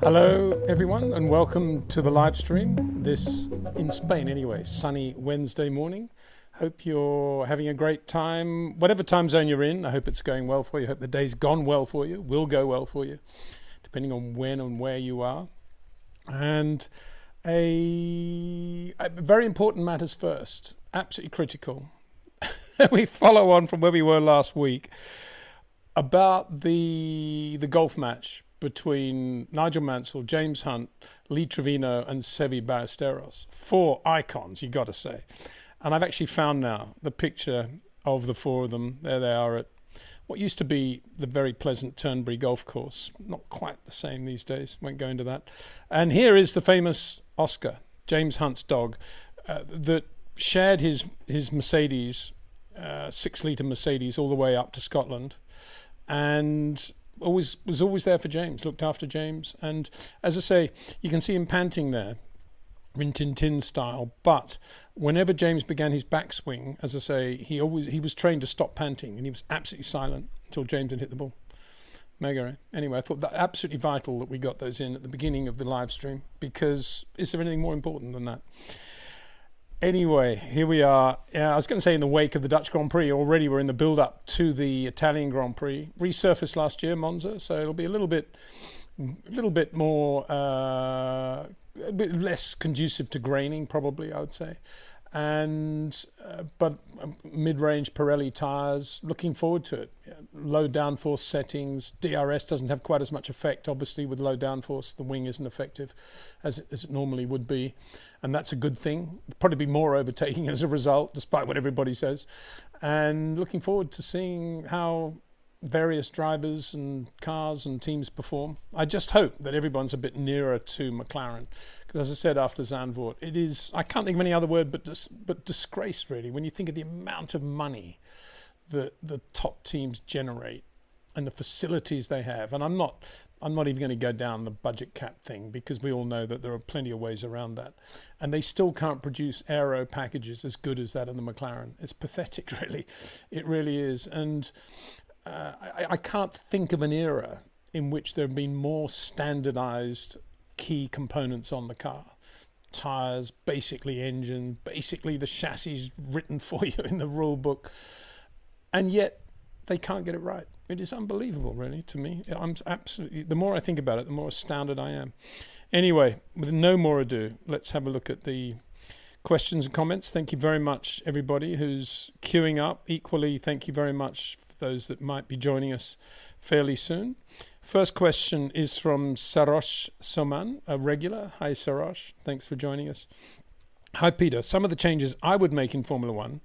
Hello everyone and welcome to the live stream. This, in Spain anyway, sunny Wednesday morning. Hope you're having a great time, whatever time zone you're in. I hope it's going well for you. I hope the day's gone well for you, will go well for you, depending on when and where you are. And a very important matters first, absolutely critical. We follow on from where we were last week about the golf match between Nigel Mansell, James Hunt, Lee Trevino and Seve Ballesteros. Four icons, you got to say. And I've actually found now the picture of the four of them. There they are at what used to be the very pleasant Turnberry golf course. Not quite the same these days, won't go into that. And here is the famous Oscar, James Hunt's dog, that shared his Mercedes, 6-litre Mercedes, all the way up to Scotland. And was always there for James, looked after James. And as I say, you can see him panting there, Rin Tin Tin style. But whenever James began his backswing, as I say, he was trained to stop panting, and he was absolutely silent until James had hit the ball. Mega. Anyway, I thought that absolutely vital that we got those in at the beginning of the live stream, because is there anything more important than that? Anyway, here we are. I was going to say in the wake of the Dutch Grand Prix. Already we're in the build-up to the Italian Grand Prix. Resurfaced last year, Monza, so it'll be a little bit more, a bit less conducive to graining, probably, I would say. And but mid-range Pirelli tyres, looking forward to it. Low downforce settings. DRS doesn't have quite as much effect, obviously, with low downforce. The wing isn't effective as it normally would be. And that's a good thing. Probably be more overtaking as a result, despite what everybody says. And looking forward to seeing how various drivers and cars and teams perform. I just hope that everyone's a bit nearer to McLaren, because as I said after Zandvoort, it is, I can't think of any other word but disgrace, really, when you think of the amount of money that the top teams generate and the facilities they have. And I'm not even going to go down the budget cap thing, because we all know that there are plenty of ways around that. And they still can't produce Aero packages as good as that in the McLaren. It's pathetic, really. It really is. And I can't think of an era in which there have been more standardized key components on the car. Tires, basically engine, basically the chassis written for you in the rule book. And yet they can't get it right. It is unbelievable, really, to me. I'm absolutely, the more I think about it, the more astounded I am. Anyway, with no more ado, let's have a look at the questions and comments. Thank you very much, everybody who's queuing up. Equally, thank you very much for those that might be joining us fairly soon. First question is from Sarosh Soman, a regular. Hi, Sarosh. Thanks for joining us. Hi, Peter. Some of the changes I would make in Formula One.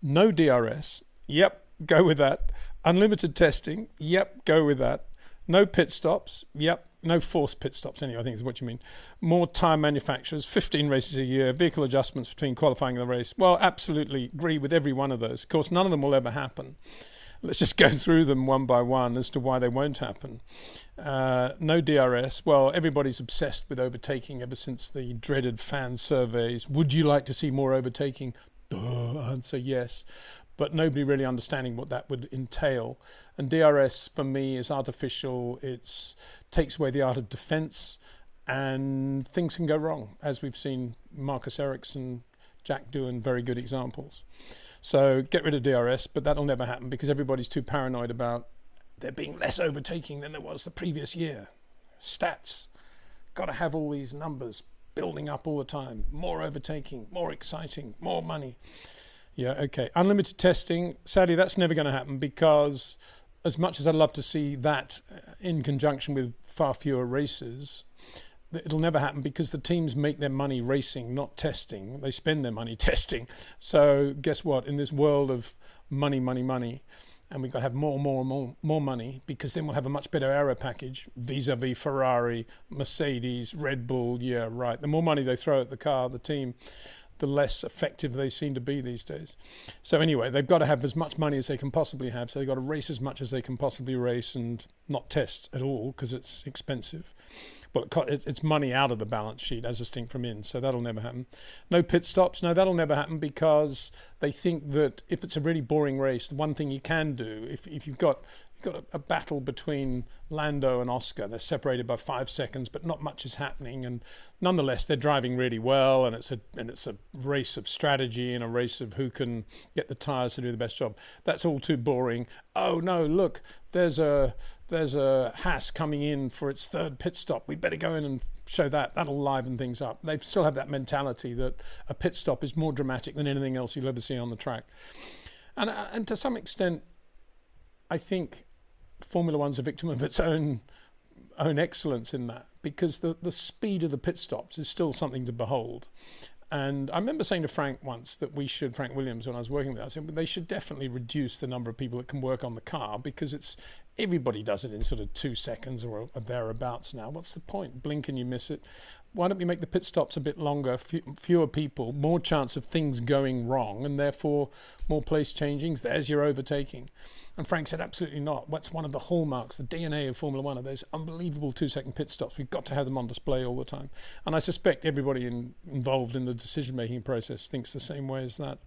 No DRS. Yep, go with that. Unlimited testing. Yep, go with that. No pit stops. Yep. No forced pit stops, anyway, I think is what you mean. More tyre manufacturers, 15 races a year, vehicle adjustments between qualifying and the race. Well, absolutely agree with every one of those. Of course, none of them will ever happen. Let's just go through them one by one as to why they won't happen. No DRS. Well, everybody's obsessed with overtaking ever since the dreaded fan surveys. Would you like to see more overtaking? Duh, answer yes. But nobody really understanding what that would entail. And DRS for me is artificial. It takes away the art of defense, and things can go wrong, as we've seen Marcus Ericsson, Jack doing very good examples. So get rid of DRS, but that'll never happen because everybody's too paranoid about there being less overtaking than there was the previous year. Stats. Got to have all these numbers building up all the time. More overtaking, more exciting, more money. Yeah, okay. Unlimited testing, sadly, that's never going to happen, because as much as I'd love to see that in conjunction with far fewer races, it'll never happen because the teams make their money racing, not testing. They spend their money testing. So guess what? In this world of money, and we've got to have more money, because then we'll have a much better aero package vis-a-vis Ferrari, Mercedes, Red Bull. Yeah, right. The more money they throw at the car, the team, the less effective they seem to be these days. So anyway, they've got to have as much money as they can possibly have. So they've got to race as much as they can possibly race and not test at all because it's expensive. Well, it's money out of the balance sheet as distinct from in, so that'll never happen. No pit stops. No, that'll never happen because they think that if it's a really boring race, the one thing you can do, if you've got got a battle between Lando and Oscar. They're separated by 5 seconds, but not much is happening. And nonetheless, they're driving really well. And it's a race of strategy and a race of who can get the tyres to do the best job. That's all too boring. Oh no, look, there's a Haas coming in for its 3rd pit stop. We better go in and show that. That'll liven things up. They still have that mentality that a pit stop is more dramatic than anything else you'll ever see on the track. And to some extent, I think Formula One's a victim of its own excellence in that, because the speed of the pit stops is still something to behold. And I remember saying to Frank once that Frank Williams, when I was working with him, I said, they should definitely reduce the number of people that can work on the car, because everybody does it in sort of 2 seconds or thereabouts now. What's the point? Blink and you miss it. Why don't we make the pit stops a bit longer, fewer people, more chance of things going wrong, and therefore more place changings? There's your overtaking. And Frank said, absolutely not. What's one of the hallmarks, the DNA of Formula One, are those unbelievable 2-second pit stops. We've got to have them on display all the time. And I suspect everybody involved in the decision-making process thinks the same way as that.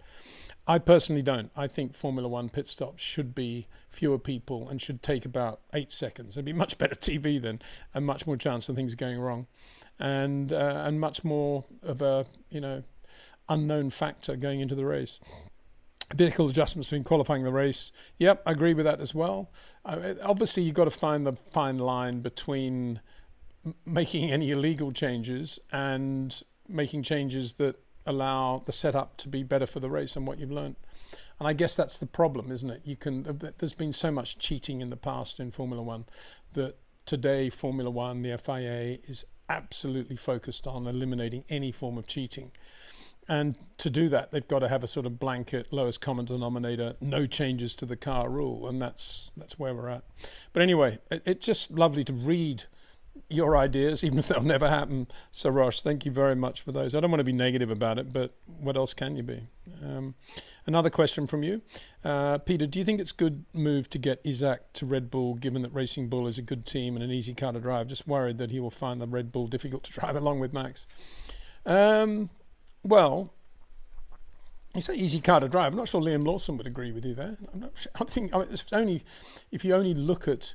I personally don't. I think Formula One pit stops should be fewer people and should take about 8 seconds. It'd be much better TV then, and much more chance of things going wrong, and much more of a unknown factor going into the race. Vehicle adjustments between qualifying the race. Yep, I agree with that as well. Obviously, you've got to find the fine line between making any illegal changes and making changes that allow the setup to be better for the race and what you've learned. And I guess that's the problem, isn't it? There's been so much cheating in the past in Formula One that today Formula One, the FIA, is absolutely focused on eliminating any form of cheating. And to do that, they've got to have a sort of blanket lowest common denominator, no changes to the car rule, and that's where we're at. But anyway, it's just lovely to read your ideas, even if they'll never happen. So Rosh, thank you very much for those. I don't want to be negative about it, but what else can you be? Another question from you. Peter, do you think it's a good move to get Isaac to Red Bull, given that Racing Bull is a good team and an easy car to drive? Just worried that he will find the Red Bull difficult to drive along with Max. Well, you say easy car to drive. I'm not sure Liam Lawson would agree with you there. It's only if you only look at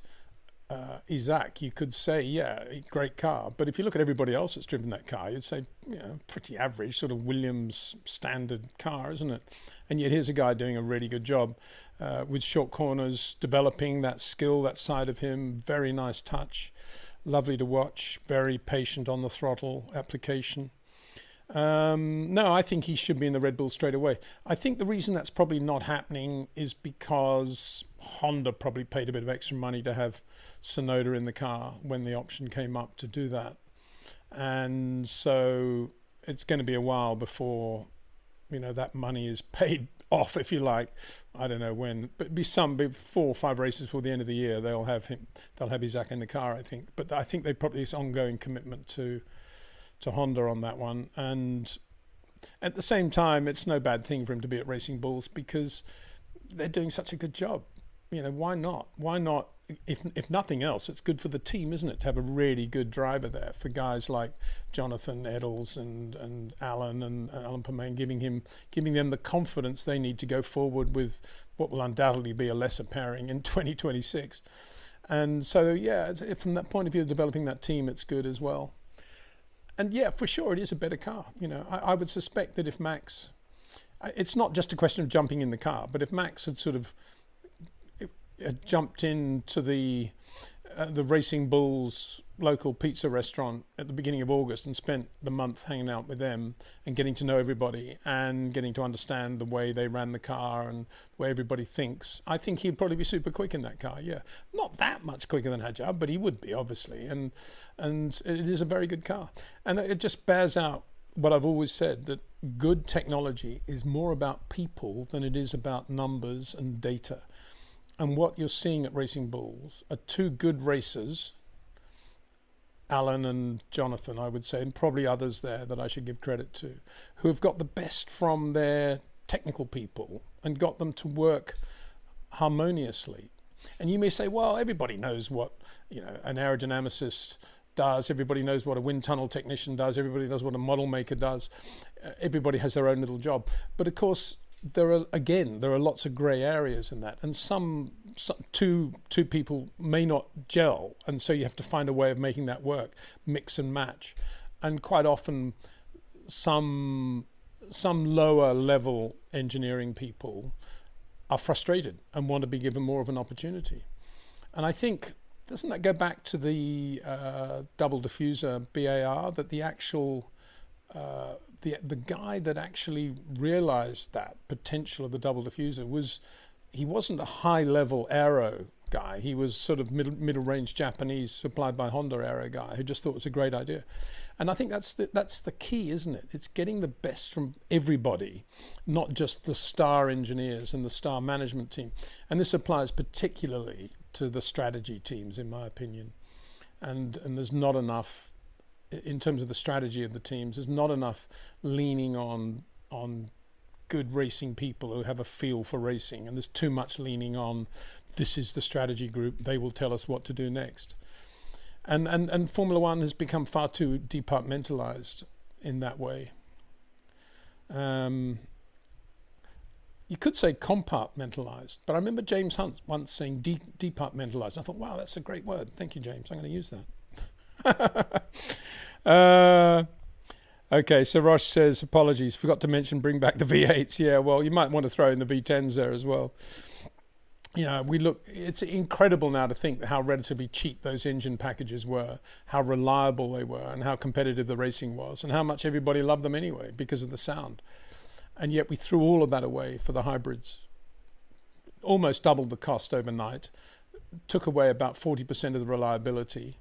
Isaac, you could say, yeah, great car. But if you look at everybody else that's driven that car, you'd say, pretty average, sort of Williams standard car, isn't it? And yet here's a guy doing a really good job with short corners, developing that skill, that side of him. Very nice touch, lovely to watch, very patient on the throttle application. No, I think he should be in the Red Bull straight away. I think the reason that's probably not happening is because Honda probably paid a bit of extra money to have Tsunoda in the car when the option came up to do that. And so it's going to be a while before, that money is paid off, if you like. I don't know when, but be 4 or 5 races before the end of the year, they'll have Isaac in the car, I think. But I think they probably this ongoing commitment to Honda on that one. And at the same time, it's no bad thing for him to be at Racing Bulls because they're doing such a good job. Why not? Why not? If nothing else, it's good for the team, isn't it, to have a really good driver there for guys like Jonathan Eddles and Alan and Alan Permain, giving them the confidence they need to go forward with what will undoubtedly be a lesser pairing in 2026. And so, yeah, from that point of view, developing that team, it's good as well. And yeah, for sure, it is a better car. I would suspect that if Max, it's not just a question of jumping in the car, but if Max had sort of jumped into the Racing Bulls local pizza restaurant at the beginning of August and spent the month hanging out with them and getting to know everybody and getting to understand the way they ran the car and the way everybody thinks, I think he'd probably be super quick in that car. Yeah, not that much quicker than Hajab, but he would be, obviously, and it is a very good car. And it just bears out what I've always said, that good technology is more about people than it is about numbers and data. And what you're seeing at Racing Bulls are 2 good racers, Alan and Jonathan, I would say, and probably others there that I should give credit to, who have got the best from their technical people and got them to work harmoniously. And you may say, well, everybody knows what an aerodynamicist does, everybody knows what a wind tunnel technician does, everybody knows what a model maker does, everybody has their own little job. But of course, there are lots of grey areas in that, and some two people may not gel, and so you have to find a way of making that work, mix and match, and quite often some lower level engineering people are frustrated and want to be given more of an opportunity. And I think, doesn't that go back to the double diffuser BAR, that the actual the guy that actually realized that potential of the double diffuser he wasn't a high level Aero guy. He was sort of middle range Japanese supplied by Honda Aero guy who just thought it was a great idea. And I think that's the key, isn't it? It's getting the best from everybody, not just the star engineers and the star management team. And this applies particularly to the strategy teams, in my opinion. And there's not enough, in terms of the strategy of the teams, there's not enough leaning on good racing people who have a feel for racing, and there's too much leaning on, this is the strategy group, they will tell us what to do next. And Formula One has become far too departmentalized in that way. You could say compartmentalized, but I remember James Hunt once saying departmentalized. I thought, wow, that's a great word. Thank you, James. I'm going to use that. Okay, so Rosh says, apologies, forgot to mention bring back the V8s. Yeah, well, you might want to throw in the V10s there as well. Yeah, it's incredible now to think how relatively cheap those engine packages were, how reliable they were, and how competitive the racing was, and how much everybody loved them anyway because of the sound. And yet we threw all of that away for the hybrids. Almost doubled the cost overnight, took away about 40% of the reliability,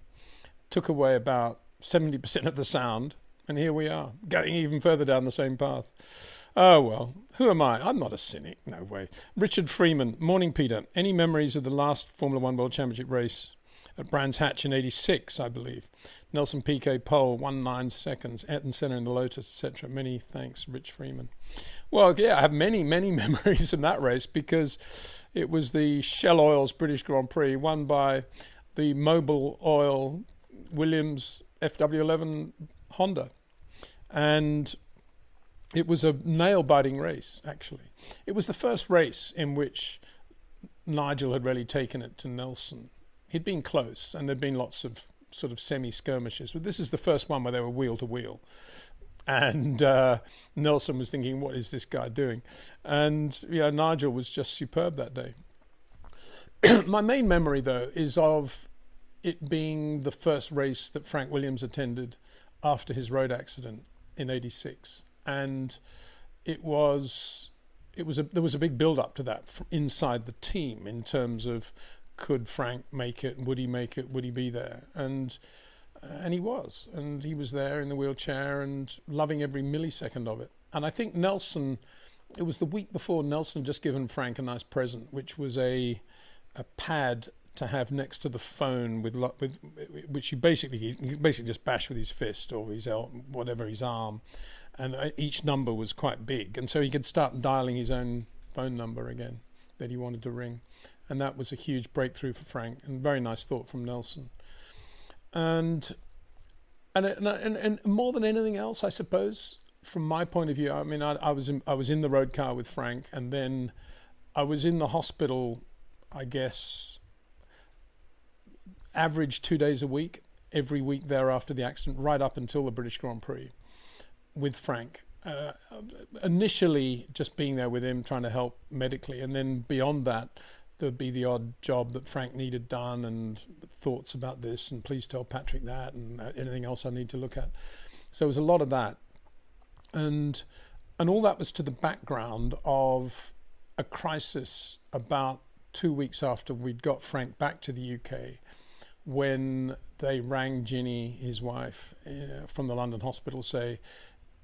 took away about 70% of the sound, and here we are, going even further down the same path. Oh, well, who am I? I'm not a cynic, no way. Richard Freeman, morning, Peter. Any memories of the last Formula One World Championship race at Brands Hatch in 86, I believe? Nelson Piquet pole, 1.9 seconds, Ayrton Senna in the Lotus, etc. Many thanks, Rich Freeman. Well, yeah, I have many, many memories of that race because it was the Shell Oil's British Grand Prix, won by the Mobil Oil Williams FW11 Honda. And it was a nail-biting race, actually. It was the first race in which Nigel had really taken it to Nelson. He'd been close, and there'd been lots of sort of semi-skirmishes, but this is the first one where they were wheel-to-wheel. And Nelson was thinking, what is this guy doing? And Nigel was just superb that day. My main memory, though, is of it being the first race that Frank Williams attended after his road accident in 86. And there was a big build-up to that inside the team in terms of, could Frank make it? Would he make it? Would he be there? And he was. And he was there in the wheelchair and loving every millisecond of it. And I think Nelson, it was the week before, Nelson had just given Frank a nice present, which was a pad to have next to the phone with which he basically just bashed with his fist or his arm. And each number was quite big. And so he could start dialing his own phone number again that he wanted to ring. And that was a huge breakthrough for Frank, and very nice thought from Nelson. And more than anything else, I suppose, from my point of view, I mean, I was in the road car with Frank, and then I was in the hospital, I guess, average 2 days a week, every week thereafter the accident, right up until the British Grand Prix with Frank. Initially just being there with him, trying to help medically, and then beyond that, there'd be the odd job that Frank needed done and thoughts about this and please tell Patrick that and anything else I need to look at. So it was a lot of that. And all that was to the background of a crisis about 2 weeks after we'd got Frank back to the UK, when they rang Ginny, his wife, from the London hospital, say,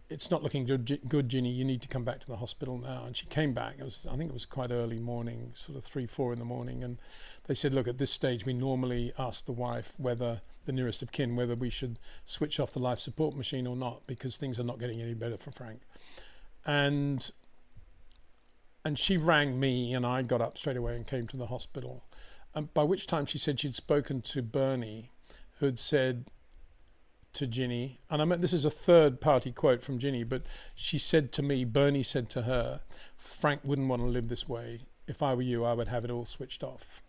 it's not looking good, Ginny, you need to come back to the hospital now. And she came back. I think it was quite early morning, sort of 3-4 in the morning. And they said, look, at this stage, we normally ask the wife, whether the nearest of kin, whether we should switch off the life support machine or not, because things are not getting any better for Frank. And she rang me, and I got up straight away and came to the hospital. And by which time she said she'd spoken to Bernie, who had said to Ginny, and I mean, this is a third party quote from Ginny, but she said to me, Bernie said to her, Frank wouldn't want to live this way. If I were you, I would have it all switched off.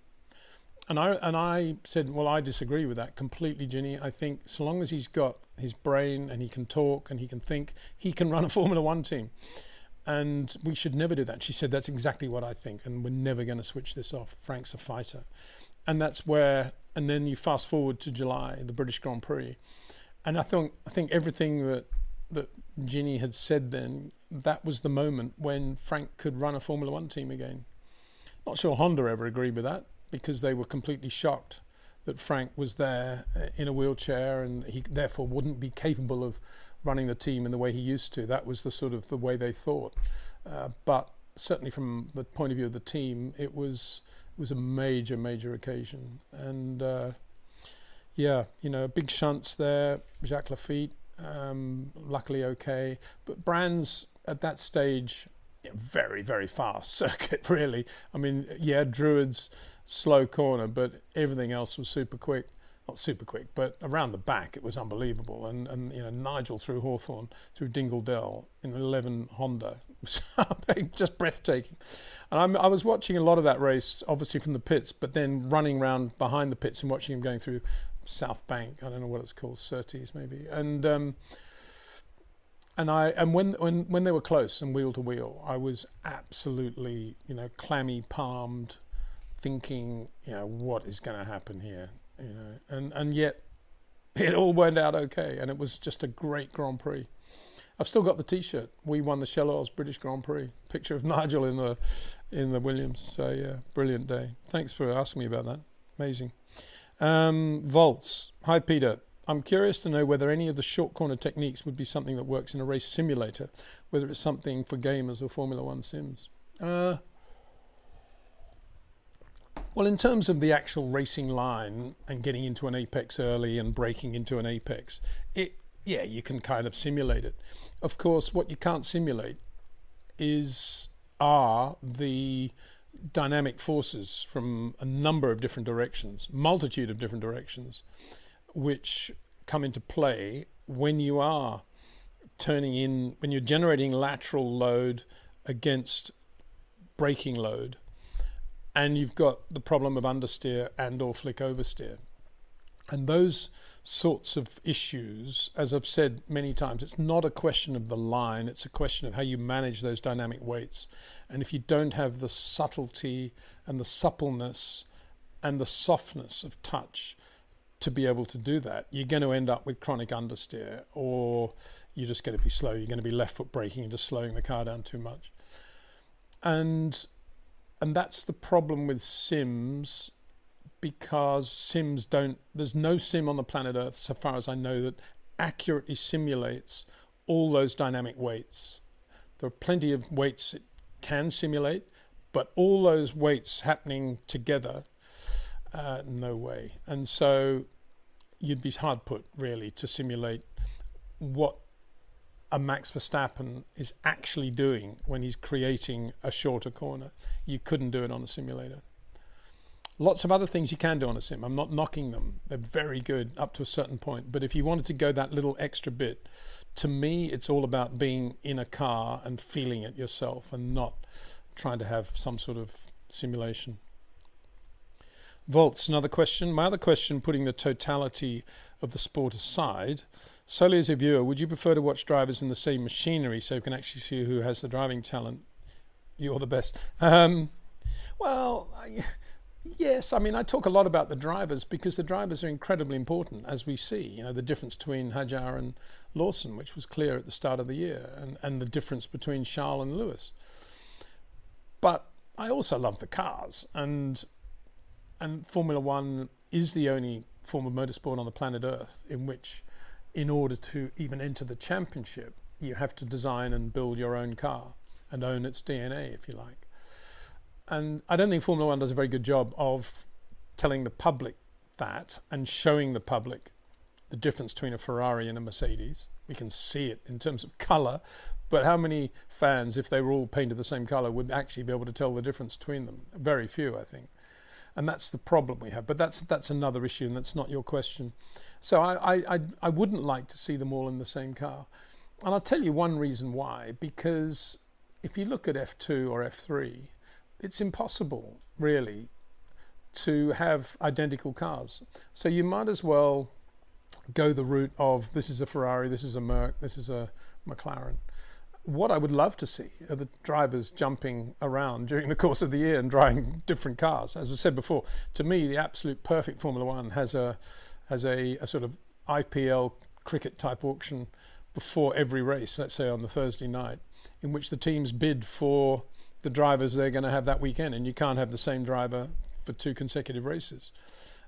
And I said, well, I disagree with that completely, Ginny. I think so long as he's got his brain and he can talk and he can think, he can run a Formula One team. And we should never do that. She said, that's exactly what I think. And we're never going to switch this off. Frank's a fighter. And that's where, and then you fast forward to July, the British Grand Prix. And I think everything that Ginny had said then, that was the moment when Frank could run a Formula One team again. Not sure Honda ever agreed with that, because they were completely shocked that Frank was there in a wheelchair and he therefore wouldn't be capable of running the team in the way he used to. That was the sort of the way they thought. But certainly from the point of view of the team, it was a major occasion. And yeah, you know, big shunts there, Jacques Lafitte, luckily okay. But Brands at that stage, very fast circuit, really. I mean, yeah, Druid's slow corner, but everything else was super quick. Not super quick, but around the back it was unbelievable. And you know, Nigel through Hawthorne, through Dingle Dell in an 11 Honda, was just breathtaking. And I was watching a lot of that race, obviously from the pits, but then running around behind the pits and watching him going through South Bank. I don't know what it's called, Surtees maybe. And when they were close and wheel to wheel, I was absolutely, you know, clammy palmed, thinking, you know, what is going to happen here, you know, and yet it all went out okay, and it was just a great Grand Prix. I've still got the T-shirt. We won the Shell Oils British Grand Prix. Picture of Nigel in the Williams. So yeah, brilliant day. Thanks for asking me about that. Amazing. Volts. Hi Peter. I'm curious to know whether any of the short corner techniques would be something that works in a race simulator, whether it's something for gamers or Formula One sims. Well, in terms of the actual racing line and getting into an apex early and breaking into an apex, yeah, you can kind of simulate it. Of course, what you can't simulate are the dynamic forces from a number of different directions, multitude of different directions, which come into play when you are when you're generating lateral load against braking load, and you've got the problem of understeer and or flick oversteer. And those sorts of issues, as I've said many times, it's not a question of the line, it's a question of how you manage those dynamic weights. And if you don't have the subtlety and the suppleness and the softness of touch to be able to do that, you're going to end up with chronic understeer, or you're just going to be slow. You're going to be left foot braking and just slowing the car down too much. And that's the problem with sims, because there's no sim on the planet Earth, so far as I know, that accurately simulates all those dynamic weights. There are plenty of weights it can simulate, but all those weights happening together, no way. And so you'd be hard put, really, to simulate what a Max Verstappen is actually doing when he's creating a shorter corner. You couldn't do it on a simulator. Lots of other things you can do on a sim. I'm not knocking them. They're very good up to a certain point. But if you wanted to go that little extra bit, to me, it's all about being in a car and feeling it yourself and not trying to have some sort of simulation. Volts, another question. My other question, putting the totality of the sport aside, solely as a viewer, would you prefer to watch drivers in the same machinery so you can actually see who has the driving talent? You're the best. Yes, I mean, I talk a lot about the drivers because the drivers are incredibly important, as we see. You know, the difference between Hadjar and Lawson, which was clear at the start of the year, and the difference between Charles and Lewis. But I also love the cars, and Formula One is the only form of motorsport on the planet Earth in which, in order to even enter the championship, you have to design and build your own car and own its DNA, if you like. And I don't think Formula One does a very good job of telling the public that and showing the public the difference between a Ferrari and a Mercedes. We can see it in terms of colour, but how many fans, if they were all painted the same colour, would actually be able to tell the difference between them? Very few, I think. And that's the problem we have. But that's another issue, and that's not your question. So I wouldn't like to see them all in the same car. And I'll tell you one reason why. Because if you look at F2 or F3, it's impossible, really, to have identical cars. So you might as well go the route of this is a Ferrari, this is a Merc, this is a McLaren. What I would love to see are the drivers jumping around during the course of the year and driving different cars. As I said before, to me, the absolute perfect Formula One has a sort of IPL cricket type auction before every race, let's say on the Thursday night, in which the teams bid for the drivers they're going to have that weekend, and you can't have the same driver for 2 consecutive races.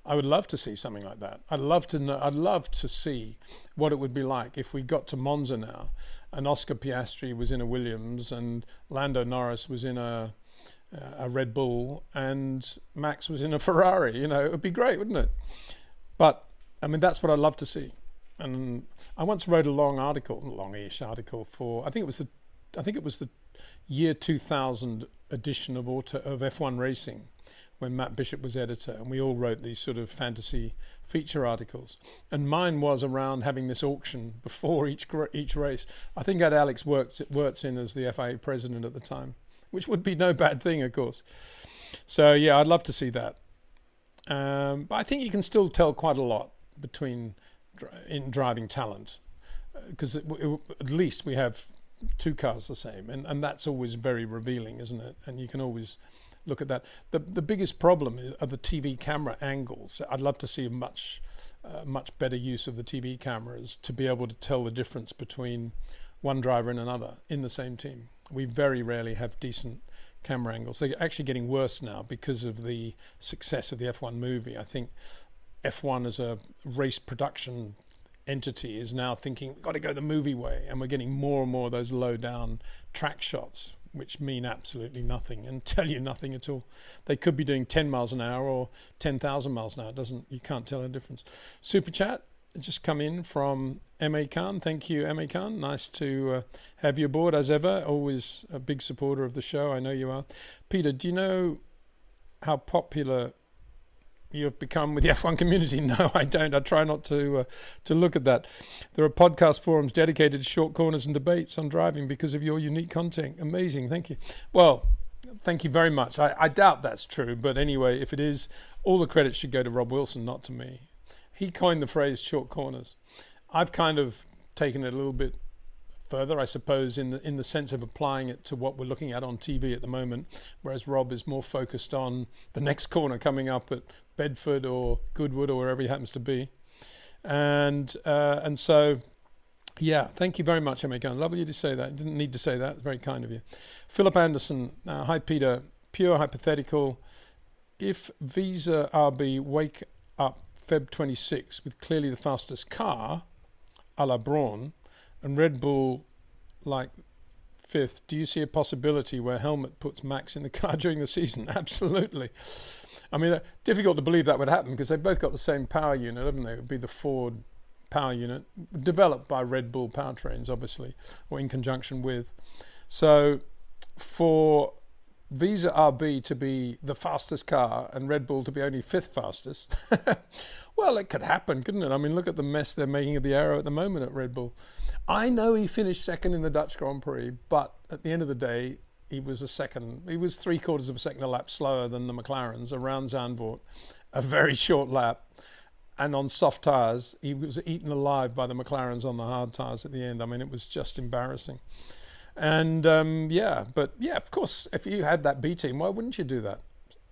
I would love to see something like that. I'd love to see what it would be like if we got to Monza now and Oscar Piastri was in a Williams and Lando Norris was in a Red Bull and Max was in a Ferrari. You know, it would be great, wouldn't it? But I mean, that's what I'd love to see. And I once wrote a longish article for, I think it was the year 2000 edition of F1 Racing, when Matt Bishop was editor, and we all wrote these sort of fantasy feature articles. And mine was around having this auction before each race. I think I had Alex Wurtz in as the FIA president at the time, which would be no bad thing, of course. So yeah, I'd love to see that. But I think you can still tell quite a lot in driving talent, because at least we have 2 cars the same, and that's always very revealing, isn't it? And you can always look at that. The biggest problem are the TV camera angles. I'd love to see a much better use of the TV cameras to be able to tell the difference between one driver and another in the same team. We very rarely have decent camera angles. They're actually getting worse now because of the success of the F1 movie. I think F1 as a race production entity is now thinking, we've got to go the movie way, and we're getting more and more of those low down track shots, which mean absolutely nothing and tell you nothing at all. They could be doing 10 miles an hour or 10,000 miles an hour. You can't tell the difference. Super chat just come in from M.A. Khan. Thank you, M.A. Khan. Nice to have you aboard as ever. Always a big supporter of the show. I know you are. Peter, do you know how popular you've become with the F1 community? No, I don't. I try not to look at that. There are podcast forums dedicated to short corners and debates on driving because of your unique content. Amazing. Thank you. Well, thank you very much. I doubt that's true, but anyway, if it is, all the credit should go to Rob Wilson, not to me. He coined the phrase short corners. I've kind of taken it a little bit further, I suppose, in the sense of applying it to what we're looking at on TV at the moment, whereas Rob is more focused on the next corner coming up at Bedford or Goodwood or wherever he happens to be. And so, yeah, thank you very much, Emma Gunn. Lovely you to say that. You didn't need to say that. Very kind of you. Philip Anderson. Hi, Peter. Pure hypothetical. If Visa RB wake up Feb 26 with clearly the fastest car, a la Braun, and Red Bull like 5th, do you see a possibility where Helmut puts Max in the car during the season? Absolutely. I mean, difficult to believe that would happen because they've both got the same power unit, haven't they? It would be the Ford power unit, developed by Red Bull powertrains, obviously, or in conjunction with. So for Visa RB to be the fastest car and Red Bull to be only 5th fastest, well, it could happen, couldn't it? I mean, look at the mess they're making of the Aero at the moment at Red Bull. I know he finished 2nd in the Dutch Grand Prix, but at the end of the day, he was 3/4 of a second a lap slower than the McLarens around Zandvoort, a very short lap. And on soft tyres, he was eaten alive by the McLarens on the hard tyres at the end. I mean, it was just embarrassing. And but of course, if you had that B team, why wouldn't you do that?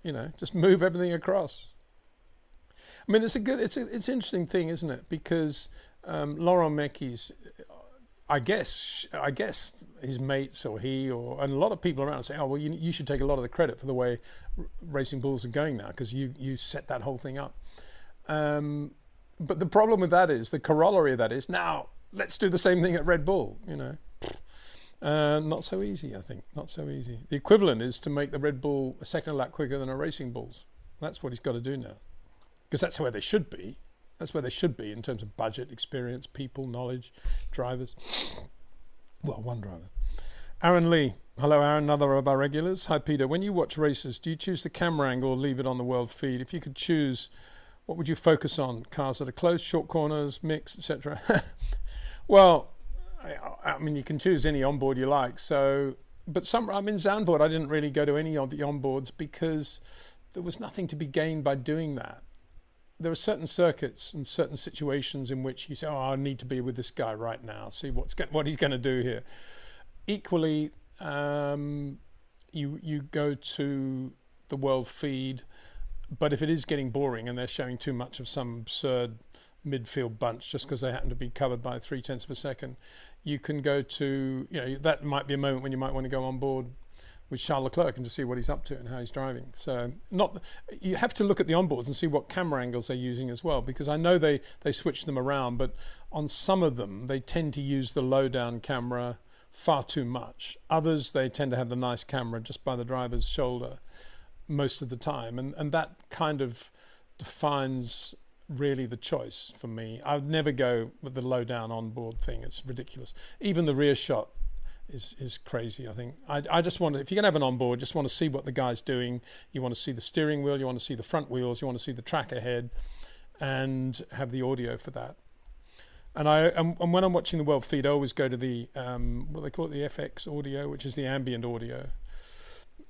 You know, just move everything across. I mean, it's an interesting thing, isn't it? Because Laurent Mekies, I guess his mates and a lot of people around say, oh, well, you should take a lot of the credit for the way Racing Bulls are going now because you set that whole thing up. But the problem with that is, the corollary of that is, now let's do the same thing at Red Bull, you know. Not so easy, I think. Not so easy. The equivalent is to make the Red Bull a second lap quicker than a Racing Bulls. That's what he's got to do now. Because that's where they should be. That's where they should be in terms of budget, experience, people, knowledge, drivers. Well, one driver. Aaron Lee. Hello, Aaron, another of our regulars. Hi, Peter. When you watch races, do you choose the camera angle or leave it on the world feed? If you could choose, what would you focus on? Cars that are close, short corners, mix, etc.? Well, I mean, you can choose any onboard you like. So but Zandvoort, I didn't really go to any of the onboards because there was nothing to be gained by doing that. There are certain circuits and certain situations in which you say, "Oh, I need to be with this guy right now. See what he's going to do here." Equally, you go to the world feed, but if it is getting boring and they're showing too much of some absurd midfield bunch just because they happen to be covered by 0.3 of a second, you can go to, that might be a moment when you might want to go on board with Charles Leclerc and to see what he's up to and how he's driving. So you have to look at the onboards and see what camera angles they're using as well, because I know they switch them around, but on some of them they tend to use the low down camera far too much. Others, they tend to have the nice camera just by the driver's shoulder most of the time, and that kind of defines really the choice for me. I would never go with the low down onboard thing. It's ridiculous. Even the rear shot is crazy. I think I just want to, if you're gonna have an onboard, just want to see what the guy's doing. You want to see the steering wheel, you want to see the front wheels, you want to see the track ahead, and have the audio for that. And when I'm watching the world feed, I always go to the what they call it, the FX audio, which is the ambient audio,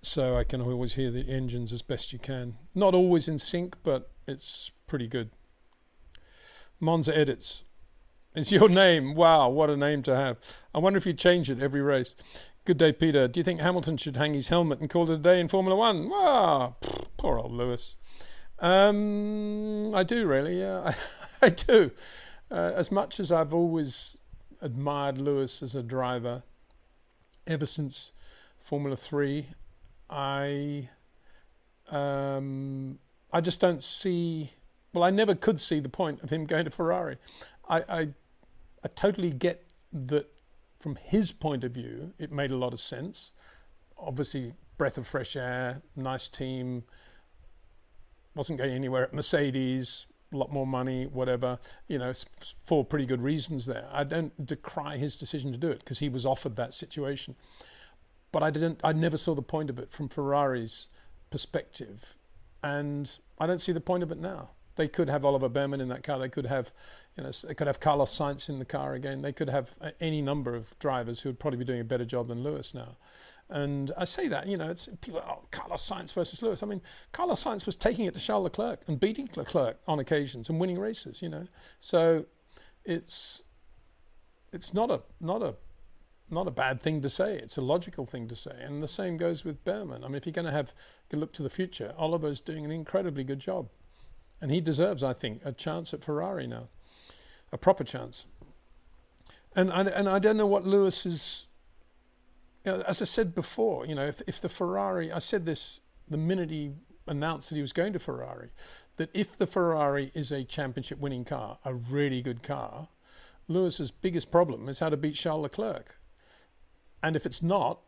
so I can always hear the engines as best you can. Not always in sync, but it's pretty good. Monza Edits is your name. Wow, what a name to have. I wonder if you change it every race. Good day, Peter. Do you think Hamilton should hang his helmet and call it a day in Formula One? Wow, poor old Lewis. I do, really, yeah. I do. As much as I've always admired Lewis as a driver, ever since Formula 3, I just don't see... Well, I never could see the point of him going to Ferrari. I totally get that from his point of view, it made a lot of sense. Obviously, breath of fresh air, nice team, wasn't going anywhere at Mercedes, a lot more money, whatever, for pretty good reasons there. I don't decry his decision to do it because he was offered that situation. But I never saw the point of it from Ferrari's perspective. And I don't see the point of it now. They could have Oliver Behrman in that car. They could have, they could have Carlos Sainz in the car again. They could have any number of drivers who would probably be doing a better job than Lewis now. And I say that, it's people, Carlos Sainz versus Lewis. I mean, Carlos Sainz was taking it to Charles Leclerc and beating Leclerc on occasions and winning races, So it's not a bad thing to say. It's a logical thing to say. And the same goes with Behrman. I mean, if you're going to look to the future, Oliver's doing an incredibly good job. And he deserves, I think, a chance at Ferrari now, a proper chance. And I don't know what Lewis is, as I said before, if the Ferrari, I said this the minute he announced that he was going to Ferrari, that if the Ferrari is a championship winning car, a really good car, Lewis's biggest problem is how to beat Charles Leclerc. And if it's not,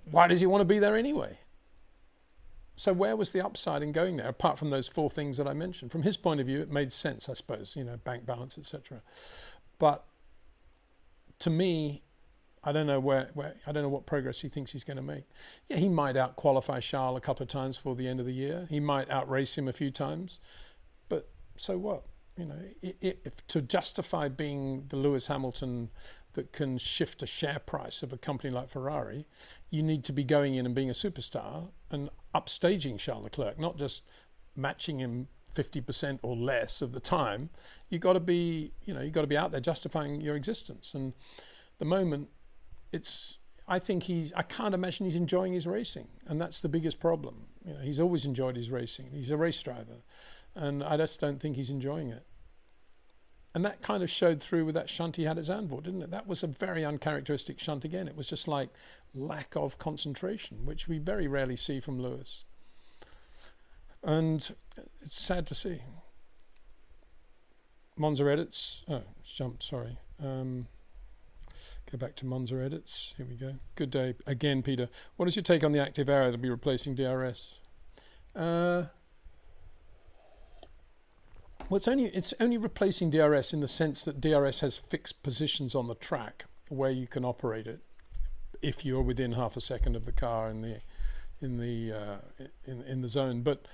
why does he want to be there anyway? So where was the upside in going there, apart from those four things that I mentioned? From his point of view, it made sense, I suppose, bank balance, etc. But to me, I don't know I don't know what progress he thinks he's going to make. Yeah, he might out-qualify Charles a couple of times before the end of the year. He might out-race him a few times. But so what? If to justify being the Lewis Hamilton that can shift a share price of a company like Ferrari, you need to be going in and being a superstar and upstaging Charles Leclerc, not just matching him 50% or less of the time. You've got to be out there justifying your existence. And the moment I can't imagine he's enjoying his racing. And that's the biggest problem. He's always enjoyed his racing. He's a race driver. And I just don't think he's enjoying it. And that kind of showed through with that shunt he had at Zandvoort, didn't it? That was a very uncharacteristic shunt again. It was just like lack of concentration, which we very rarely see from Lewis. And it's sad to see. Monza Edits. Oh, jump, sorry. Go back to Monza Edits. Here we go. Good day again, Peter. What is your take on the active Aero that'll be replacing DRS? Well, it's only replacing DRS in the sense that DRS has fixed positions on the track where you can operate it if you're within half a second of the car in the zone. But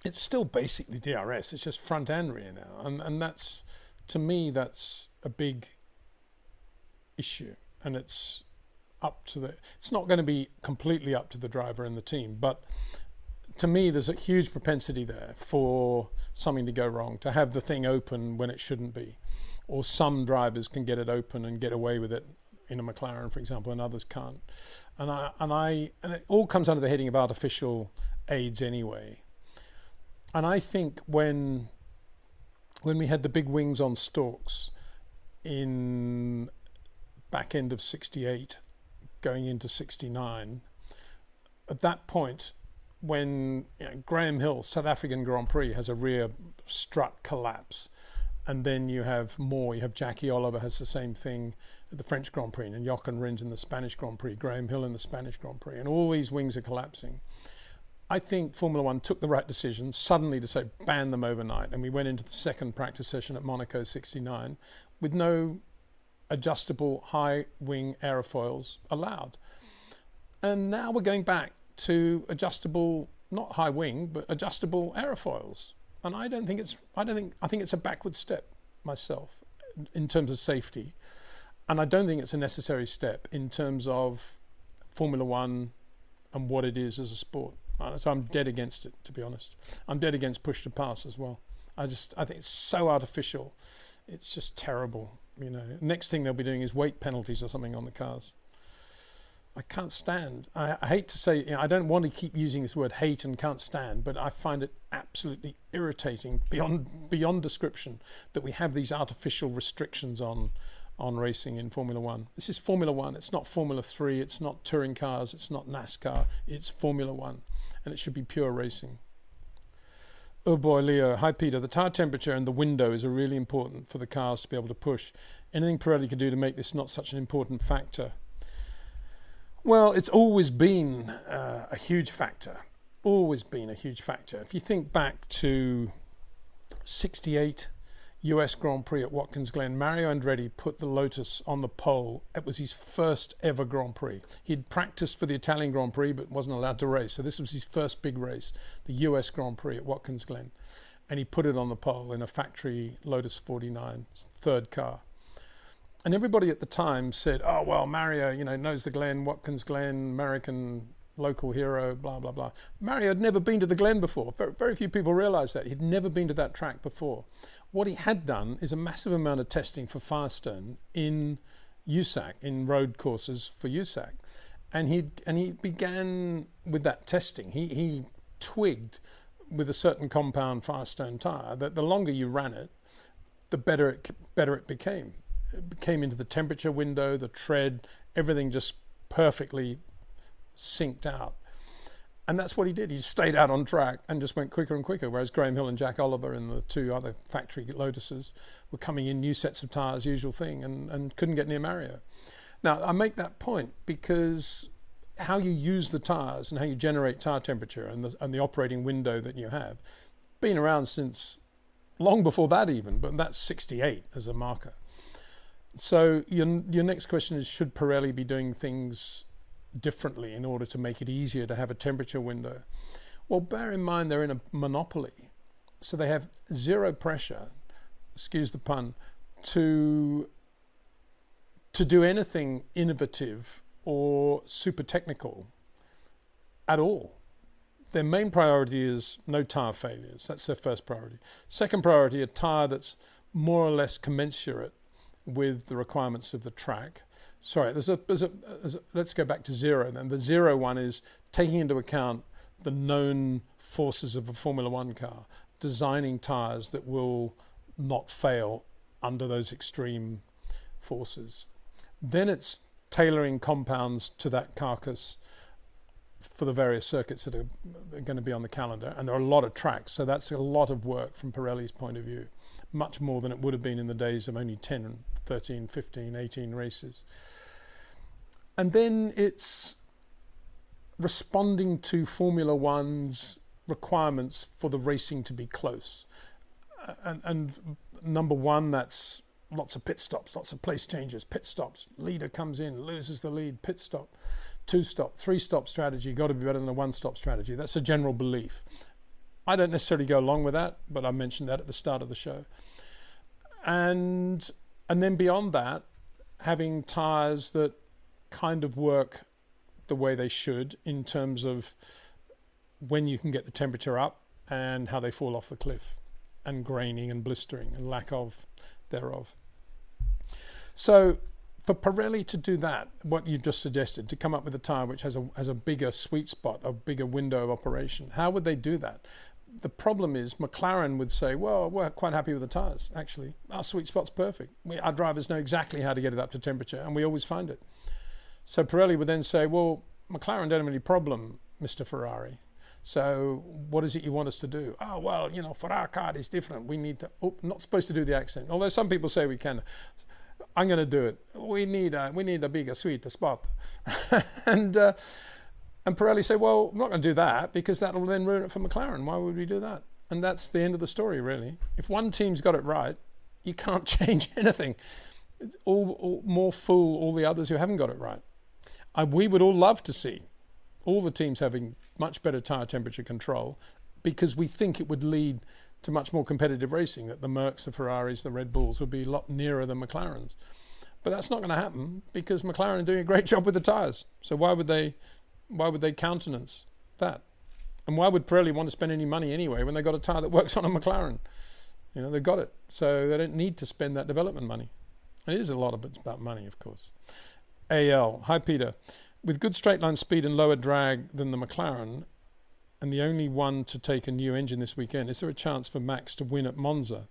it's still basically DRS. It's just front and rear now, and that's, to me, that's a big issue. And it's not going to be completely up to the driver and the team, but to me, there's a huge propensity there for something to go wrong, to have the thing open when it shouldn't be, or some drivers can get it open and get away with it in a McLaren, for example, and others can't. And it all comes under the heading of artificial aids anyway. And I think when we had the big wings on stalks in back end of 68, going into 69, at that point, when Graham Hill, South African Grand Prix, has a rear strut collapse, and then you have Jackie Oliver has the same thing at the French Grand Prix, and Jochen Rindt in the Spanish Grand Prix, Graham Hill in the Spanish Grand Prix, and all these wings are collapsing. I think Formula One took the right decision suddenly to say ban them overnight, and we went into the second practice session at Monaco 69 with no adjustable high wing aerofoils allowed. And now we're going back to adjustable, not high wing, but adjustable aerofoils. And I think it's a backward step myself in terms of safety. And I don't think it's a necessary step in terms of Formula One and what it is as a sport. So I'm dead against it, to be honest. I'm dead against push to pass as well. I think it's so artificial. It's just terrible. Next thing they'll be doing is weight penalties or something on the cars. I can't stand. I hate to say, I don't want to keep using this word hate and can't stand, but I find it absolutely irritating beyond description that we have these artificial restrictions on racing in Formula One. This is Formula One. It's not Formula 3. It's not touring cars. It's not NASCAR. It's Formula One, and it should be pure racing. Oh boy, Leo. Hi, Peter. The tire temperature and the window is really important for the cars to be able to push. Anything Pirelli could do to make this not such an important factor? Well, it's always been a huge factor. Always been a huge factor. If you think back to 68 US Grand Prix at Watkins Glen, Mario Andretti put the Lotus on the pole. It was his first ever Grand Prix. He'd practiced for the Italian Grand Prix but wasn't allowed to race. So this was his first big race, the US Grand Prix at Watkins Glen. And he put it on the pole in a factory Lotus 49, third car. And everybody at the time said, oh, well, Mario, knows the Glen, Watkins Glen, American local hero, blah, blah, blah. Mario had never been to the Glen before. Very, very few people realize that. He'd never been to that track before. What he had done is a massive amount of testing for Firestone in USAC, in road courses for USAC. And he began with that testing. He twigged with a certain compound Firestone tire that the longer you ran it, the better it became. It came into the temperature window, the tread, everything just perfectly synced out. And that's what he did. He stayed out on track and just went quicker and quicker, whereas Graham Hill and Jack Oliver and the two other factory Lotuses were coming in new sets of tyres, usual thing, and couldn't get near Mario. Now, I make that point because how you use the tyres and how you generate tyre temperature and the operating window that you have, been around since long before that even, but that's 68 as a marker. So your next question is, should Pirelli be doing things differently in order to make it easier to have a temperature window? Well, bear in mind they're in a monopoly, so they have zero pressure, excuse the pun, to do anything innovative or super technical at all. Their main priority is no tire failures. That's their first priority. Second priority, a tire that's more or less commensurate with the requirements of the track. Sorry, let's go back to zero then. The zero one is taking into account the known forces of a Formula One car, designing tyres that will not fail under those extreme forces. Then it's tailoring compounds to that carcass for the various circuits that are going to be on the calendar. And there are a lot of tracks, so that's a lot of work from Pirelli's point of view, much more than it would have been in the days of only 10, 13, 15, 18 races. And then it's responding to Formula One's requirements for the racing to be close. And number one, that's lots of pit stops, lots of place changes, pit stops. Leader comes in, loses the lead, pit stop. 2-stop, 3-stop strategy, got to be better than a 1-stop strategy. That's a general belief. I don't necessarily go along with that, but I mentioned that at the start of the show. And then beyond that, having tyres that kind of work the way they should in terms of when you can get the temperature up and how they fall off the cliff, and graining and blistering and lack of thereof. So for Pirelli to do that, what you've just suggested, to come up with a tyre which has a bigger sweet spot, a bigger window of operation, how would they do that? The problem is McLaren would say, well, we're quite happy with the tyres, actually. Our sweet spot's perfect. Our drivers know exactly how to get it up to temperature, and we always find it. So Pirelli would then say, well, McLaren don't have any problem, Mr. Ferrari. So what is it you want us to do? Oh, well, for our car it's different. We need to, not supposed to do the accent. Although some people say we can. I'm going to do it. We need a bigger, sweeter spot. and Pirelli say, well, I'm not going to do that because that'll then ruin it for McLaren. Why would we do that? And that's the end of the story, really. If one team's got it right, you can't change anything. More fool all the others who haven't got it right. We would all love to see all the teams having much better tyre temperature control, because we think it would lead to much more competitive racing, that the Mercs, the Ferraris, the Red Bulls would be a lot nearer than McLarens. But that's not going to happen because McLaren are doing a great job with the tyres. So why would they countenance that? And why would Pirelli want to spend any money anyway when they got a tyre that works on a McLaren? They've got it. So they don't need to spend that development money. And it is a lot of it's about money, of course. AL, hi Peter. With good straight line speed and lower drag than the McLaren, and the only one to take a new engine this weekend, is there a chance for Max to win at Monza?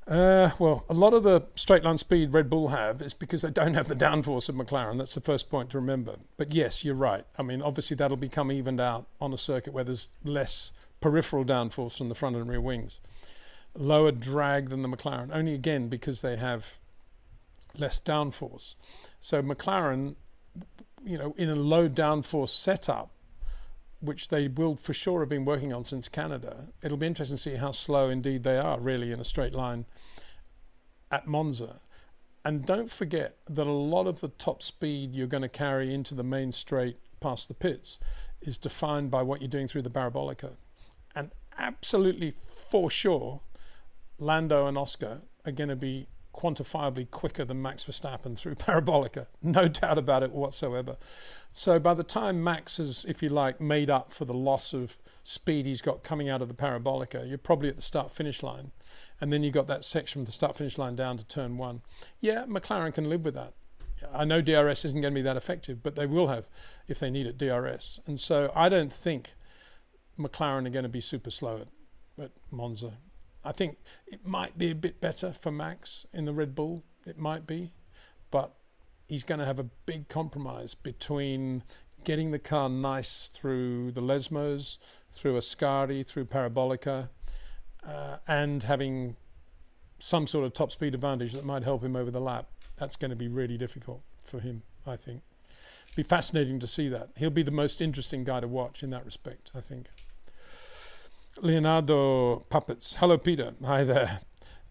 Well, a lot of the straight line speed Red Bull have is because they don't have the downforce of McLaren. That's the first point to remember. But yes, you're right. I mean, obviously that'll become evened out on a circuit where there's less peripheral downforce from the front and rear wings. Lower drag than the McLaren, only again because they have less downforce. So McLaren, in a low downforce setup, which they will for sure have been working on since Canada, it'll be interesting to see how slow indeed they are really in a straight line at Monza. And don't forget that a lot of the top speed you're going to carry into the main straight past the pits is defined by what you're doing through the parabolica. And absolutely for sure, Lando and Oscar are going to be quantifiably quicker than Max Verstappen through parabolica, no doubt about it whatsoever. So by the time Max has, if you like, made up for the loss of speed he's got coming out of the parabolica, you're probably at the start-finish line, and then you got that section from the start-finish line down to turn one. Yeah, McLaren can live with that. I know DRS isn't going to be that effective, but they will have, if they need it, DRS. And so I don't think McLaren are going to be super slow at Monza. I think it might be a bit better for Max in the Red Bull. It might be. But he's going to have a big compromise between getting the car nice through the Lesmos, through Ascari, through Parabolica, and having some sort of top speed advantage that might help him over the lap. That's going to be really difficult for him, I think. Be fascinating to see that. He'll be the most interesting guy to watch in that respect, I think. Leonardo Puppets. Hello, Peter. Hi there.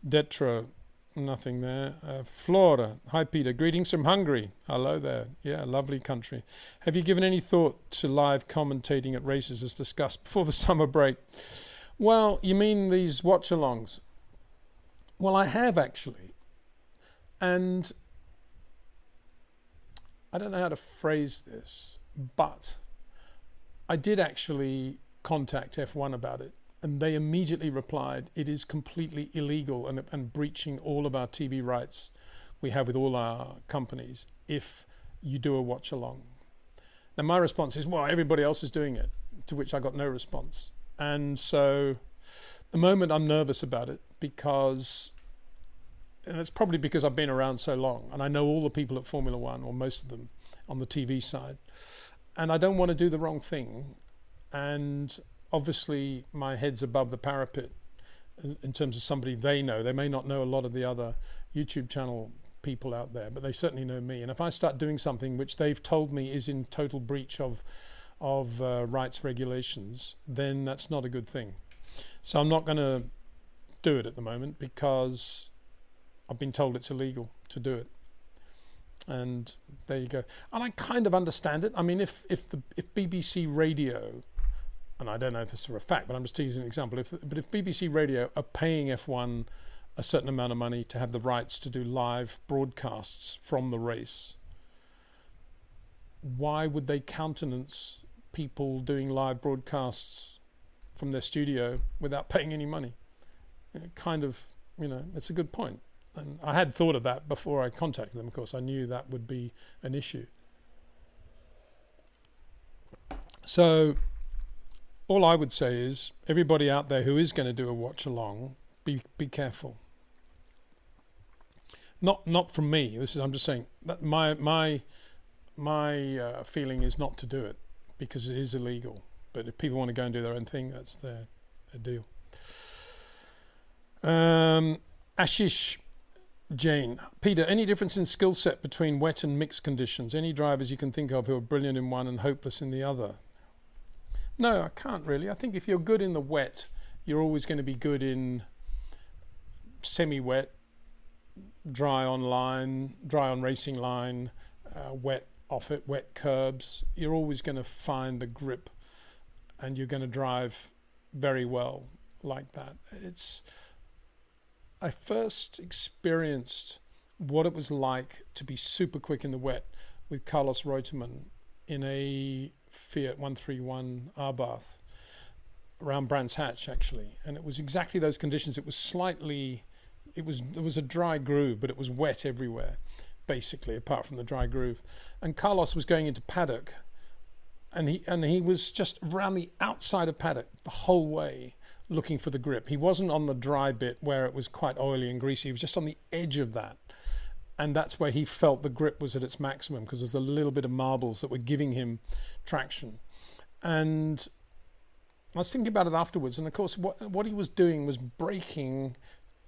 Detro. Nothing there. Flora. Hi, Peter. Greetings from Hungary. Hello there. Yeah, lovely country. Have you given any thought to live commentating at races as discussed before the summer break? Well, you mean these watchalongs? Well, I have actually. And I don't know how to phrase this, but I did actually contact F1 about it, and they immediately replied, it is completely illegal and breaching all of our TV rights we have with all our companies if you do a watch along. Now my response is, well, everybody else is doing it, to which I got no response. And so at the moment I'm nervous about it because, and it's probably because I've been around so long and I know all the people at Formula One, or most of them, on the TV side, and I don't want to do the wrong thing. And obviously my head's above the parapet in terms of somebody they know. They may not know a lot of the other YouTube channel people out there, but they certainly know me. And if I start doing something which they've told me is in total breach of rights regulations, then that's not a good thing. So I'm not going to do it at the moment because I've been told it's illegal to do it. And there you go. And I kind of understand it. I mean, if BBC Radio, and I don't know if this is for a fact, but I'm just using an example. If BBC Radio are paying F1 a certain amount of money to have the rights to do live broadcasts from the race, why would they countenance people doing live broadcasts from their studio without paying any money? It kind of, it's a good point. And I had thought of that before I contacted them. Of course, I knew that would be an issue. So all I would say is, everybody out there who is going to do a watch along, be careful. Not from me. I'm just saying that my feeling is not to do it, because it is illegal. But if people want to go and do their own thing, that's their deal. Ashish Jane. Peter, any difference in skill set between wet and mixed conditions? Any drivers you can think of who are brilliant in one and hopeless in the other? No, I can't really. I think if you're good in the wet, you're always going to be good in semi-wet, dry on line, dry on racing line, wet off it, wet curbs. You're always going to find the grip, and you're going to drive very well like that. I first experienced what it was like to be super quick in the wet with Carlos Reutemann in a Fiat 131 Abarth around Brands Hatch, actually. And it was exactly those conditions. It was a dry groove, but it was wet everywhere, basically, apart from the dry groove. And Carlos was going into paddock, and he was just around the outside of paddock the whole way, looking for the grip. He wasn't on the dry bit where it was quite oily and greasy. He was just on the edge of that. And that's where he felt the grip was at its maximum, because there's a little bit of marbles that were giving him traction. And I was thinking about it afterwards. And of course, what he was doing was braking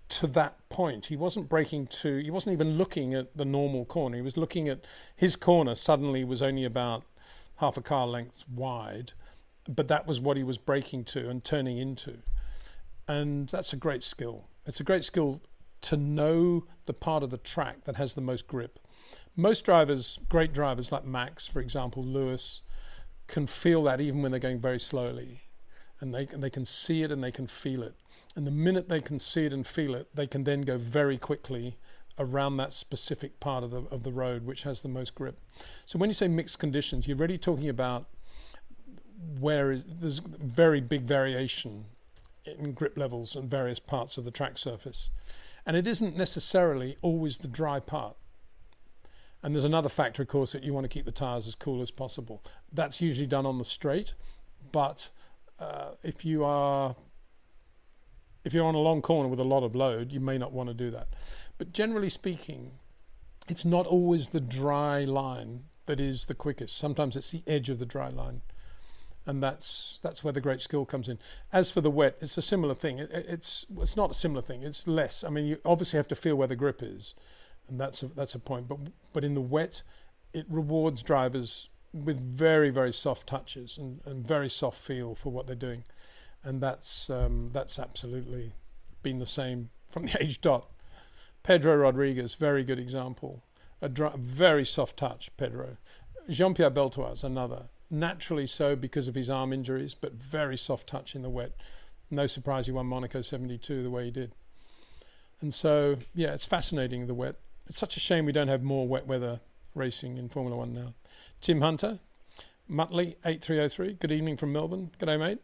to that point. He wasn't even looking at the normal corner. He was looking at his corner suddenly was only about half a car length wide, but that was what he was braking to and turning into. And that's a great skill. It's a great skill to know the part of the track that has the most grip. Most drivers, great drivers like Max, for example, Lewis, can feel that even when they're going very slowly. And they can see it and they can feel it. And the minute they can see it and feel it, they can then go very quickly around that specific part of the road which has the most grip. So when you say mixed conditions, you're really talking about where there's very big variation in grip levels on various parts of the track surface. And it isn't necessarily always the dry part. And there's another factor, of course, that you want to keep the tires as cool as possible. That's usually done on the straight, but if you're on a long corner with a lot of load, you may not want to do that. But generally speaking, it's not always the dry line that is the quickest. Sometimes it's the edge of the dry line. And that's where the great skill comes in. As for the wet, it's a similar thing. It's not a similar thing. It's less. I mean, you obviously have to feel where the grip is, and that's a point. But in the wet, it rewards drivers with very, very soft touches and very soft feel for what they're doing, and that's absolutely been the same from the age dot. Pedro Rodriguez, very good example. Very soft touch, Pedro. Jean-Pierre Beltoise, another. Naturally so because of his arm injuries, but very soft touch in the wet. No surprise he won Monaco 72 the way he did. And so, yeah, it's fascinating, the wet. It's such a shame we don't have more wet weather racing in Formula One now. Tim Hunter, Muttley 8303, good evening from Melbourne. G'day, mate.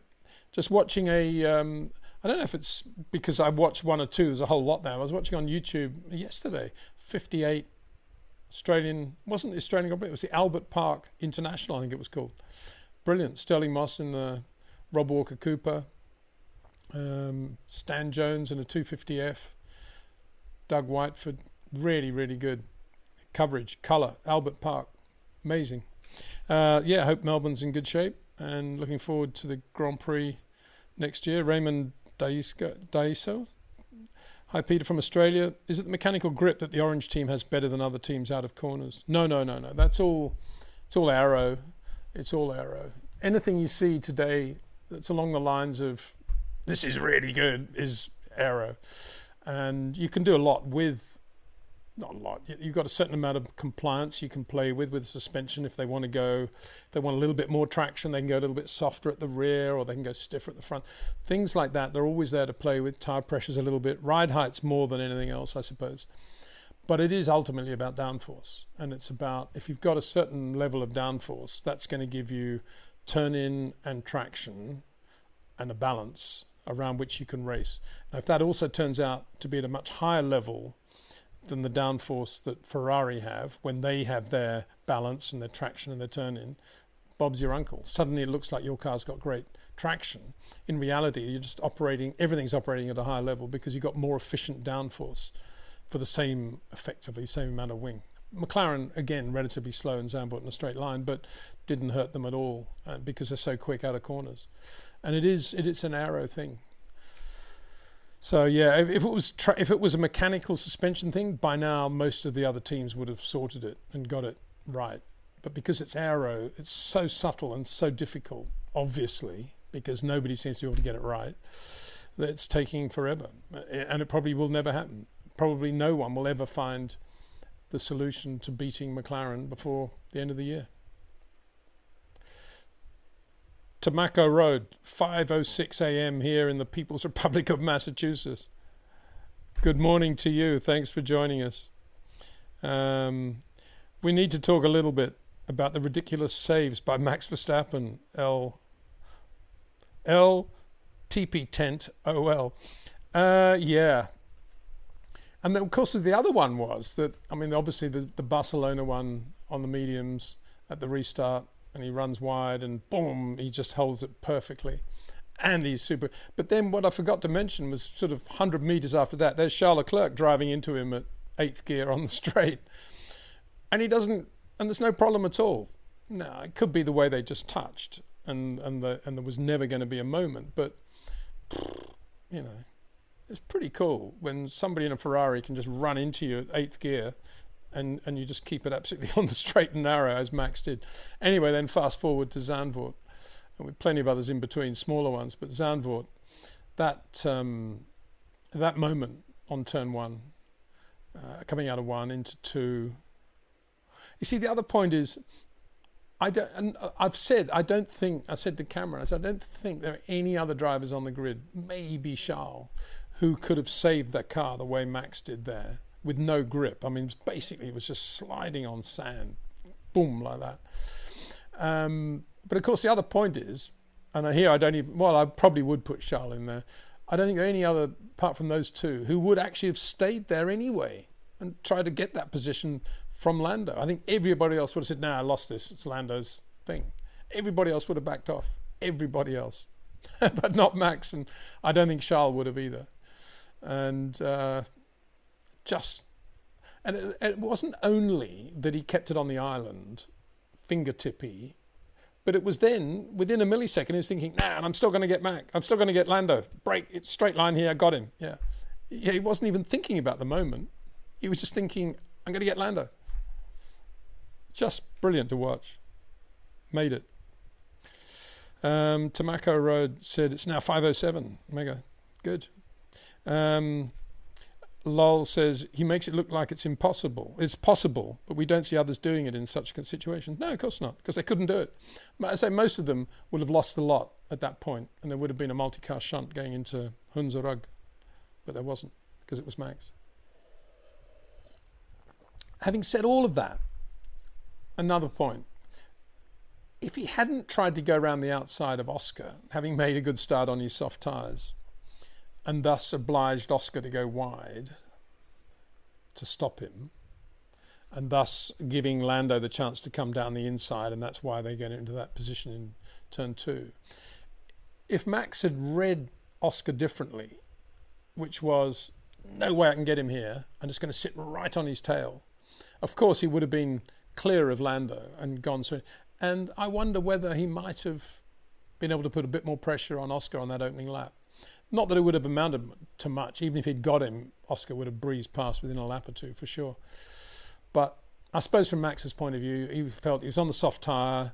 Just watching I don't know if it's because I watched one or two, there's a whole lot now. I was watching on YouTube yesterday, 58 Australian, wasn't the Australian Grand Prix, it was the Albert Park International, I think it was called. Brilliant. Sterling Moss in the Rob Walker Cooper, Stan Jones in a 250F, Doug Whiteford, really, really good coverage, colour, Albert Park, amazing. I hope Melbourne's in good shape and looking forward to the Grand Prix next year. Raymond Daiso. Hi, Peter from Australia. Is it the mechanical grip that the orange team has better than other teams out of corners? No. It's all Aero. It's all Aero. Anything you see today that's along the lines of this is really good is Aero. And you can do a lot with, not a lot, you've got a certain amount of compliance you can play with suspension. If they want a little bit more traction, they can go a little bit softer at the rear, or they can go stiffer at the front. Things like that, they're always there to play with. Tire pressures a little bit, ride heights more than anything else, I suppose. But it is ultimately about downforce, and it's about, if you've got a certain level of downforce, that's going to give you turn-in and traction and a balance around which you can race. Now, if that also turns out to be at a much higher level than the downforce that Ferrari have when they have their balance and their traction and their turn-in, Bob's your uncle. Suddenly it looks like your car's got great traction. In reality, you're just operating, everything's operating at a higher level because you've got more efficient downforce for the same, effectively, same amount of wing. McLaren, again, relatively slow in Zandvoort in a straight line, but didn't hurt them at all because they're so quick out of corners. And it's an Aero thing. So yeah, if it was a mechanical suspension thing, by now most of the other teams would have sorted it and got it right. But because it's Aero, it's so subtle and so difficult, obviously, because nobody seems to be able to get it right, that it's taking forever. And it probably will never happen. Probably no one will ever find the solution to beating McLaren before the end of the year. Tobacco Road, 5:06 a.m. here in the People's Republic of Massachusetts. Good morning to you. Thanks for joining us. We need to talk a little bit about the ridiculous saves by Max Verstappen. TP tent OL. Yeah. And then, of course, the other one was that, I mean, obviously the Barcelona one on the mediums at the restart, and he runs wide and boom, he just holds it perfectly. And he's super. But then what I forgot to mention was sort of 100 meters after that, there's Charles Leclerc driving into him at 8th gear on the straight. And he doesn't, and there's no problem at all. No, it could be the way they just touched and there was never going to be a moment. But, you know, it's pretty cool when somebody in a Ferrari can just run into you at 8th gear and you just keep it absolutely on the straight and narrow, as Max did. Anyway, then fast forward to Zandvoort, and with plenty of others in between, smaller ones. But Zandvoort, that moment on turn one, coming out of one into two. You see, the other point is, I said to Cameron, I don't think there are any other drivers on the grid, maybe Charles, who could have saved that car the way Max did there with no grip. I mean, basically it was just sliding on sand, boom, like that. But of course the other point is, and here I probably would put Charles in there, I don't think there are any other, apart from those two, who would actually have stayed there anyway and tried to get that position from Lando. I think everybody else would have said, I lost this, it's Lando's thing. Everybody else would have backed off, everybody else. But not Max, and I don't think Charles would have either. And it wasn't only that he kept it on the island, fingertippy, but it was then, within a millisecond, he was thinking, and I'm still going to get Mac. I'm still going to get Lando. Break, it's straight line here, I got him. Yeah, he wasn't even thinking about the moment. He was just thinking, I'm going to get Lando. Just brilliant to watch. Made it. Tobacco Road said it's now 5:07. Mega. Good. Lol says he makes it look like it's impossible. It's possible, but we don't see others doing it in such situations. No, of course not, because they couldn't do it. I say most of them would have lost the lot at that point, and there would have been a multi-car shunt going into Hunzerug, but there wasn't, because it was Max. Having said all of that, another point. If he hadn't tried to go around the outside of Oscar, having made a good start on his soft tyres, and thus obliged Oscar to go wide to stop him, and thus giving Lando the chance to come down the inside, and that's why they get into that position in turn two. If Max had read Oscar differently, which was, no way I can get him here, I'm just going to sit right on his tail, of course he would have been clear of Lando and gone through. And I wonder whether he might have been able to put a bit more pressure on Oscar on that opening lap. Not that it would have amounted to much. Even if he'd got him, Oscar would have breezed past within a lap or two for sure. But I suppose from Max's point of view, he felt he was on the soft tyre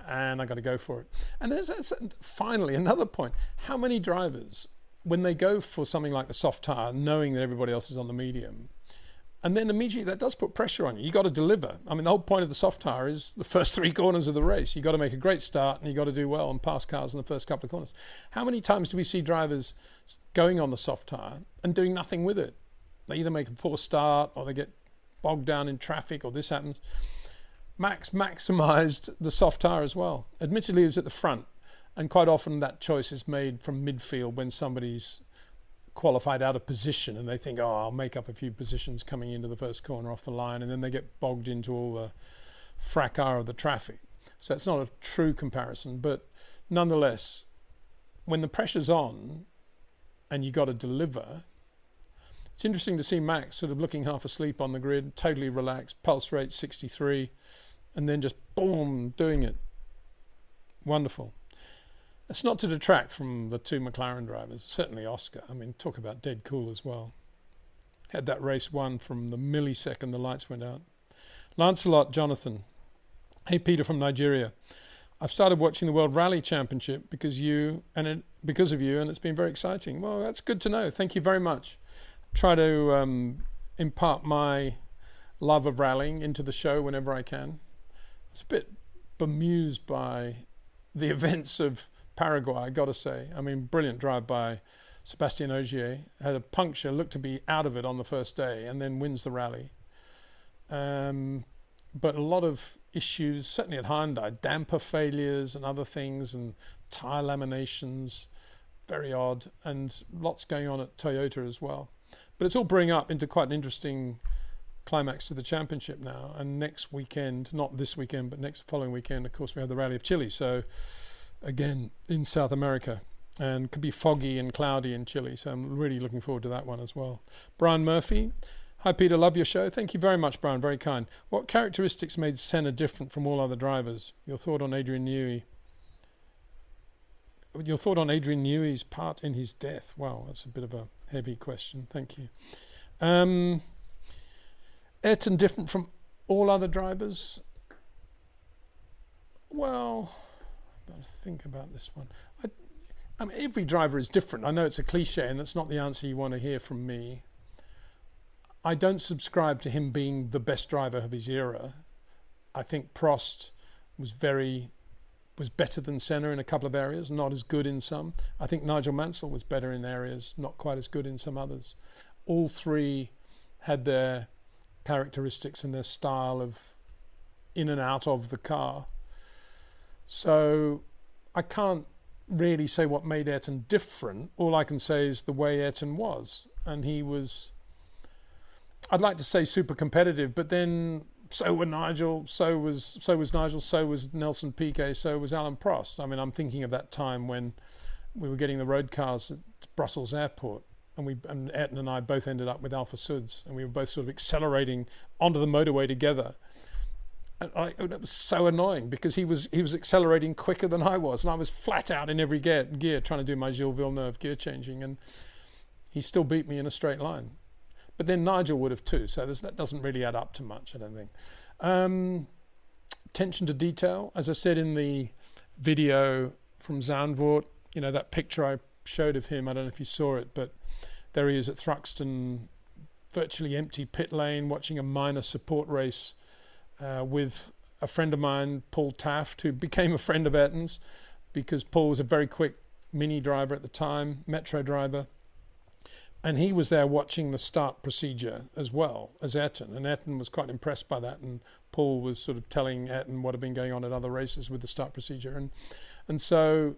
and I got to go for it. And there's finally another point. How many drivers, when they go for something like the soft tyre, knowing that everybody else is on the medium, and then immediately that does put pressure on you. You got to deliver. I mean, the whole point of the soft tyre is the first three corners of the race. You got to make a great start and you got to do well and pass cars in the first couple of corners. How many times do we see drivers going on the soft tyre and doing nothing with it? They either make a poor start or they get bogged down in traffic or this happens. Max maximised the soft tyre as well. Admittedly, he was at the front, and quite often that choice is made from midfield when somebody's qualified out of position and they think, oh, I'll make up a few positions coming into the first corner off the line, and then they get bogged into all the fracas of the traffic. So it's not a true comparison, but nonetheless, when the pressure's on and you got to deliver, it's interesting to see Max sort of looking half asleep on the grid, totally relaxed, pulse rate 63, and then just boom, doing it. Wonderful. It's not to detract from the two McLaren drivers, certainly Oscar. I mean, talk about dead cool as well. Had that race won from the millisecond the lights went out. Lancelot Jonathan. Hey, Peter from Nigeria. I've started watching the World Rally Championship because of you, and it's been very exciting. Well, that's good to know. Thank you very much. Try to impart my love of rallying into the show whenever I can. I was a bit bemused by the events of Paraguay, I got to say. I mean, brilliant drive by Sébastien Ogier. Had a puncture, looked to be out of it on the first day, and then wins the rally. But a lot of issues, certainly at Hyundai, damper failures and other things, and tyre laminations, very odd, and lots going on at Toyota as well. But it's all bringing up into quite an interesting climax to the championship now. And next weekend, not this weekend, but next following weekend, of course, we have the Rally of Chile. So again, in South America, and could be foggy and cloudy in Chile. So I'm really looking forward to that one as well. Brian Murphy. Hi, Peter. Love your show. Thank you very much, Brian. Very kind. What characteristics made Senna different from all other drivers? Your thought on Adrian Newey? Your thought on Adrian Newey's part in his death? Wow, that's a bit of a heavy question. Thank you. Ayrton different from all other drivers? Well, I've got to think about this one. I mean, every driver is different. I know it's a cliche, and that's not the answer you want to hear from me. I don't subscribe to him being the best driver of his era. I think Prost was better than Senna in a couple of areas, not as good in some. I think Nigel Mansell was better in areas, not quite as good in some others. All three had their characteristics and their style of in and out of the car. So I can't really say what made Ayrton different. All I can say is the way Ayrton was. And he was, I'd like to say super competitive, but then so were Nigel, so was Nigel, so was Nelson Piquet, so was Alain Prost. I mean, I'm thinking of that time when we were getting the road cars at Brussels Airport, and Ayrton and I both ended up with Alfa Suds, and we were both sort of accelerating onto the motorway together. And it was so annoying because he was accelerating quicker than I was, and I was flat out in every gear trying to do my Gilles Villeneuve gear changing, and he still beat me in a straight line. But then Nigel would have too, so that doesn't really add up to much, I don't think. Attention to detail, as I said in the video from Zandvoort, that picture I showed of him, I don't know if you saw it, but there he is at Thruxton, virtually empty pit lane, watching a minor support race with a friend of mine, Paul Taft, who became a friend of Ayrton's because Paul was a very quick Mini driver at the time, Metro driver. And he was there watching the start procedure as well as Ayrton. And Ayrton was quite impressed by that. And Paul was sort of telling Ayrton what had been going on at other races with the start procedure. And so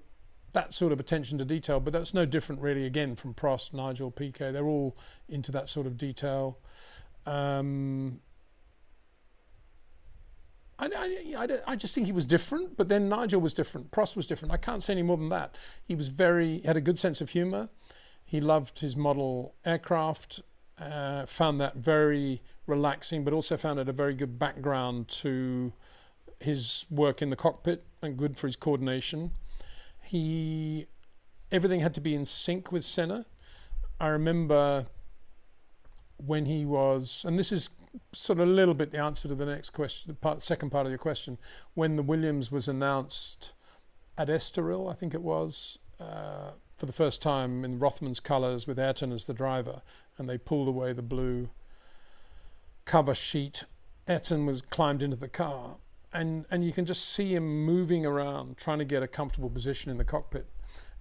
that sort of attention to detail, but that's no different really, again, from Prost, Nigel, Piquet. They're all into that sort of detail. I just think he was different, but then Nigel was different. Prost was different. I can't say any more than that. He had a good sense of humour. He loved his model aircraft, found that very relaxing, but also found it a very good background to his work in the cockpit and good for his coordination. Everything had to be in sync with Senna. I remember when he was, and this is sort of a little bit the answer to the next question, the second part of your question, when the Williams was announced at Estoril, I think it was, for the first time in Rothman's colours with Ayrton as the driver, and they pulled away the blue cover sheet. Ayrton was climbed into the car, and you can just see him moving around trying to get a comfortable position in the cockpit,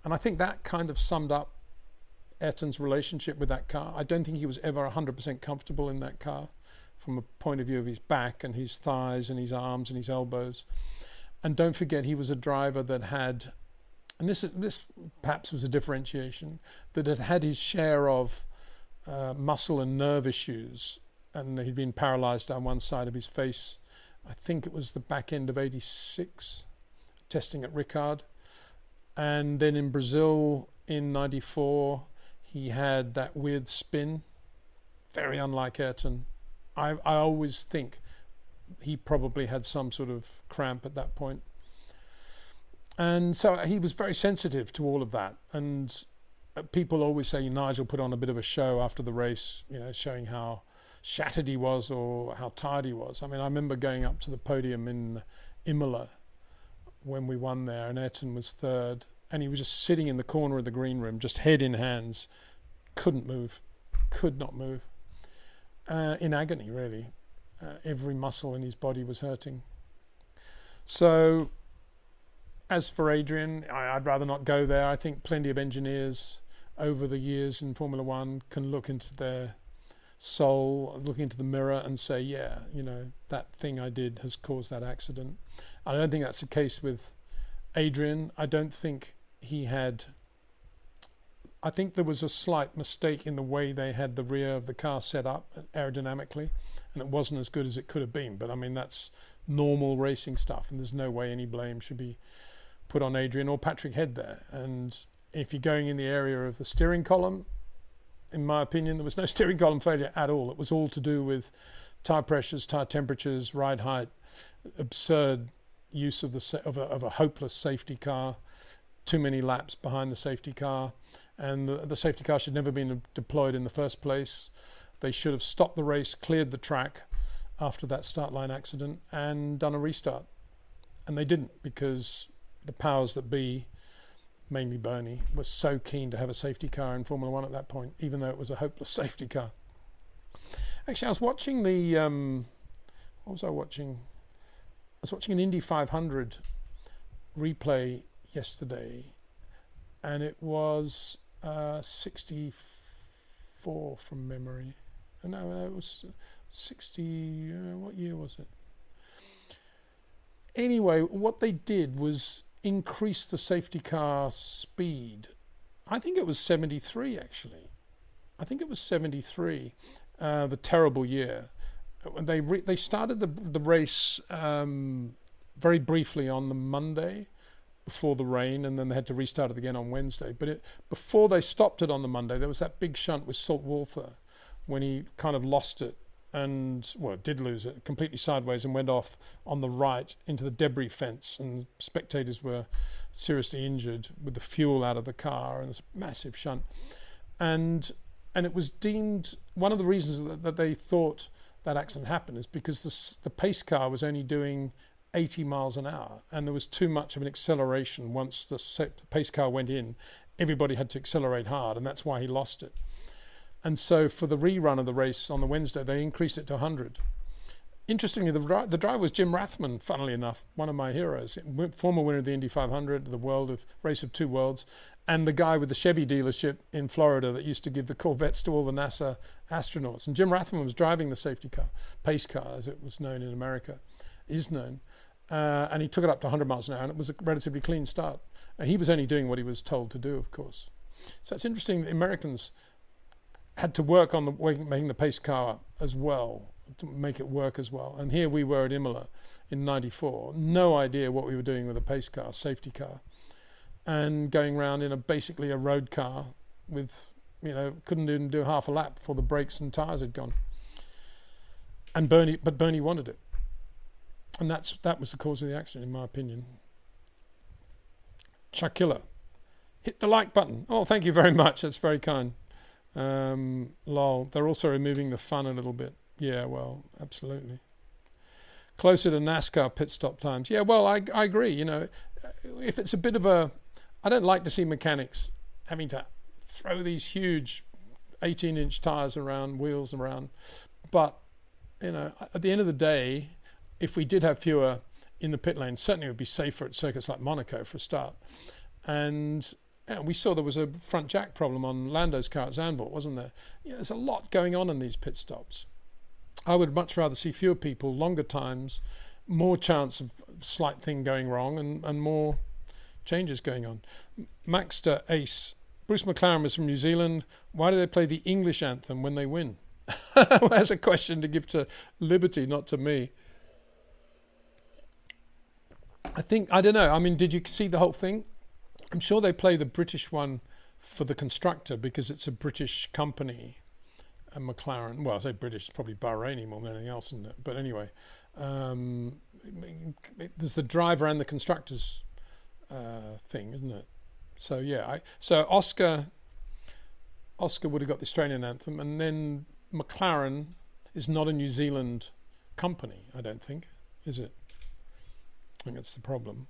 and I think that kind of summed up Ayrton's relationship with that car. I don't think he was ever 100% comfortable in that car from a point of view of his back and his thighs and his arms and his elbows. And don't forget, he was a driver that had, and this perhaps was a differentiation, that had his share of muscle and nerve issues, and he'd been paralyzed down one side of his face. I think it was the back end of '86, testing at Ricard. And then in Brazil in '94, he had that weird spin, very unlike Ayrton. I always think he probably had some sort of cramp at that point. And so he was very sensitive to all of that. And people always say Nigel put on a bit of a show after the race, showing how shattered he was or how tired he was. I mean, I remember going up to the podium in Imola when we won there, and Ayrton was third, and he was just sitting in the corner of the green room, just head in hands, could not move, in agony, really. Every muscle in his body was hurting. So as for Adrian, I'd rather not go there. I think plenty of engineers over the years in Formula One can look into their soul, look into the mirror and say, yeah, that thing I did has caused that accident. I don't think that's the case with Adrian. I don't think he had, I think there was a slight mistake in the way they had the rear of the car set up aerodynamically, and it wasn't as good as it could have been. But I mean, that's normal racing stuff, and there's no way any blame should be put on Adrian or Patrick Head there. And if you're going in the area of the steering column, in my opinion, there was no steering column failure at all. It was all to do with tire pressures, tire temperatures, ride height, absurd use of a hopeless safety car, too many laps behind the safety car, and the safety car should never have been deployed in the first place. They should have stopped the race, cleared the track after that start line accident, and done a restart. And they didn't, because the powers that be, mainly Bernie, was so keen to have a safety car in Formula One at that point, even though it was a hopeless safety car. Actually, I was watching what was I watching? I was watching an Indy 500 replay yesterday, and it was 64 from memory. No, it was 60, what year was it? Anyway, what they did was increase the safety car speed. I think it was 73, actually. I think it was 73, the terrible year. They started the race very briefly on the Monday before the rain, and then they had to restart it again on Wednesday. But before they stopped it on the Monday, there was that big shunt with Saltwater when he kind of lost it, and did lose it completely sideways and went off on the right into the debris fence, and spectators were seriously injured with the fuel out of the car, and this massive shunt. And it was deemed, one of the reasons that they thought that accident happened is because the pace car was only doing 80 miles an hour, and there was too much of an acceleration. Once the pace car went in, everybody had to accelerate hard, and that's why he lost it. And so for the rerun of the race on the Wednesday, they increased it to 100. Interestingly, the driver was Jim Rathman, funnily enough, one of my heroes, former winner of the Indy 500, the race of two worlds, and the guy with the Chevy dealership in Florida that used to give the Corvettes to all the NASA astronauts. And Jim Rathman was driving the safety car, pace car, as it was known in America, is known. And he took it up to 100 miles an hour, and it was a relatively clean start. And he was only doing what he was told to do, of course. So it's interesting that the Americans had to work on making the pace car as well, to make it work as well. And here we were at Imola in '94, no idea what we were doing with a pace car, safety car, and going around in basically a road car with, couldn't even do half a lap before the brakes and tires had gone. And Bernie wanted it. And that was the cause of the accident, in my opinion. Chakilla, hit the like button. Oh, thank you very much. That's very kind. Lol. They're also removing the fun a little bit. Yeah, well, absolutely. Closer to NASCAR pit stop times. Yeah, well, I agree. If it's a bit of I don't like to see mechanics having to throw these huge 18-inch tires around, wheels around. But, at the end of the day, if we did have fewer in the pit lane, certainly it would be safer at circuits like Monaco for a start. And we saw there was a front jack problem on Lando's car at Zandvoort, wasn't there? Yeah, there's a lot going on in these pit stops. I would much rather see fewer people, longer times, more chance of slight thing going wrong, and more changes going on. Maxter Ace, Bruce McLaren was from New Zealand. Why do they play the English anthem when they win? Well, that's a question to give to Liberty, not to me. I don't know. I mean, did you see the whole thing? I'm sure they play the British one for the constructor because it's a British company. And McLaren, well, I say British, it's probably Bahraini more than anything else, isn't it? But anyway, there's the driver and the constructor's thing, isn't it? So yeah, so Oscar would have got the Australian anthem, and then McLaren is not a New Zealand company, I don't think, is it? I think that's the problem.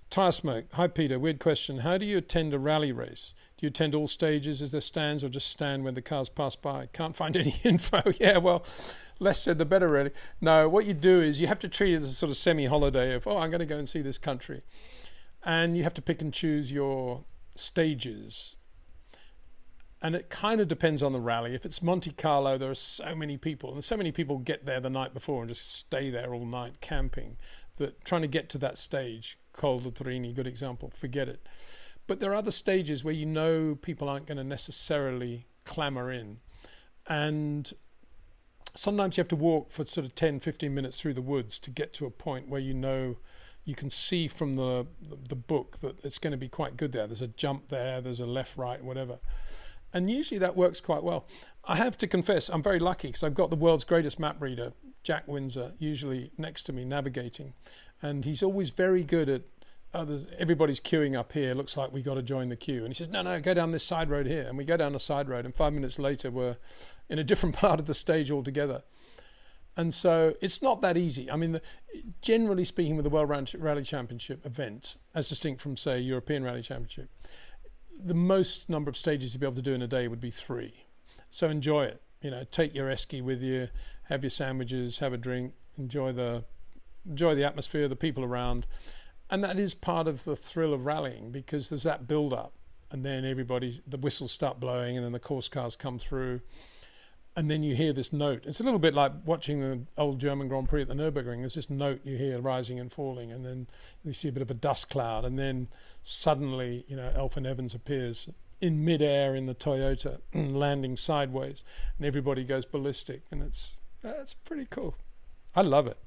Tire Smoke. Hi Peter, weird question. How do you attend a rally race? Do you attend all stages? Is there stands or just stand when the cars pass by? Can't find any info. Yeah, well, less said the better really. No, what you do is you have to treat it as a sort of semi-holiday of, I'm going to go and see this country. And you have to pick and choose your stages. And it kind of depends on the rally. If it's Monte Carlo, there are so many people. And so many people get there the night before and just stay there all night camping, that trying to get to that stage, Col de Torini, good example, forget it. But there are other stages where you know people aren't going to necessarily clamour in. And sometimes you have to walk for sort of 10, 15 minutes through the woods to get to a point where you know you can see from the book that it's going to be quite good there. There's a jump there, there's a left, right, whatever. And usually that works quite well. I have to confess, I'm very lucky because I've got the world's greatest map reader, Jack Windsor, usually next to me navigating. And he's always very good at, everybody's queuing up here, looks like we got to join the queue. And he says, no, go down this side road here. And we go down the side road, and 5 minutes later we're in a different part of the stage altogether. And so it's not that easy. I mean, generally speaking, with the World Rally Championship event, as distinct from, say, European Rally Championship, the most number of stages you'd be able to do in a day would be 3. So enjoy it. You know, take your esky with you, have your sandwiches, have a drink, enjoy the atmosphere, the people around. And that is part of the thrill of rallying, because there's that build-up, and then the whistles start blowing, and then the course cars come through, and then you hear this note. It's a little bit like watching the old German Grand Prix at the Nürburgring. There's this note you hear rising and falling, and then you see a bit of a dust cloud, and then suddenly, Elfyn Evans appears in midair in the Toyota, landing sideways, and everybody goes ballistic, and it's pretty cool. I love it.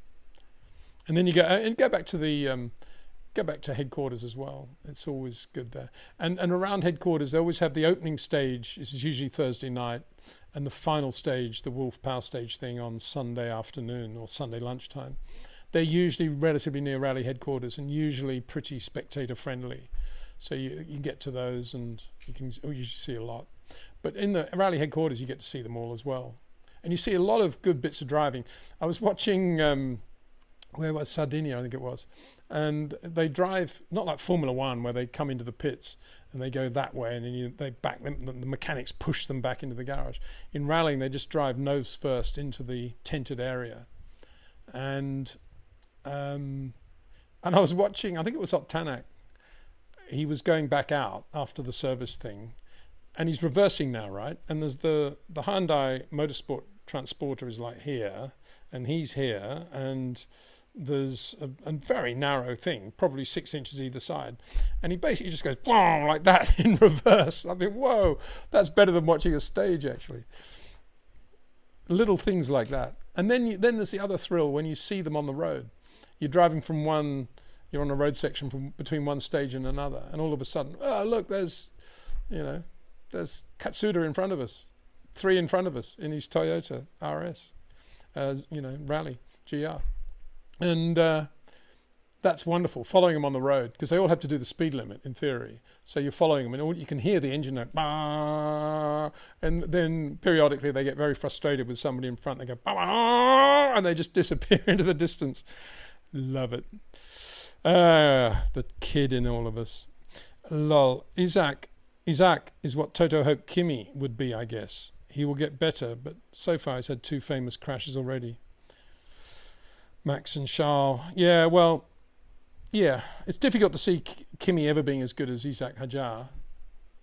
And then you go back to headquarters as well. It's always good there. And around headquarters, they always have the opening stage. This is usually Thursday night, and the final stage, the Wolf Power Stage thing, on Sunday afternoon or Sunday lunchtime. They're usually relatively near rally headquarters and usually pretty spectator friendly. So you get to those and you can usually see a lot. But in the rally headquarters, you get to see them all as well. And you see a lot of good bits of driving. I was watching, where was Sardinia, I think it was. And they drive, not like Formula One, where they come into the pits and they go that way, and then they back them, the mechanics push them back into the garage. In rallying, they just drive nose first into the tented area. And I was watching, I think it was Tanak. He was going back out after the service thing, and he's reversing now, right? And there's the Hyundai Motorsport Transporter is like here, and he's here, and there's a very narrow thing, probably 6 inches either side, and he basically just goes like that in reverse. I mean, whoa, that's better than watching a stage, actually. Little things like that. And then there's the other thrill when you see them on the road. You're driving you're on a road section between one stage and another, and all of a sudden, oh look, there's Katsuda in front of us, 3 in front of us in his Toyota RS, Rally GR. And that's wonderful, following them on the road, because they all have to do the speed limit in theory. So you're following them, and all you can hear the engine note, bah, and then periodically they get very frustrated with somebody in front. They go, bah, and they just disappear into the distance. Love it. The kid in all of us. Lol. Isaac is what Toto hoped Kimi would be, I guess. He will get better, but so far he's had 2 famous crashes already. Max and Charles. Yeah, well, Yeah, it's difficult to see Kimi ever being as good as Isaac Hadjar,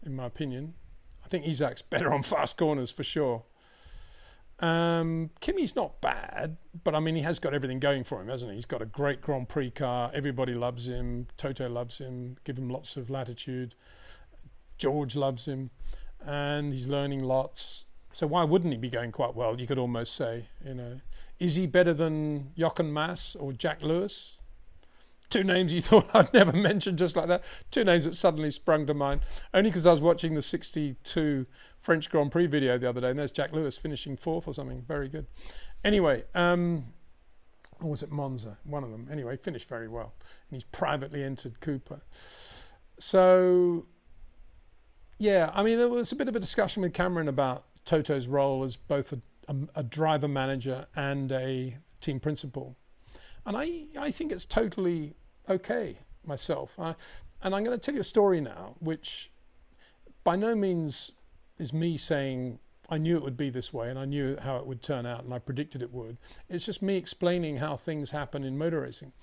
in my opinion. I think Isaac's better on fast corners for sure. Kimi's not bad, but I mean, he has got everything going for him, hasn't he? He's got a great Grand Prix car. Everybody loves him. Toto loves him. Give him lots of latitude. George loves him, and he's learning lots. So why wouldn't he be going quite well? You could almost say, is he better than Jochen Mass or Jack Lewis? Two names you thought I'd never mention just like that. Two names that suddenly sprung to mind. Only because I was watching the 62 French Grand Prix video the other day, and there's Jack Lewis finishing 4th or something. Very good. Anyway, or was it Monza? One of them. Anyway, finished very well. And he's privately entered Cooper. So, yeah, I mean, there was a bit of a discussion with Cameron about Toto's role as both a driver manager and a team principal. And I think it's totally okay myself. And I'm going to tell you a story now, which by no means is me saying I knew it would be this way and I knew how it would turn out and I predicted it would. It's just me explaining how things happen in motor racing.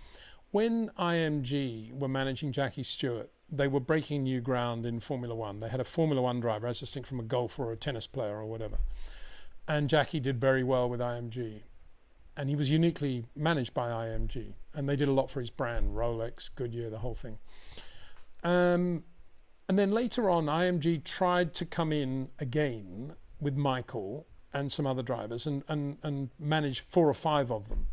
When IMG were managing Jackie Stewart, they were breaking new ground in Formula One. They had a Formula One driver, as distinct from a golfer or a tennis player or whatever. And Jackie did very well with IMG. And he was uniquely managed by IMG. And they did a lot for his brand, Rolex, Goodyear, the whole thing. And then later on, IMG tried to come in again with Michael and some other drivers and manage 4 or 5 of them.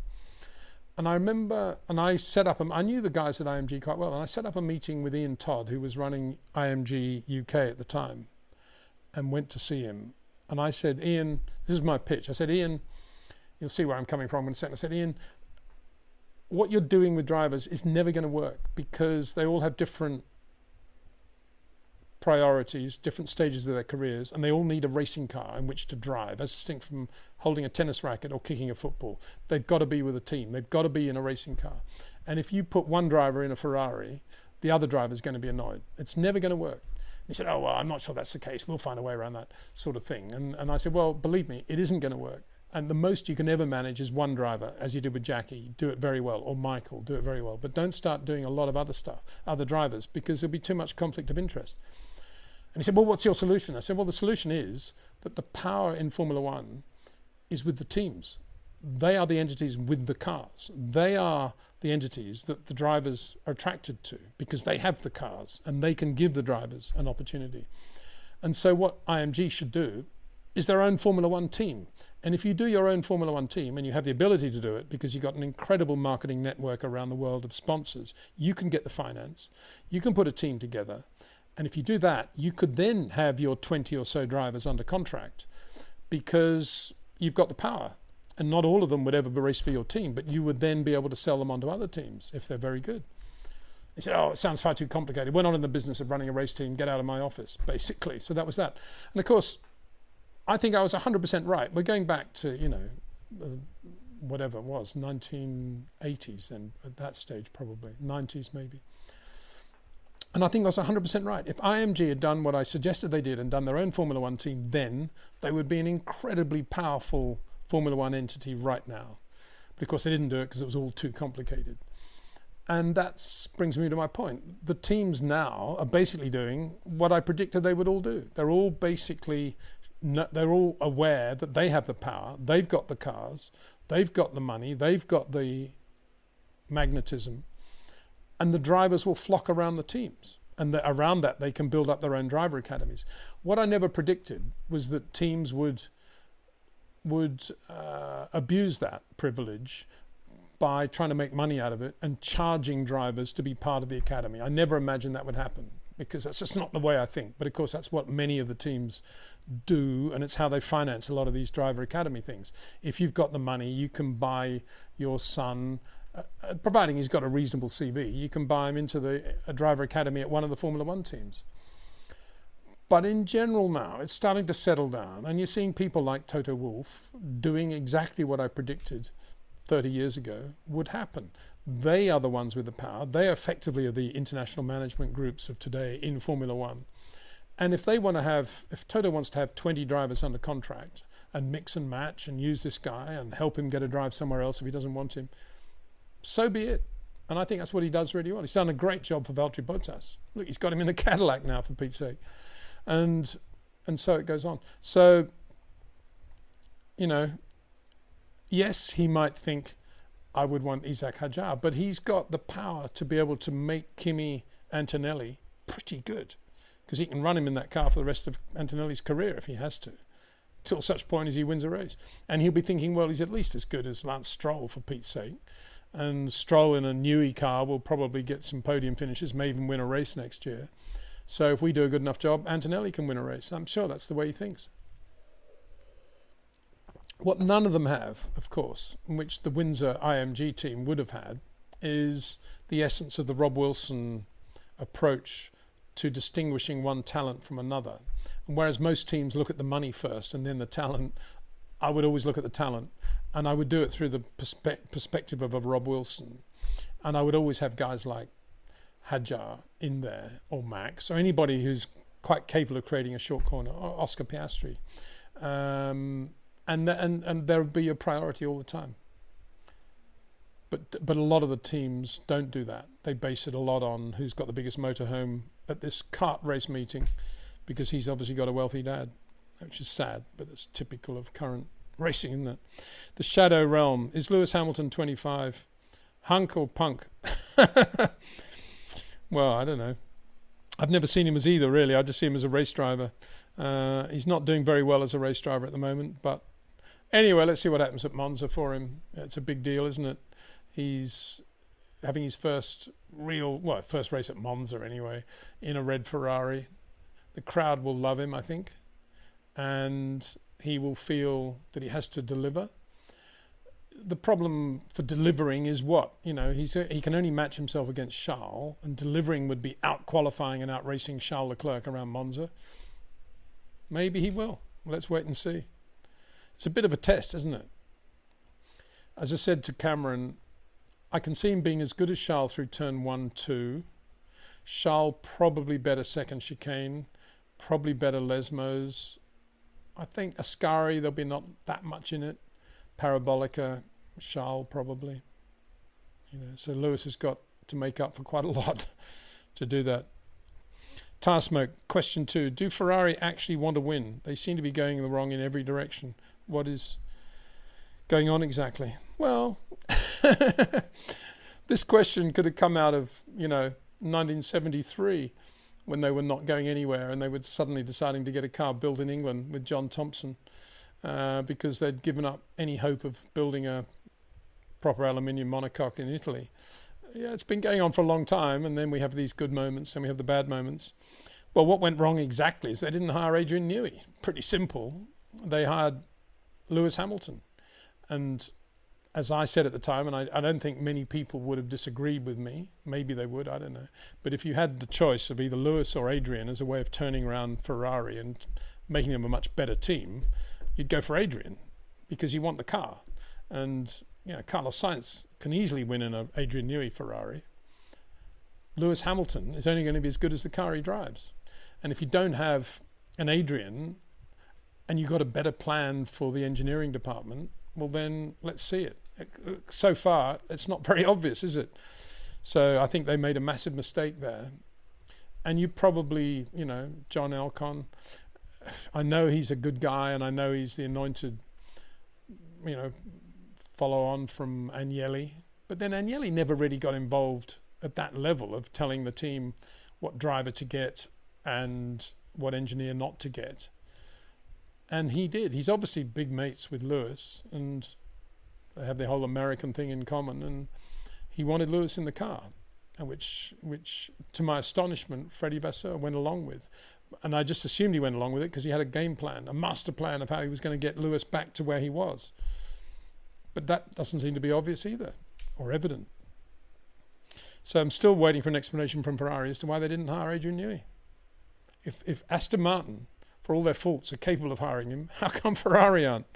And I remember, and I set up, I knew the guys at IMG quite well, and I set up a meeting with Ian Todd, who was running IMG UK at the time, and went to see him. And I said, Ian, this is my pitch. I said, Ian, you'll see where I'm coming from in a second. I said, Ian, what you're doing with drivers is never going to work because they all have different priorities, different stages of their careers, and they all need a racing car in which to drive, as distinct from holding a tennis racket or kicking a football. They've got to be with a team. They've got to be in a racing car. And if you put one driver in a Ferrari, the other driver is going to be annoyed. It's never going to work. He said, oh, well, I'm not sure that's the case. We'll find a way around that sort of thing. And I said, well, believe me, it isn't going to work. And the most you can ever manage is one driver, as you did with Jackie. Do it very well. Or Michael, do it very well. But don't start doing a lot of other stuff, other drivers, because there'll be too much conflict of interest. And he said, well, what's your solution? I said, well, the solution is that the power in Formula One is with the teams. They are the entities with the cars. They are the entities that the drivers are attracted to because they have the cars and they can give the drivers an opportunity. And so what IMG should do is their own Formula One team. And if you do your own Formula One team, and you have the ability to do it because you've got an incredible marketing network around the world of sponsors, you can get the finance, you can put a team together. And if you do that, you could then have your 20 or so drivers under contract because you've got the power. And not all of them would ever race for your team, but you would then be able to sell them onto other teams if they're very good. He said, oh, it sounds far too complicated. We're not in the business of running a race team. Get out of my office, basically. So that was that. And of course, I think I was 100% right. We're going back to, whatever it was, 1980s then at that stage probably, 90s maybe. And I think I was 100% right. If IMG had done what I suggested they did and done their own Formula One team then, they would be an incredibly powerful Formula One entity right now. But of course they didn't do it because it was all too complicated. And that brings me to my point. The teams now are basically doing what I predicted they would all do. They're all basically, they're all aware that they have the power, they've got the cars, they've got the money, they've got the magnetism, and the drivers will flock around the teams. And around that, they can build up their own driver academies. What I never predicted was that teams would abuse that privilege by trying to make money out of it and charging drivers to be part of the academy. I never imagined that would happen because that's just not the way I think. But of course, that's what many of the teams do, and it's how they finance a lot of these driver academy things. If you've got the money, you can buy your son, providing he's got a reasonable CV, you can buy him into a driver academy at one of the Formula One teams. But in general now, it's starting to settle down, and you're seeing people like Toto Wolff doing exactly what I predicted 30 years ago would happen. They are the ones with the power. They effectively are the international management groups of today in Formula One. And if Toto wants to have 20 drivers under contract and mix and match and use this guy and help him get a drive somewhere else if he doesn't want him, so be it. And I think that's what he does really well. He's done a great job for Valtteri Bottas. Look, he's got him in the Cadillac now, for Pete's sake. And so it goes on. So, you know, yes, he might think, I would want Isaac Hadjar, but he's got the power to be able to make Kimi Antonelli pretty good, because he can run him in that car for the rest of Antonelli's career if he has to, till such point as he wins a race. And he'll be thinking, well, he's at least as good as Lance Stroll, for Pete's sake. And Stroll in a Newey car will probably get some podium finishes, may even win a race next year. So if we do a good enough job, Antonelli can win a race. I'm sure that's the way he thinks. What none of them have, of course, which the Windsor IMG team would have had, is the essence of the Rob Wilson approach to distinguishing one talent from another. And whereas most teams look at the money first and then the talent, I would always look at the talent, and I would do it through the perspective of a Rob Wilson. And I would always have guys like Hadjar in there, or Max, or anybody who's quite capable of creating a short corner, or Oscar Piastri. And there would be a priority all the time. But a lot of the teams don't do that. They base it a lot on who's got the biggest motorhome at this kart race meeting, because he's obviously got a wealthy dad, which is sad, but it's typical of current racing, isn't it? The Shadow Realm. Is Lewis Hamilton 25? Hunk or punk? Well, I don't know. I've never seen him as either, really. I just see him as a race driver. He's not doing very well as a race driver at the moment, but anyway, let's see what happens at Monza for him. It's a big deal, isn't it? He's having his first race at Monza anyway, in a red Ferrari. The crowd will love him, I think, and he will feel that he has to deliver. The problem for delivering is what? You know, he can only match himself against Charles, and delivering would be out-qualifying and out-racing Charles Leclerc around Monza. Maybe he will. Let's wait and see. It's a bit of a test, isn't it? As I said to Cameron, I can see him being as good as Charles through turn 1, 2. Charles probably better second chicane, probably better Lesmos. I think Ascari, there'll be not that much in it. Parabolica, Charles probably. You know, so Lewis has got to make up for quite a lot to do that. Tar Smoke, question 2. Do Ferrari actually want to win? They seem to be going the wrong in every direction. What is going on exactly? Well, this question could have come out of, 1973, when they were not going anywhere and they were suddenly deciding to get a car built in England with John Thompson, because they'd given up any hope of building a proper aluminium monocoque in Italy. Yeah, it's been going on for a long time, and then we have these good moments and we have the bad moments. Well, what went wrong exactly is they didn't hire Adrian Newey. Pretty simple. They hired Lewis Hamilton. And as I said at the time, and I don't think many people would have disagreed with me. Maybe they would, I don't know. But if you had the choice of either Lewis or Adrian as a way of turning around Ferrari and making them a much better team, you'd go for Adrian, because you want the car. And, Carlos Sainz can easily win in an Adrian Newey Ferrari. Lewis Hamilton is only going to be as good as the car he drives. And if you don't have an Adrian and you've got a better plan for the engineering department, well, then let's see it. So far, it's not very obvious, is it? So I think they made a massive mistake there. And you probably, John Elkann, I know he's a good guy, and I know he's the anointed, follow on from Agnelli. But then Agnelli never really got involved at that level of telling the team what driver to get and what engineer not to get. And he did. He's obviously big mates with Lewis, and they have the whole American thing in common. And he wanted Lewis in the car, and which to my astonishment, Freddie Vasseur went along with. And I just assumed he went along with it because he had a game plan, a master plan of how he was going to get Lewis back to where he was. But that doesn't seem to be obvious either, or evident. So I'm still waiting for an explanation from Ferrari as to why they didn't hire Adrian Newey. If Aston Martin, for all their faults, are capable of hiring him, how come Ferrari aren't?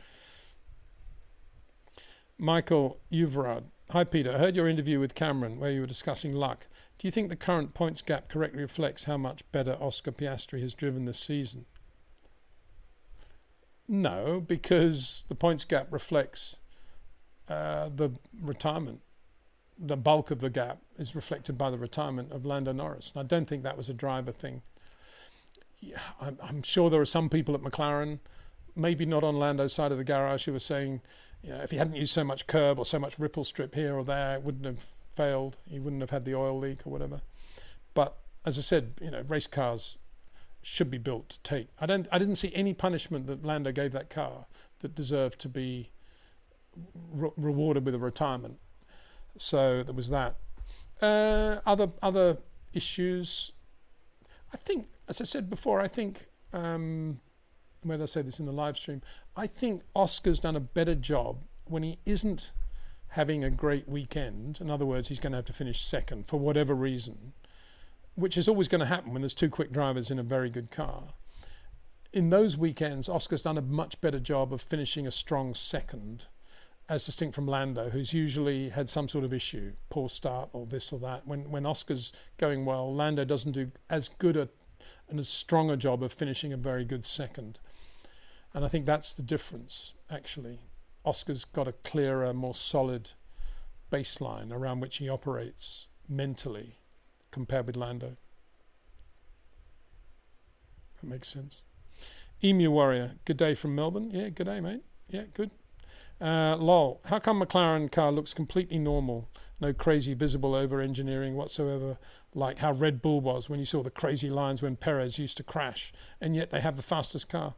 Michael Uvrad. Hi, Peter. I heard your interview with Cameron where you were discussing luck. Do you think the current points gap correctly reflects how much better Oscar Piastri has driven this season? No, because the points gap reflects the retirement the bulk of the gap is reflected by the retirement of Lando Norris. And I don't think that was a driver thing. Yeah, I'm sure there are some people at McLaren, maybe not on Lando's side of the garage, who were saying, if he hadn't used so much curb or so much ripple strip here or there, it wouldn't have failed. He wouldn't have had the oil leak or whatever. But as I said, race cars should be built to take. I didn't see any punishment that Lando gave that car that deserved to be rewarded with a retirement. So there was that. Other issues. I think, as I said before, where did I say this in the live stream? I think Oscar's done a better job when he isn't having a great weekend. In other words, he's going to have to finish second for whatever reason, which is always going to happen when there's two quick drivers in a very good car. In those weekends, Oscar's done a much better job of finishing a strong second, as distinct from Lando, who's usually had some sort of issue, poor start or this or that. When Oscar's going well, Lando doesn't do as good and as strong a job of finishing a very good second. And I think that's the difference, actually. Oscar's got a clearer, more solid baseline around which he operates mentally compared with Lando. That makes sense. Emu Warrior, good day from Melbourne. Yeah, good day, mate. Yeah, good. Lol, how come McLaren car looks completely normal? No crazy visible over-engineering whatsoever, like how Red Bull was when you saw the crazy lines when Perez used to crash, and yet they have the fastest car.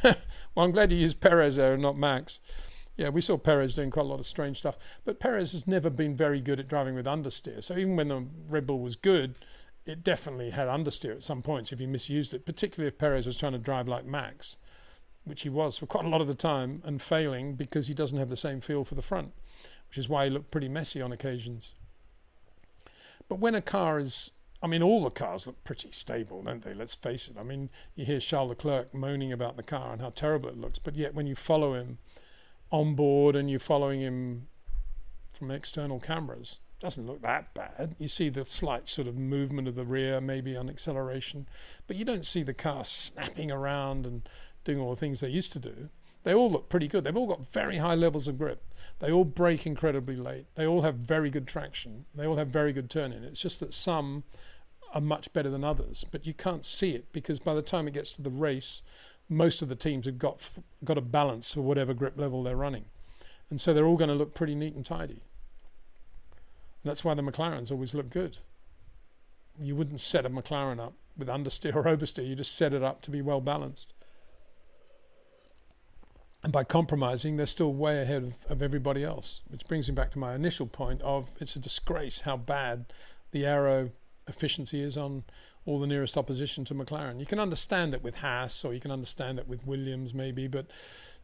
Well, I'm glad you used Perez there and not Max. Yeah, we saw Perez doing quite a lot of strange stuff, but Perez has never been very good at driving with understeer. So even when the Red Bull was good, it definitely had understeer at some points if he misused it, particularly if Perez was trying to drive like Max, which he was for quite a lot of the time, and failing because he doesn't have the same feel for the front, which is why he looked pretty messy on occasions. But when a car is, all the cars look pretty stable, don't they? Let's face it. You hear Charles Leclerc moaning about the car and how terrible it looks, but yet when you follow him on board and you're following him from external cameras, it doesn't look that bad. You see the slight sort of movement of the rear, maybe on acceleration, but you don't see the car snapping around and doing all the things they used to do. They all look pretty good. They've all got very high levels of grip. They all brake incredibly late. They all have very good traction. They all have very good turn-in. It's just that some are much better than others, but you can't see it because by the time it gets to the race, most of the teams have got a balance for whatever grip level they're running. And so they're all going to look pretty neat and tidy. And that's why the McLarens always look good. You wouldn't set a McLaren up with understeer or oversteer. You just set it up to be well balanced. And by compromising, they're still way ahead of everybody else, which brings me back to my initial point of it's a disgrace how bad the Aero efficiency is on all the nearest opposition to McLaren. You can understand it with Haas or you can understand it with Williams maybe, but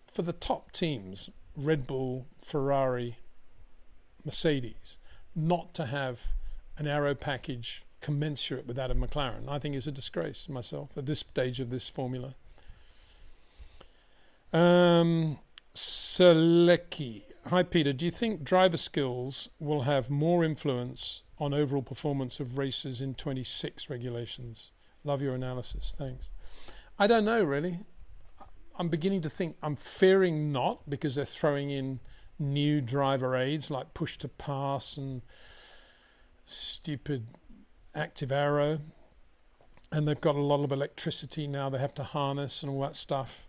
for the top teams, Red Bull, Ferrari, Mercedes, not to have an Aero package commensurate with that of McLaren, I think is a disgrace myself at this stage of this formula. Selecki. Hi Peter, do you think driver skills will have more influence on overall performance of races in 26 regulations? Love your analysis, thanks. I don't know really. I'm beginning to think, I'm fearing not, because they're throwing in new driver aids like push to pass and stupid active Aero, and they've got a lot of electricity now they have to harness and all that stuff.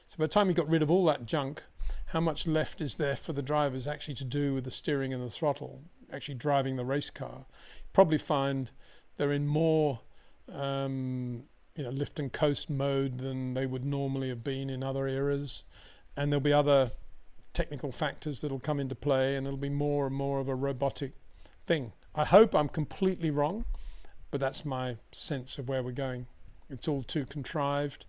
So by the time you got rid of all that junk, how much left is there for the drivers actually to do with the steering and the throttle, actually driving the race car? Probably find they're in more lift and coast mode than they would normally have been in other eras, and there'll be other technical factors that'll come into play, and it'll be more and more of a robotic thing. I hope I'm completely wrong, but that's my sense of where we're going. It's all too contrived,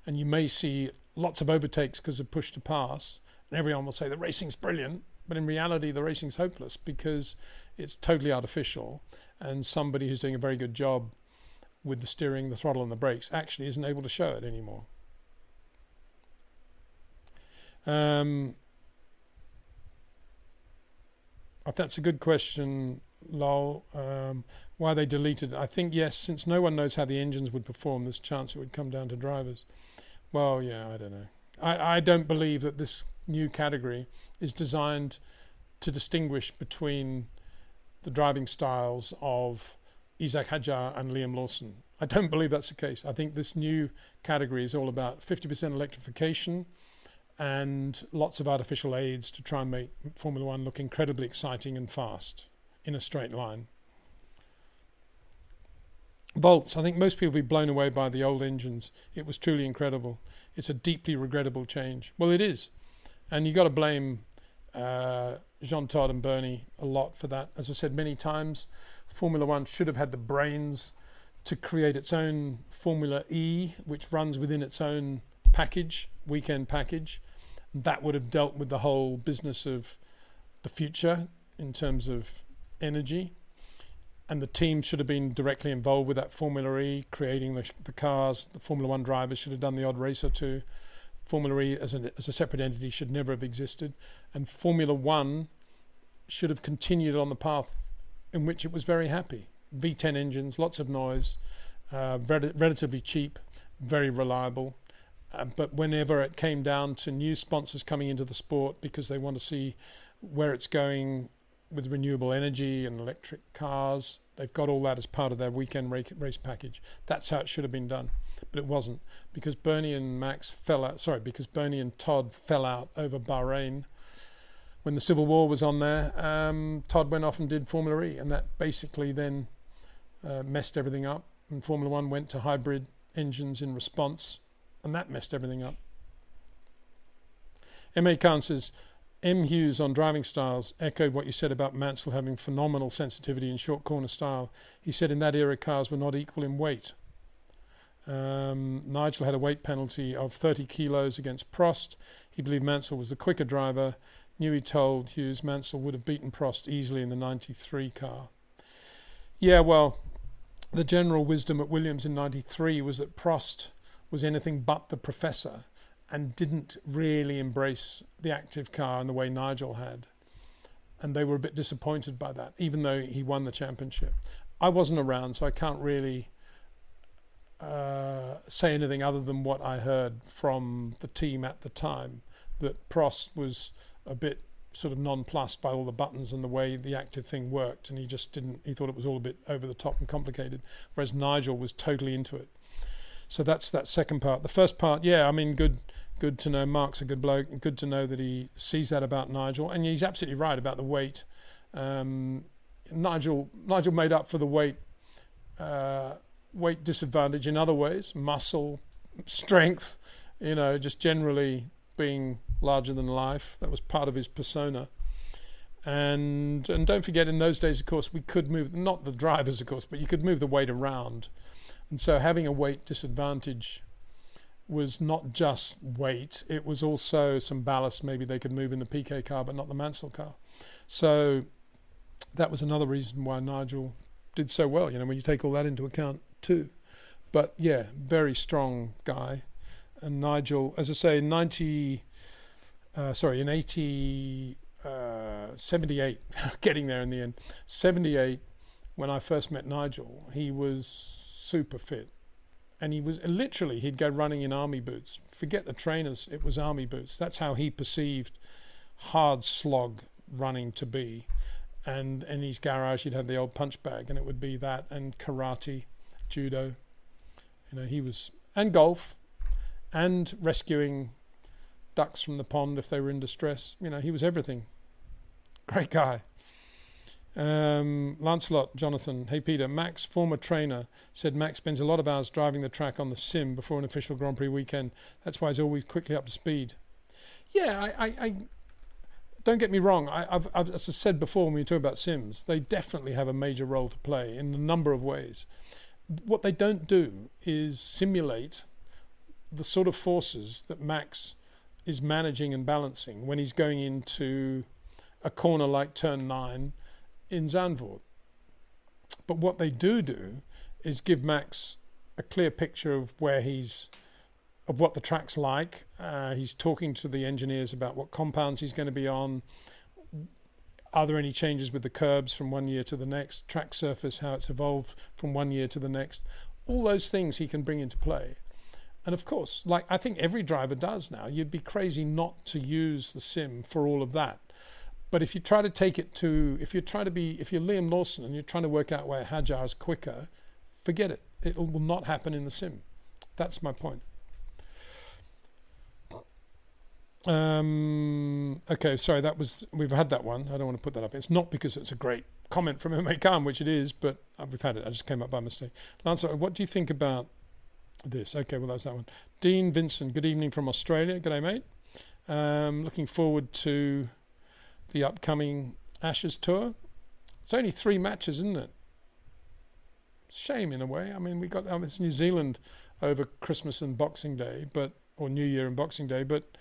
and you may see lots of overtakes because of push to pass, and everyone will say the racing's brilliant, but in reality the racing's hopeless because it's totally artificial, and somebody who's doing a very good job with the steering, the throttle and the brakes actually isn't able to show it anymore. That's a good question, Lol. Why they deleted it? I think, yes, since no one knows how the engines would perform, there's a chance it would come down to drivers. Well, yeah, I don't know. I don't believe that this new category is designed to distinguish between the driving styles of Isaac Hadjar and Liam Lawson. I don't believe that's the case. I think this new category is all about 50% electrification and lots of artificial aids to try and make Formula One look incredibly exciting and fast in a straight line. Volts, I think most people will be blown away by the old engines. It was truly incredible. It's a deeply regrettable change. Well, it is. And you got to blame Jean Todt and Bernie a lot for that. As I said many times, Formula One should have had the brains to create its own Formula E, which runs within its own package, weekend package. That would have dealt with the whole business of the future in terms of energy. And the team should have been directly involved with that Formula E, creating the cars. The Formula One drivers should have done the odd race or two. Formula E as a separate entity should never have existed. And Formula One should have continued on the path in which it was very happy. V10 engines, lots of noise, relatively cheap, very reliable. But whenever it came down to new sponsors coming into the sport because they want to see where it's going with renewable energy and electric cars, they've got all that as part of their weekend race package. That's how it should have been done, but it wasn't, because Bernie and Todd fell out over Bahrain. When the Civil War was on there, Todd went off and did Formula E, and that basically then messed everything up, and Formula One went to hybrid engines in response, and that messed everything up. M.A. Khan says, M. Hughes on driving styles echoed what you said about Mansell having phenomenal sensitivity in short corner style. He said in that era cars were not equal in weight. Nigel had a weight penalty of 30 kilos against Prost. He believed Mansell was the quicker driver. Newey told Hughes Mansell would have beaten Prost easily in the 93 car. Yeah, well, the general wisdom at Williams in 93 was that Prost was anything but the professor and didn't really embrace the active car in the way Nigel had. And they were a bit disappointed by that, even though he won the championship. I wasn't around, so I can't really say anything other than what I heard from the team at the time, that Prost was a bit sort of nonplussed by all the buttons and the way the active thing worked, and he thought it was all a bit over the top and complicated, whereas Nigel was totally into it. So that's that second part. The first part, yeah, I mean, good to know Mark's a good bloke, and good to know that he sees that about Nigel, and he's absolutely right about the weight. Nigel made up for the weight disadvantage in other ways, muscle, strength, just generally being larger than life. That was part of his persona. And don't forget, in those days, of course, we could move, not the drivers, of course, but you could move the weight around. And so having a weight disadvantage was not just weight, it was also some ballast maybe they could move in the PK car, but not the Mansell car. So that was another reason why Nigel did so well, when you take all that into account too. But yeah, very strong guy. And Nigel, as I say, in 78, getting there in the end, 78, when I first met Nigel, he was super fit. And he'd go running in army boots. Forget the trainers, it was army boots. That's how he perceived hard slog running to be. And in his garage, he'd have the old punch bag, and it would be that, and karate, judo. He was, and golf, and rescuing ducks from the pond if they were in distress. He was everything. Great guy. Lancelot Jonathan, hey Peter, Max, former trainer, said Max spends a lot of hours driving the track on the sim before an official Grand Prix weekend. That's why he's always quickly up to speed. Yeah, I don't get me wrong. I've, as I said before when we were talking about sims, they definitely have a major role to play in a number of ways. What they don't do is simulate the sort of forces that Max is managing and balancing when he's going into a corner like turn 9 in Zandvoort. But what they do is give Max a clear picture of of what the track's like. He's talking to the engineers about what compounds he's going to be on. Are there any changes with the curbs from one year to the next? Track surface, how it's evolved from one year to the next. All those things he can bring into play. And of course, like I think every driver does now, you'd be crazy not to use the sim for all of that. But if you try to take it to, if you're Liam Lawson and you're trying to work out where Hajar is quicker, forget it. It will not happen in the sim. That's my point. Okay, sorry, we've had that one. I don't want to put that up. It's not because it's a great comment from MMA Khan, which it is, but we've had it. I just came up by mistake. Lancelot, what do you think about this? Okay, well, that's that one. Dean Vincent, good evening from Australia. G'day, mate. Looking forward to the upcoming Ashes tour. It's only 3 matches, isn't it? Shame in a way. I mean, we got it's New Zealand over Christmas and Boxing Day, or New Year and Boxing Day, but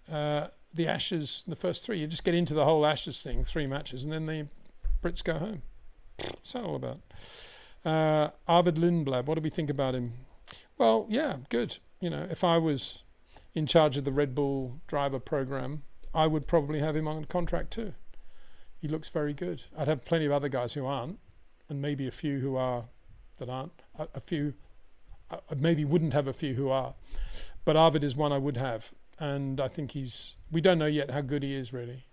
the Ashes, the first 3, you just get into the whole Ashes thing, 3 matches, and then the Brits go home. What's that all about? Arvid Lindblad, what do we think about him? Well, yeah, good. You know, if I was in charge of the Red Bull driver program, I would probably have him on contract too. He looks very good. I'd have plenty of other guys who aren't, and maybe a few who are that aren't. A few, I maybe wouldn't have a few who are, but Arvid is one I would have, and I think we don't know yet how good he is really.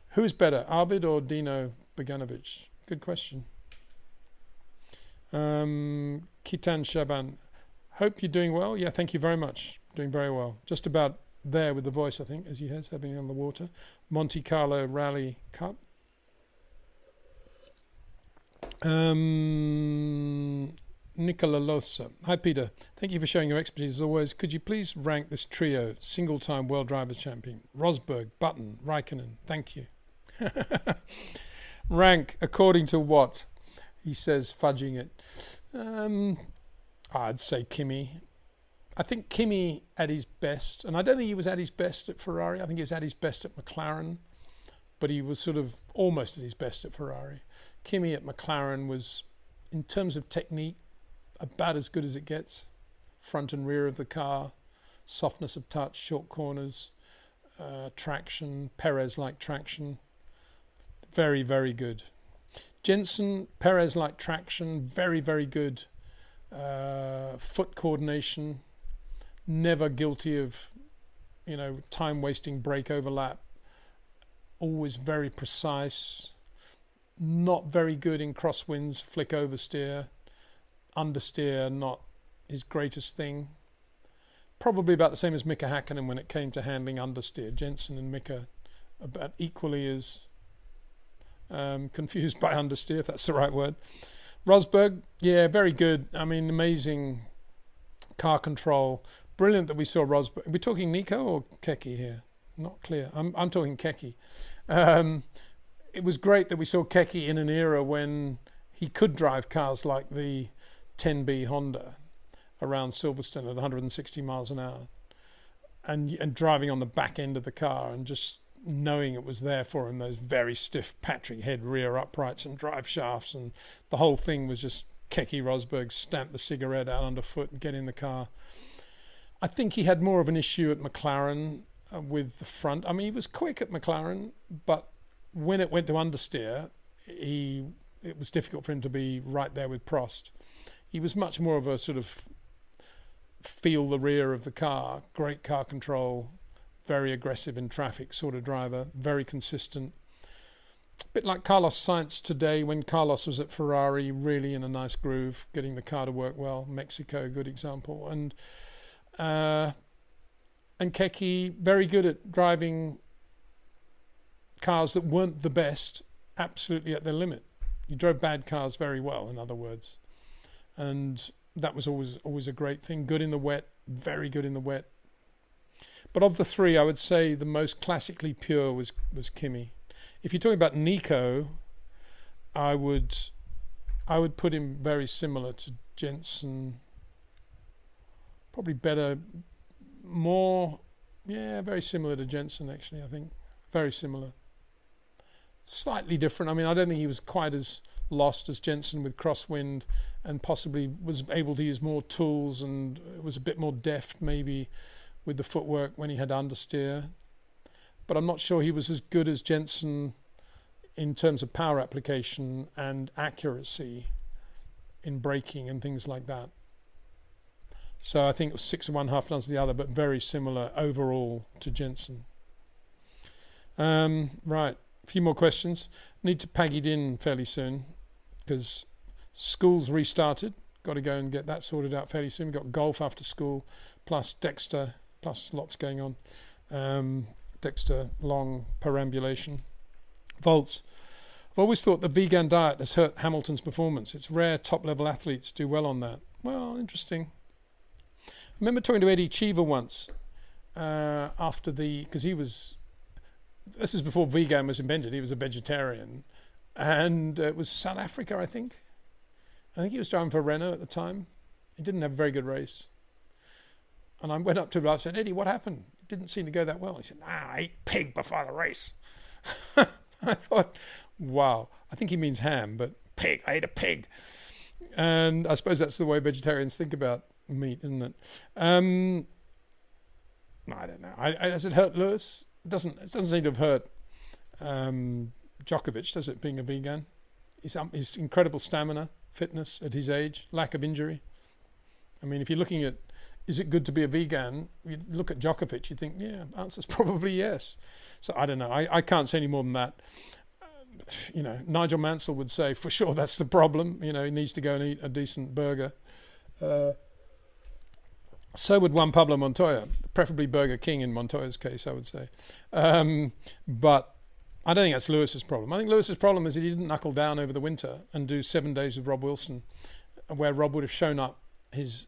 Who is better, Arvid or Dino Beganovic? Good question. Kitan Shaban, hope you're doing well. Yeah, thank you very much. Doing very well. Just about there with the voice, I think, as he has, having on the water. Monte Carlo Rally Cup. Nicola Losa. Hi, Peter. Thank you for showing your expertise as always. Could you please rank this trio, single-time World Drivers' Champion? Rosberg, Button, Raikkonen. Thank you. Rank according to what? He says, fudging it. I'd say Kimi. I think Kimi at his best, and I don't think he was at his best at Ferrari. I think he was at his best at McLaren, but he was sort of almost at his best at Ferrari. Kimi at McLaren was, in terms of technique, about as good as it gets. Front and rear of the car, softness of touch, short corners, traction, Perez-like traction. Very, very good. Jensen, Perez-like traction, very, very good. Foot coordination, never guilty of, time-wasting brake overlap. Always very precise. Not very good in crosswinds, flick oversteer. Understeer, not his greatest thing. Probably about the same as Mika Hakkinen when it came to handling understeer. Jensen and Mika about equally as confused by understeer, if that's the right word. Rosberg, yeah, very good. I mean, amazing car control. Brilliant that we saw Rosberg. Are we talking Nico or Keke here? Not clear. I'm talking Keke. It was great that we saw Keke in an era when he could drive cars like the 10B Honda around Silverstone at 160 miles an hour and driving on the back end of the car and just knowing it was there for him, those very stiff Patrick head rear uprights and drive shafts, and the whole thing was just Keke Rosberg stamp the cigarette out underfoot and get in the car. I think he had more of an issue at McLaren with the front. I mean, he was quick at McLaren, but when it went to understeer, it was difficult for him to be right there with Prost. He was much more of a sort of feel the rear of the car, great car control, very aggressive in traffic sort of driver, very consistent. A bit like Carlos Sainz today when Carlos was at Ferrari, really in a nice groove, getting the car to work well. Mexico, good example. And Keke, very good at driving cars that weren't the best, absolutely at their limit. He drove bad cars very well, in other words. And that was always a great thing. Good in the wet, very good in the wet. But of the three, I would say the most classically pure was Kimi. If you're talking about Nico, I would put him very similar to Jensen. Probably better, more, yeah, very similar to Jensen actually, I think. Very similar. Slightly different. I mean, I don't think he was quite as lost as Jensen with crosswind and possibly was able to use more tools and was a bit more deft maybe with the footwork when he had understeer. But I'm not sure he was as good as Jensen in terms of power application and accuracy in braking and things like that. So I think it was 6 of one, half dozen of the other, but very similar overall to Jensen. Right. A few more questions. Need to pag it in fairly soon because school's restarted. Got to go and get that sorted out fairly soon. We've got golf after school, plus Dexter, plus lots going on. Dexter long perambulation. Volts. I've always thought the vegan diet has hurt Hamilton's performance. It's rare top-level athletes do well on that. Well, interesting. I remember talking to Eddie Cheever once because he was, this is before vegan was invented, he was a vegetarian. And it was South Africa, I think. I think he was driving for Renault at the time. He didn't have a very good race. And I went up to him and I said, Eddie, what happened? It didn't seem to go that well. He said, I ate pig before the race. I thought, wow. I think he means ham, but pig. I ate a pig. And I suppose that's the way vegetarians think about meat, isn't it? I don't know. Has it hurt Lewis? It doesn't seem to have hurt Djokovic, does it, being a vegan? His incredible stamina, fitness at his age, lack of injury. I mean, if you're looking at, is it good to be a vegan? You look at Djokovic, you think, yeah, the answer's probably yes. So I don't know. I can't say any more than that. Nigel Mansell would say, for sure, that's the problem. He needs to go and eat a decent burger. So would Juan Pablo Montoya, preferably Burger King in Montoya's case, I would say. But I don't think that's Lewis's problem. I think Lewis's problem is that he didn't knuckle down over the winter and do 7 days with Rob Wilson, where Rob would have shown up his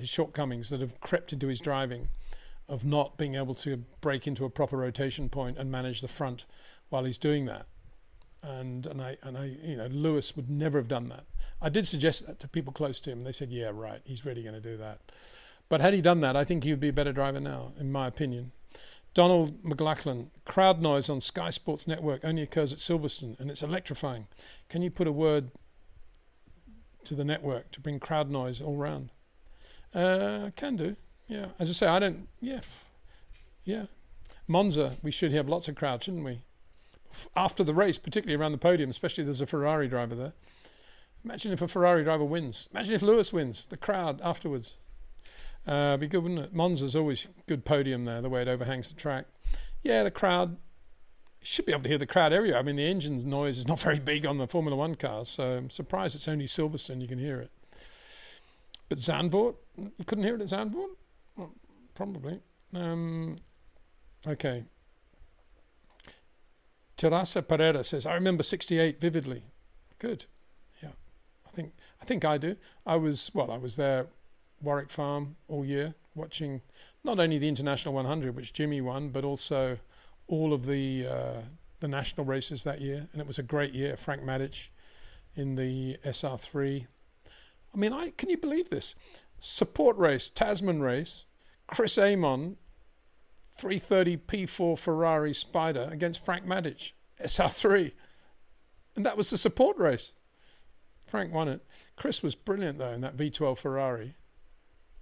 shortcomings that have crept into his driving, of not being able to break into a proper rotation point and manage the front while he's doing that. And I Lewis would never have done that. I did suggest that to people close to him, and they said, yeah, right, he's really going to do that. But had he done that, I think he would be a better driver now, in my opinion. Donald McLachlan, crowd noise on Sky Sports Network only occurs at Silverstone, and it's electrifying. Can you put a word to the network to bring crowd noise all round? Can do, yeah. As I say, yeah. Monza, we should have lots of crowd, shouldn't we? After the race, particularly around the podium, especially if there's a Ferrari driver there. Imagine if a Ferrari driver wins. Imagine if Lewis wins, the crowd afterwards. Be good, wouldn't it? Monza's always good podium there, the way it overhangs the track. Yeah, the crowd, you should be able to hear the crowd everywhere. I mean, the engine's noise is not very big on the Formula One cars, so I'm surprised it's only Silverstone you can hear it. But Zandvoort, you couldn't hear it at Zandvoort? Well, probably. Okay. Teresa Pereira says, I remember 68 vividly. Good. Yeah, I think I do. I was there, Warwick Farm, all year, watching not only the International 100, which Jimmy won, but also all of the national races that year. And it was a great year. Frank Matic in the SR3. I mean, can you believe this? Support race, Tasman race, Chris Amon, 330 P4 Ferrari Spider against Frank Matic, SR3. And that was the support race. Frank won it. Chris was brilliant, though, in that V12 Ferrari.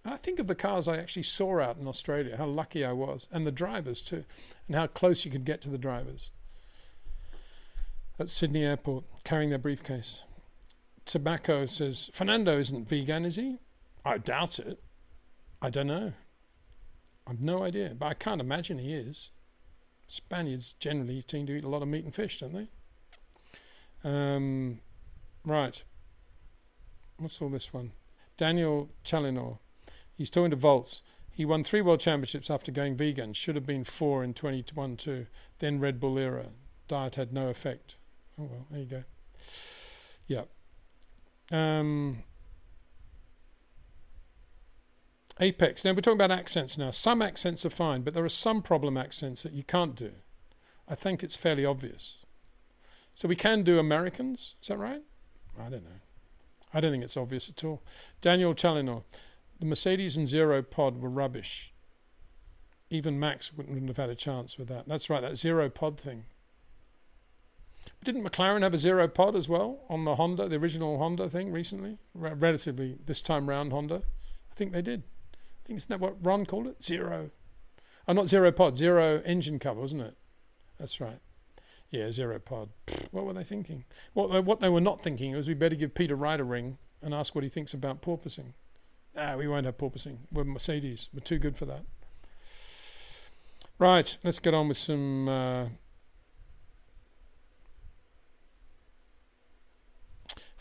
And I think of the cars I actually saw out in Australia, how lucky I was, and the drivers, too, and how close you could get to the drivers. At Sydney Airport, carrying their briefcase. Tobacco says, Fernando isn't vegan, is he? I doubt it. I don't know. I've no idea, but I can't imagine he is. Spaniards generally seem to eat a lot of meat and fish, don't they? Right. What's all this one? Daniel Chalinor. He's talking to Volts. He won 3 world championships after going vegan. Should have been 4 in 2021 too. Then Red Bull era. Diet had no effect. Oh well, there you go. Yeah. Apex. Now we're talking about accents now. Some accents are fine, but there are some problem accents that you can't do. I think it's fairly obvious. So we can do Americans. Is that right? I don't know. I don't think it's obvious at all. Daniel Chalinor. The Mercedes and Zero Pod were rubbish. Even Max wouldn't have had a chance with that. That's right, that Zero Pod thing. But didn't McLaren have a Zero Pod as well on the Honda, the original Honda thing recently? Relatively this time round Honda. I think they did. I think isn't that what Ron called it? Zero. Oh, not Zero Pod, Zero engine cover, wasn't it? That's right. Yeah, Zero Pod. What were they thinking? What they were not thinking was we better give Peter Wright a ring and ask what he thinks about porpoising. We won't have porpoising. We're Mercedes. We're too good for that. Right, let's get on with some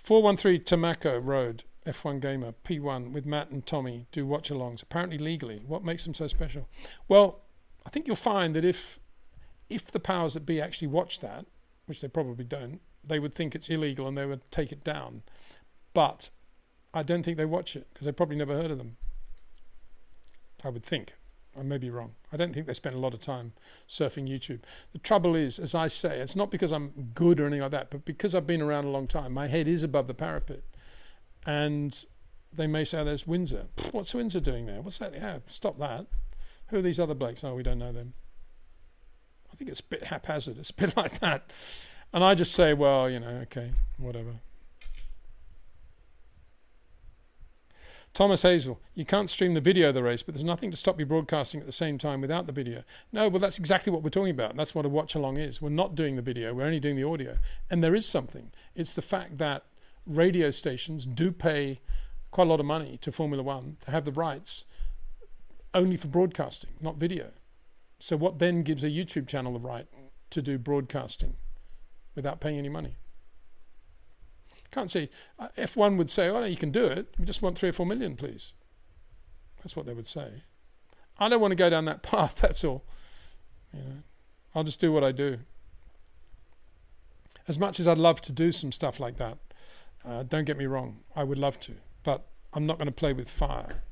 413 Tamaco Road, F1 Gamer, P1 with Matt and Tommy do watch-alongs, apparently legally. What makes them so special? Well, I think you'll find that if the powers that be actually watch that, which they probably don't, they would think it's illegal and they would take it down. But I don't think they watch it because they probably never heard of them. I would think. I may be wrong. I don't think they spend a lot of time surfing YouTube. The trouble is, as I say, it's not because I'm good or anything like that, but because I've been around a long time, my head is above the parapet. And they may say, oh, there's Windsor. What's Windsor doing there? What's that? Yeah, stop that. Who are these other blokes? Oh, we don't know them. I think it's a bit haphazard. It's a bit like that. And I just say, well, you know, okay, whatever. Thomas Hazel, you can't stream the video of the race, but there's nothing to stop you broadcasting at the same time without the video. No, well, that's exactly what we're talking about. That's what a watch-along is. We're not doing the video. We're only doing the audio. And there is something. It's the fact that radio stations do pay quite a lot of money to Formula One to have the rights only for broadcasting, not video. So what then gives a YouTube channel the right to do broadcasting without paying any money? Can't see. F1 would say, oh, no, you can do it. We just want 3 or 4 million, please. That's what they would say. I don't want to go down that path, that's all. You know, I'll just do what I do. As much as I'd love to do some stuff like that, don't get me wrong, I would love to, but I'm not going to play with fire.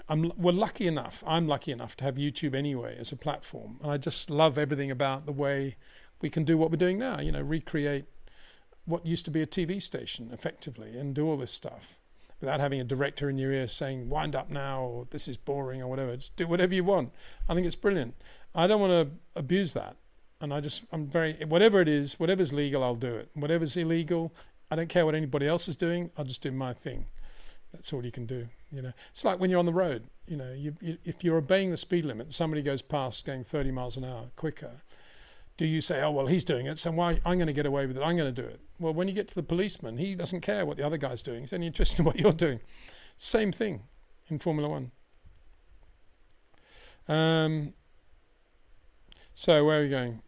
We're lucky enough, I'm lucky enough to have YouTube anyway as a platform, and I just love everything about the way we can do what we're doing now, you know, recreate what used to be a TV station effectively and do all this stuff without having a director in your ear saying wind up now or this is boring or whatever. Just do whatever you want. I think it's brilliant. I don't want to abuse that, and I'm very, whatever it is, whatever's legal, I'll do it. Whatever's illegal, I don't care what anybody else is doing. I'll just do my thing. That's all you can do. You know, it's like when you're on the road. You know, if you're obeying the speed limit, and somebody goes past going 30 miles an hour quicker. Do you say, oh, well, he's doing it, so why I'm going to get away with it, I'm going to do it? Well, when you get to the policeman, he doesn't care what the other guy's doing. He's only interested in what you're doing. Same thing in Formula One. So where are we going?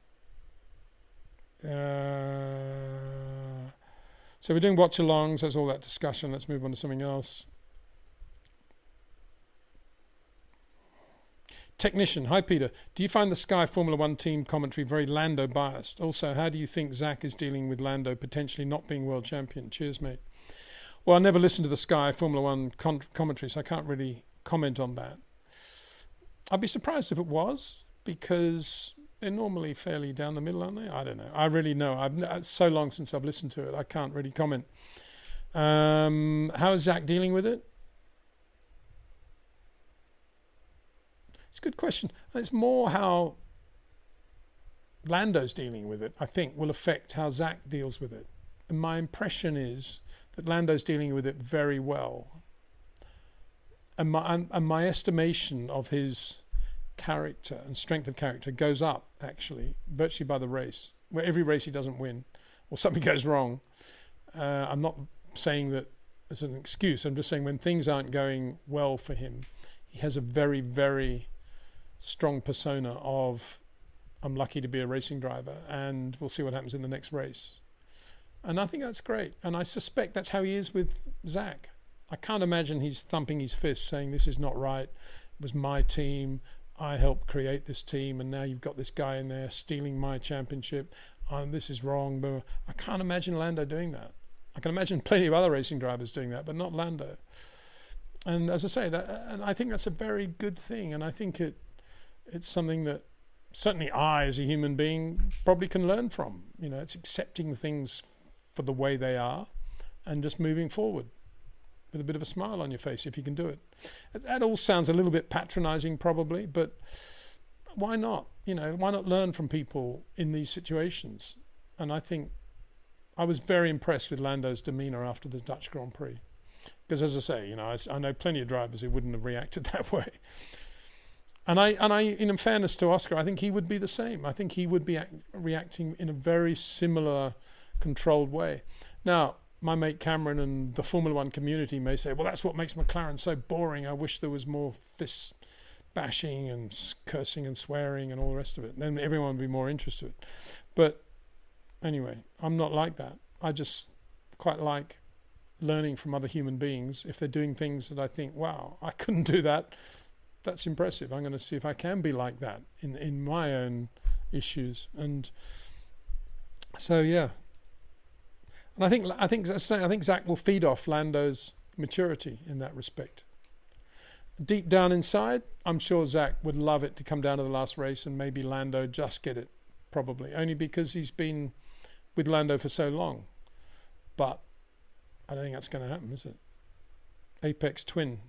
So we're doing watch-alongs. There's all that discussion. Let's move on to something else. Technician, hi Peter. Do you find the Sky Formula One team commentary very Lando biased? Also, how do you think Zach is dealing with Lando potentially not being world champion? Cheers, mate. Well, I never listened to the Sky Formula One commentary, so I can't really comment on that. I'd be surprised if it was, because they're normally fairly down the middle, aren't they? I don't know. I really know. It's so long since I've listened to it, I can't really comment. How is Zach dealing with it? It's a good question. It's more how Lando's dealing with it, I think, will affect how Zach deals with it. And my impression is that Lando's dealing with it very well. And my estimation of his character and strength of character goes up, actually, virtually by the race. Where every race he doesn't win, or something goes wrong. I'm not saying that as an excuse. I'm just saying when things aren't going well for him, he has a very, very strong persona of, I'm lucky to be a racing driver and we'll see what happens in the next race. And I think that's great. And I suspect that's how he is with Zach. I can't imagine he's thumping his fist saying this is not right. It was my team. I helped create this team and now you've got this guy in there stealing my championship. This is wrong. But I can't imagine Lando doing that. I can imagine plenty of other racing drivers doing that, but not Lando. And as I say, and I think that's a very good thing. And I think it's something that certainly I, as a human being, probably can learn from. You know, it's accepting things for the way they are and just moving forward with a bit of a smile on your face if you can do it. That all sounds a little bit patronizing probably, but why not? You know, why not learn from people in these situations? And I think I was very impressed with Lando's demeanor after the Dutch Grand Prix. Because as I say, you know, I know plenty of drivers who wouldn't have reacted that way. And I, in fairness to Oscar, I think he would be the same. I think he would be reacting in a very similar, controlled way. Now, my mate Cameron and the Formula One community may say, well, that's what makes McLaren so boring. I wish there was more fist bashing and cursing and swearing and all the rest of it. Then everyone would be more interested. But anyway, I'm not like that. I just quite like learning from other human beings. If they're doing things that I think, wow, I couldn't do that, that's impressive. I'm going to see if I can be like that in my own issues. And so, yeah. And I think Zach will feed off Lando's maturity in that respect. Deep down inside, I'm sure Zach would love it to come down to the last race and maybe Lando just get it, probably. Only because he's been with Lando for so long. But I don't think that's going to happen, is it? Apex twin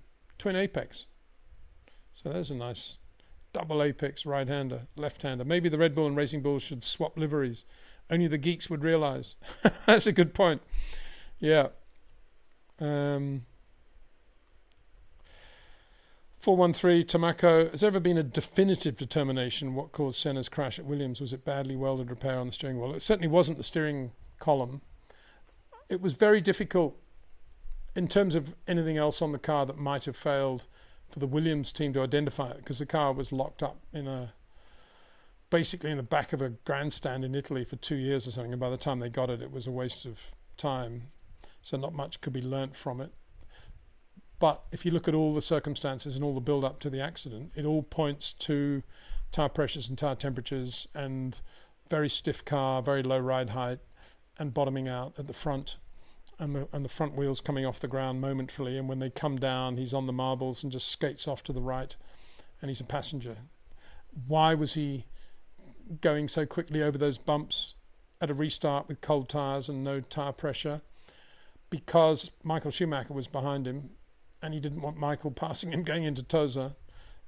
Apex. So there's a nice double Apex right-hander, left-hander. Maybe the Red Bull and Racing Bulls should swap liveries. Only the geeks would realise. That's a good point. Yeah. 413 Tamako, has there ever been a definitive determination what caused Senna's crash at Williams? Was it badly welded repair on the steering wheel? It certainly wasn't the steering column. It was very difficult in terms of anything else on the car that might have failed for the Williams team to identify it, because the car was locked up basically in the back of a grandstand in Italy for 2 years or something, and by the time they got it, it was a waste of time. So not much could be learnt from it. But if you look at all the circumstances and all the build-up to the accident, it all points to tyre pressures and tyre temperatures and very stiff car, very low ride height, and bottoming out at the front, and the front wheels coming off the ground momentarily. And when they come down, he's on the marbles and just skates off to the right, and he's a passenger. Why was he going so quickly over those bumps at a restart with cold tyres and no tyre pressure? Because Michael Schumacher was behind him, and he didn't want Michael passing him going into Tosa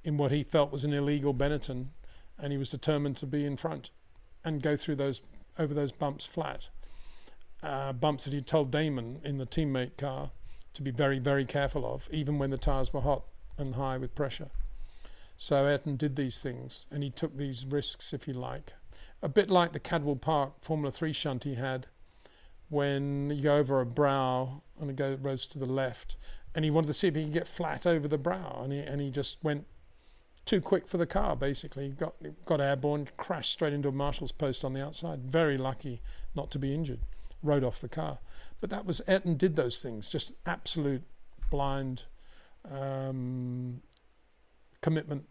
in what he felt was an illegal Benetton, and he was determined to be in front and go through over those bumps flat. Bumps that he told Damon in the teammate car to be very, very careful of, even when the tyres were hot and high with pressure. So Ayrton did these things, and he took these risks, if you like. A bit like the Cadwell Park Formula 3 shunt he had, when you go over a brow and it goes to the left, and he wanted to see if he could get flat over the brow, and he just went too quick for the car, basically. He got airborne, crashed straight into a marshal's post on the outside. Very lucky not to be injured. Rode off the car. But that was, Ayrton did those things, just absolute blind commitment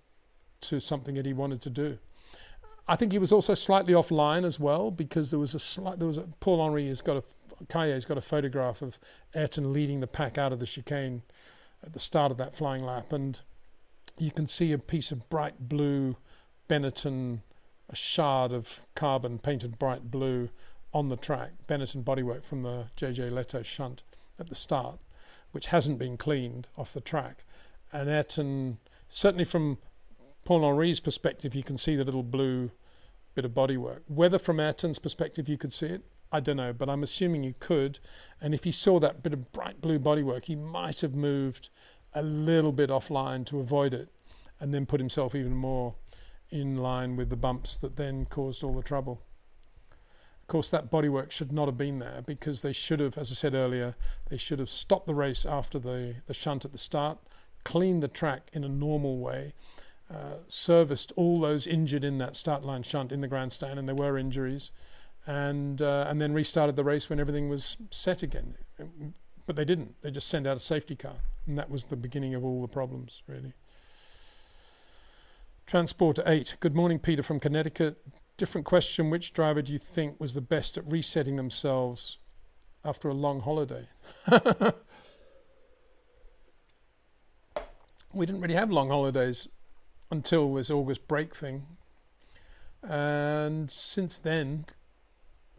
to something that he wanted to do. I think he was also slightly offline as well, because Paul Henry has got a photograph of Ayrton leading the pack out of the chicane at the start of that flying lap, and you can see a piece of bright blue Benetton, a shard of carbon painted bright blue on the track, Benetton bodywork from the JJ Leto shunt at the start, which hasn't been cleaned off the track. And Ayrton, certainly from Paul Henry's perspective, you can see the little blue bit of bodywork. Whether from Ayrton's perspective you could see it, I don't know, but I'm assuming you could. And if he saw that bit of bright blue bodywork, he might have moved a little bit offline to avoid it, and then put himself even more in line with the bumps that then caused all the trouble. Of course, that bodywork should not have been there, because they should have, as I said earlier, they should have stopped the race after the shunt at the start, cleaned the track in a normal way, serviced all those injured in that start line shunt in the grandstand, and there were injuries, and then restarted the race when everything was set again. But they didn't. They just sent out a safety car, and that was the beginning of all the problems, really. Transporter 8. Good morning, Peter from Connecticut. Different question. Which driver do you think was the best at resetting themselves after a long holiday? We didn't really have long holidays until this August break thing. And since then,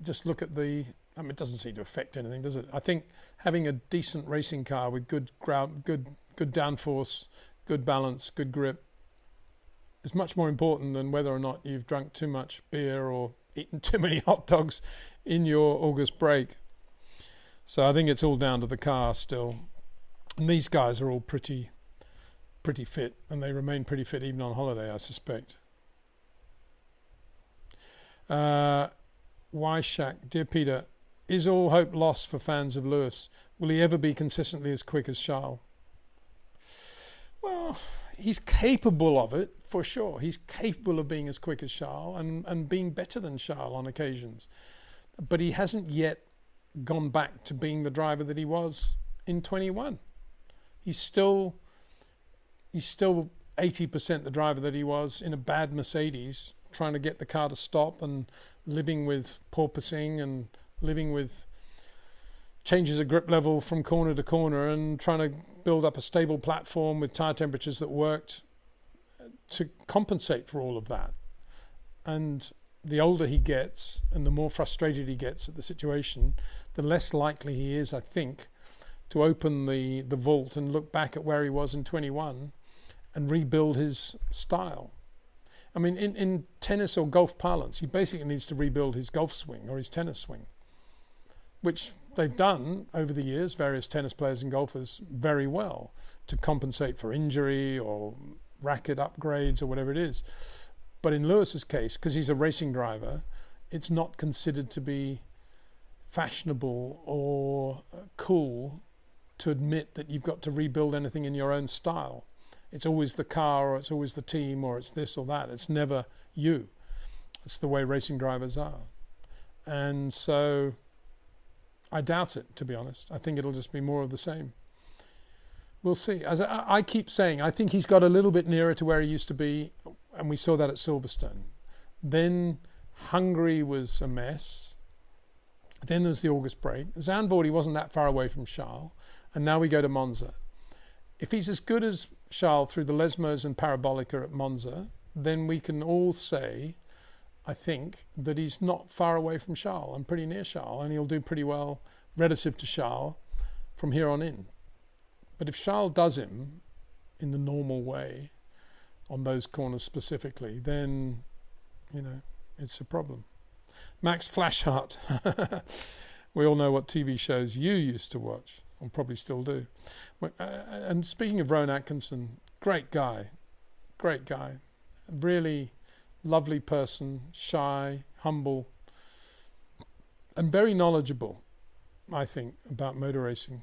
just look at it doesn't seem to affect anything, does it? I think having a decent racing car with good ground, good downforce, good balance, good grip is much more important than whether or not you've drunk too much beer or eaten too many hot dogs in your August break. So I think it's all down to the car still. And these guys are all pretty fit, and they remain pretty fit even on holiday, I suspect. Shaq, dear Peter, is all hope lost for fans of Lewis? Will he ever be consistently as quick as Charles? Well, he's capable of it, for sure. He's capable of being as quick as Charles and being better than Charles on occasions. But he hasn't yet gone back to being the driver that he was in 21. He's still 80% the driver that he was in a bad Mercedes, trying to get the car to stop and living with porpoising and living with changes of grip level from corner to corner and trying to build up a stable platform with tire temperatures that worked to compensate for all of that. And the older he gets and the more frustrated he gets at the situation, the less likely he is, I think, to open the vault and look back at where he was in 21 and rebuild his style. I mean, in tennis or golf parlance, he basically needs to rebuild his golf swing or his tennis swing, which they've done over the years, various tennis players and golfers, very well to compensate for injury or racket upgrades or whatever it is. But in Lewis's case, because he's a racing driver, it's not considered to be fashionable or cool to admit that you've got to rebuild anything in your own style. It's always the car, or it's always the team, or it's this or that. It's never you. It's the way racing drivers are. And so I doubt it, to be honest. I think it'll just be more of the same. We'll see. As I keep saying, I think he's got a little bit nearer to where he used to be, and we saw that at Silverstone. Then Hungary was a mess. Then there was the August break. Zandvoort, he wasn't that far away from Charles, and now we go to Monza. If he's as good as Charles through the Lesmos and Parabolica at Monza, then we can all say, I think, that he's not far away from Charles. I'm pretty near Charles, and he'll do pretty well relative to Charles from here on in. But if Charles does him in the normal way, on those corners specifically, then, you know, it's a problem. Max Flashheart. We all know what TV shows you used to watch, or probably still do. And speaking of Rowan Atkinson, great guy. Really lovely person, shy, humble, and very knowledgeable, I think, about motor racing.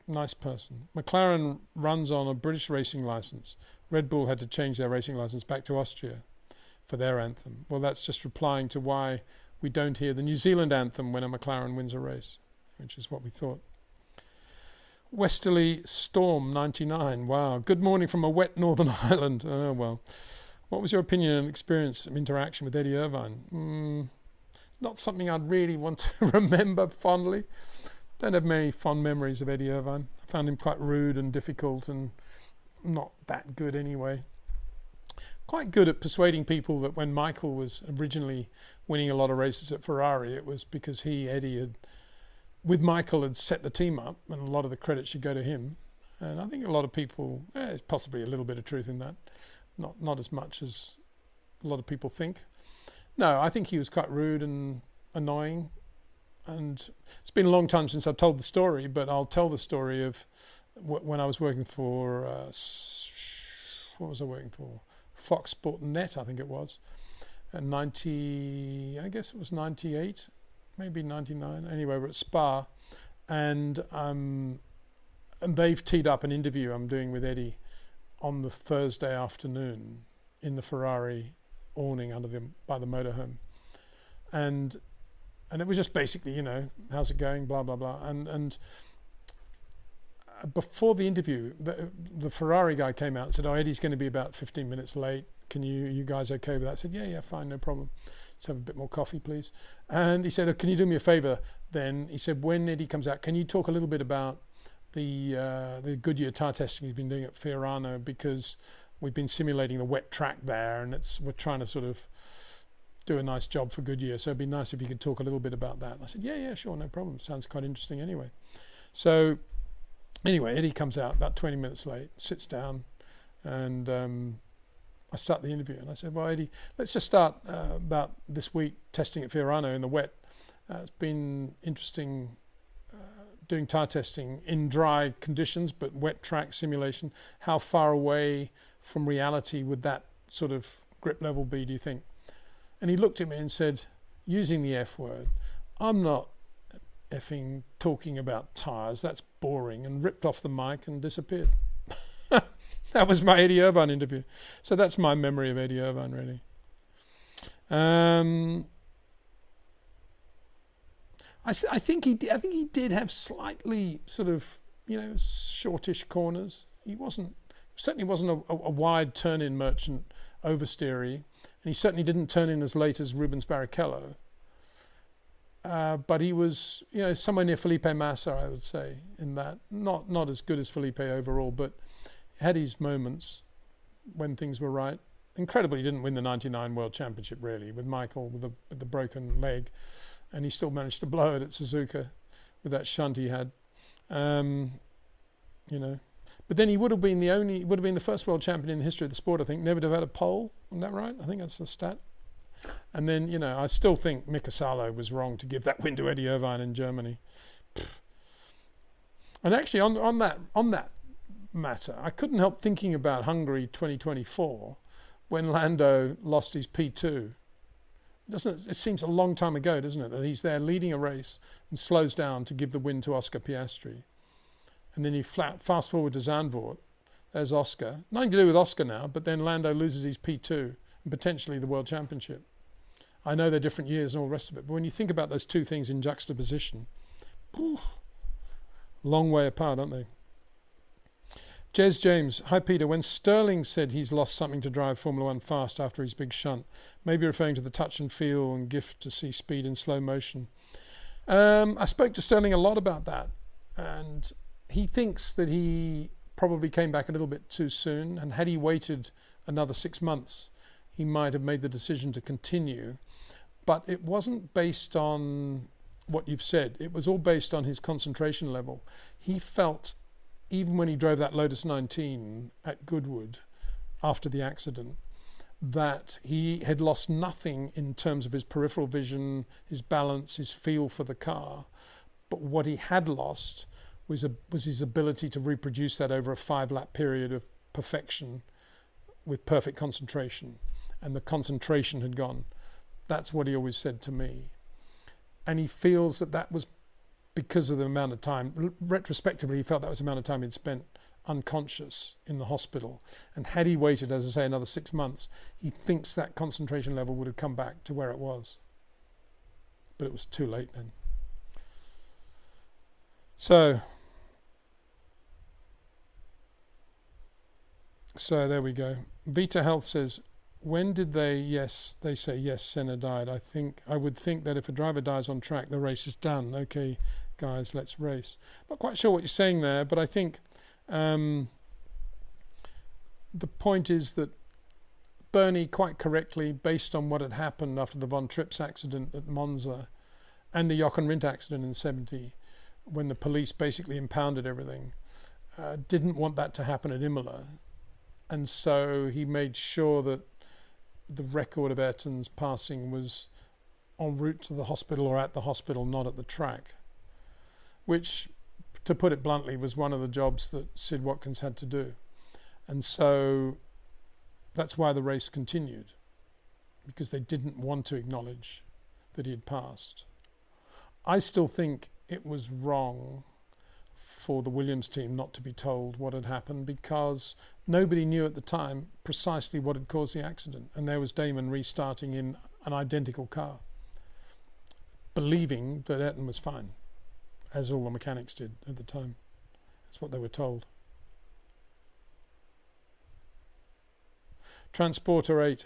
Nice person. McLaren runs on a British racing license. Red Bull had to change their racing license back to Austria for their anthem. Well, that's just replying to why we don't hear the New Zealand anthem when a McLaren wins a race, which is what we thought. Westerly Storm 99. Wow. Good morning from a wet Northern Ireland. Oh, well. What was your opinion and experience of interaction with Eddie Irvine? Not something I'd really want to remember fondly. Don't have many fond memories of Eddie Irvine. I found him quite rude and difficult and not that good anyway. Quite good at persuading people that when Michael was originally winning a lot of races at Ferrari, it was because Eddie with Michael had set the team up, and a lot of the credit should go to him. And I think a lot of people, there's possibly a little bit of truth in that. Not as much as a lot of people think. No, I think he was quite rude and annoying. And it's been a long time since I've told the story, but I'll tell the story of when I was working for, what was I working for? Fox Sport Net, I think it was. And I guess it was 98, maybe 99. Anyway, we're at Spa. And they've teed up an interview I'm doing with Eddie on the Thursday afternoon in the Ferrari awning by the motorhome. And it was just basically, you know, how's it going, blah, blah, blah. And before the interview, the Ferrari guy came out and said, Eddie's going to be about 15 minutes late. Can you guys okay with that? I said, yeah, fine, no problem. Let's have a bit more coffee, please. And he said, can you do me a favor then? He said, when Eddie comes out, can you talk a little bit about the Goodyear tire testing he's been doing at Fiorano, because we've been simulating the wet track there, and we're trying to sort of do a nice job for Goodyear, so it'd be nice if you could talk a little bit about that. And I said, yeah, sure, no problem. Sounds quite interesting anyway. So anyway, Eddie comes out about 20 minutes late, sits down, and I start the interview. And I said, well, Eddie, let's just start about this week testing at Fiorano in the wet. It's been interesting doing tire testing in dry conditions, but wet track simulation. How far away from reality would that sort of grip level be, do you think? And he looked at me and said, using the F word, I'm not effing talking about tires, that's boring, and ripped off the mic and disappeared. That was my Eddie Irvine interview. So that's my memory of Eddie Irvine, really. I think he did have slightly sort of, shortish corners. He certainly wasn't a wide turn-in merchant oversteery, and he certainly didn't turn in as late as Rubens Barrichello. But he was, somewhere near Felipe Massa, I would say, in that. Not as good as Felipe overall, but had his moments when things were right. Incredibly, he didn't win the '99 World Championship, really, with Michael with the broken leg, and he still managed to blow it at Suzuka with that shunt he had. But then he would have been the first world champion in the history of the sport, I think, never to have had a pole. Isn't that right? I think that's the stat. And then, I still think Mika Salo was wrong to give that win to Eddie Irvine in Germany. And actually, on that matter, I couldn't help thinking about Hungary 2024 when Lando lost his P2. It seems a long time ago, doesn't it, that he's there leading a race and slows down to give the win to Oscar Piastri. And then you fast forward to Zandvoort. There's Oscar. Nothing to do with Oscar now, but then Lando loses his P2 and potentially the World Championship. I know they're different years and all the rest of it, but when you think about those two things in juxtaposition, long way apart, aren't they? Jez James, hi Peter. When Sterling said he's lost something to drive Formula One fast after his big shunt, maybe referring to the touch and feel and gift to see speed in slow motion. I spoke to Sterling a lot about that, and he thinks that he probably came back a little bit too soon, and had he waited another 6 months, he might have made the decision to continue. But it wasn't based on what you've said. It was all based on his concentration level. He felt, even when he drove that Lotus 19 at Goodwood after the accident, that he had lost nothing in terms of his peripheral vision, his balance, his feel for the car. But what he had lost was his ability to reproduce that over a 5-lap period of perfection with perfect concentration. And the concentration had gone. That's what he always said to me. And he feels that was because of the amount of time. Retrospectively, he felt that was the amount of time he'd spent unconscious in the hospital. And had he waited, as I say, another 6 months, he thinks that concentration level would have come back to where it was. But it was too late then. So there we go. Vita Health says, when did they say yes, Senna died. I would think that if a driver dies on track, the race is done. Okay, guys, let's race. Not quite sure what you're saying there, but I think the point is that Bernie, quite correctly, based on what had happened after the Von Trips accident at Monza and the Jochen Rindt accident in '70, when the police basically impounded everything, didn't want that to happen at Imola. And so he made sure that the record of Ayrton's passing was en route to the hospital or at the hospital, not at the track, which, to put it bluntly, was one of the jobs that Sid Watkins had to do. And so that's why the race continued, because they didn't want to acknowledge that he had passed. I still think it was wrong for the Williams team not to be told what had happened, because nobody knew at the time precisely what had caused the accident. And there was Damon restarting in an identical car, believing that Ayrton was fine, as all the mechanics did at the time. That's what they were told. Transporter 8.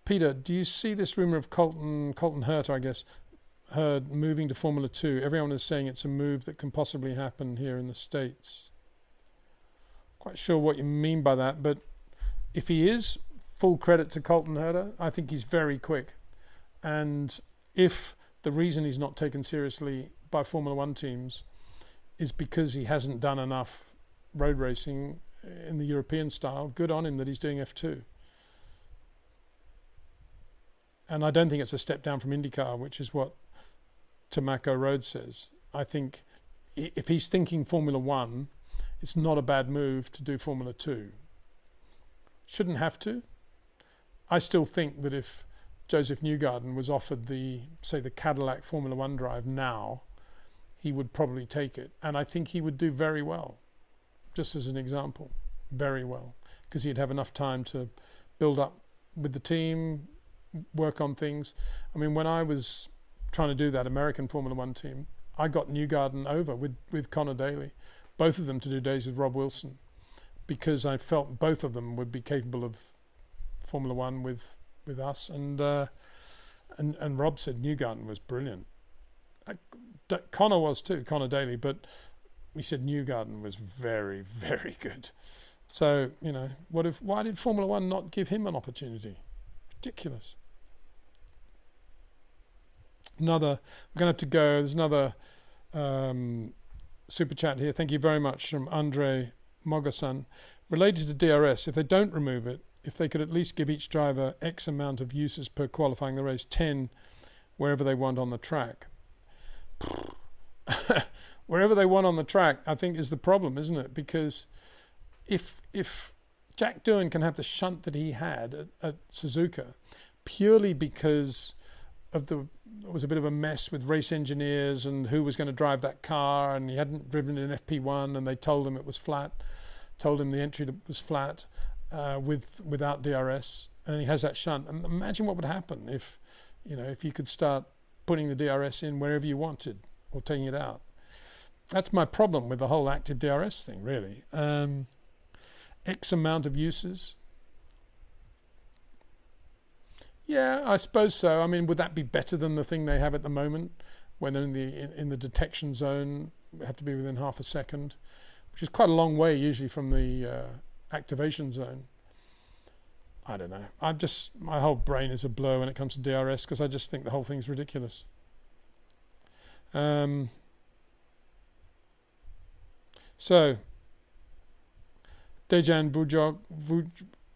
Peter, do you see this rumour of Colton Herta, I guess, Hurd moving to Formula 2? Everyone is saying it's a move that can possibly happen here in the States. Quite sure what you mean by that, but if he is, full credit to Colton Herta. I think he's very quick. And if the reason he's not taken seriously by Formula 1 teams is because he hasn't done enough road racing in the European style, good on him that he's doing F2. And I don't think it's a step down from IndyCar, which is what Tamaco Road says. I think if he's thinking Formula 1, it's not a bad move to do Formula 2. Shouldn't have to. I still think that if Joseph Newgarden was offered the Cadillac Formula 1 drive now, he would probably take it. And I think he would do very well, just as an example, very well, because he'd have enough time to build up with the team, work on things. I mean, when I was trying to do that American Formula One team, I got Newgarden over with Connor Daly, both of them to do days with Rob Wilson, because I felt both of them would be capable of Formula One with us. And Rob said Newgarden was brilliant. Connor was too, Connor Daly, but he said Newgarden was very, very good. So, why did Formula One not give him an opportunity? Ridiculous. We're going to have to go. There's another super chat here. Thank you very much from Andre Mogasan. Related to DRS, if they don't remove it, if they could at least give each driver X amount of uses per qualifying the race, 10 wherever they want on the track. Wherever they want on the track, I think, is the problem, isn't it? Because if Jack Doohan can have the shunt that he had at Suzuka, purely because of it was a bit of a mess with race engineers and who was going to drive that car, and he hadn't driven in FP1, and they told him it was flat, told him the entry was flat without DRS, and he has that shunt. And imagine what would happen if you could start putting the DRS in wherever you wanted or taking it out. That's my problem with the whole active DRS thing, really. X amount of uses. Yeah, I suppose so. I mean, would that be better than the thing they have at the moment, when they're in the detection zone, have to be within half a second, which is quite a long way usually from the activation zone. I don't know. My whole brain is a blur when it comes to DRS, because I just think the whole thing's ridiculous. So, Dejan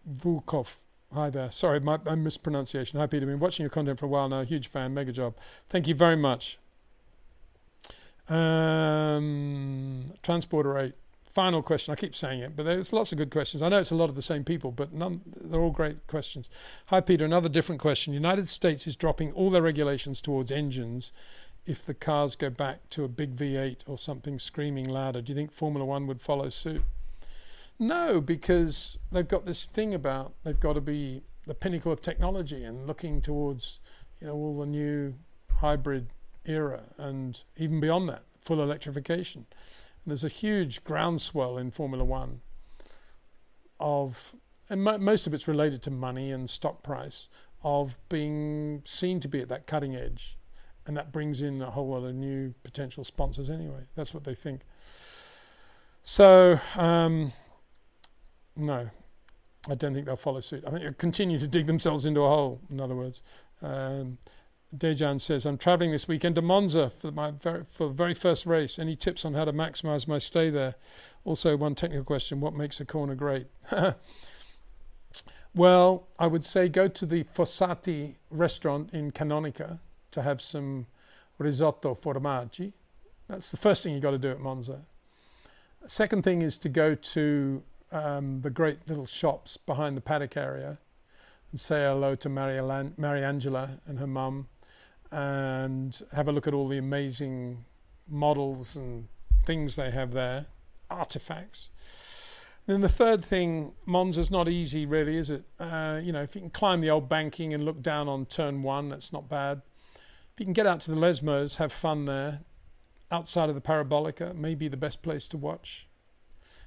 Vukov. Hi there. Sorry, my mispronunciation. Hi, Peter. Been watching your content for a while now. Huge fan. Mega job. Thank you very much. Transporter 8. Final question. I keep saying it, but there's lots of good questions. I know it's a lot of the same people, but they're all great questions. Hi, Peter. Another different question. United States is dropping all their regulations towards engines if the cars go back to a big V8 or something screaming louder. Do you think Formula One would follow suit? No, because they've got this thing about they've got to be the pinnacle of technology and looking towards, all the new hybrid era, and even beyond that, full electrification. And there's a huge groundswell in Formula One most of it's related to money and stock price, of being seen to be at that cutting edge. And that brings in a whole lot of new potential sponsors anyway. That's what they think. So, no, I don't think they'll follow suit. I think they'll continue to dig themselves into a hole, in other words. Dejan says, I'm traveling this weekend to Monza for the very first race. Any tips on how to maximize my stay there? Also, one technical question, what makes a corner great? Well, I would say go to the Fossati restaurant in Canonica to have some risotto formaggi. That's the first thing you got to do at Monza. Second thing is to go to the great little shops behind the paddock area and say hello to Mariangela and her mum, and have a look at all the amazing models and things they have there, artifacts. And then the third thing, Monza's not easy really, is it? If you can climb the old banking and look down on turn 1, that's not bad. If you can get out to the Lesmos, have fun there, outside of the Parabolica, maybe the best place to watch.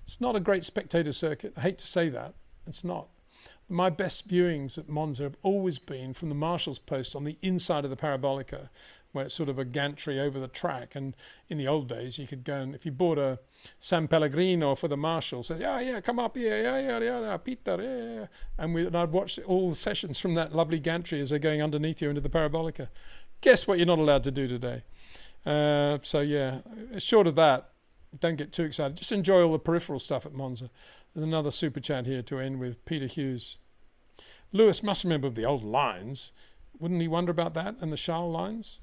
It's not a great spectator circuit. I hate to say that. It's not. My best viewings at Monza have always been from the marshal's post on the inside of the Parabolica, where it's sort of a gantry over the track. And in the old days, you could go and, if you bought a San Pellegrino for the marshal, says, yeah, come up here, yeah, Peter, yeah. And I'd watch all the sessions from that lovely gantry as they're going underneath you into the Parabolica. Guess what you're not allowed to do today? Short of that, don't get too excited. Just enjoy all the peripheral stuff at Monza. There's another super chat here to end with Peter Hughes. Lewis must remember the old Lyons. Wouldn't he wonder about that and the Charles Lyons?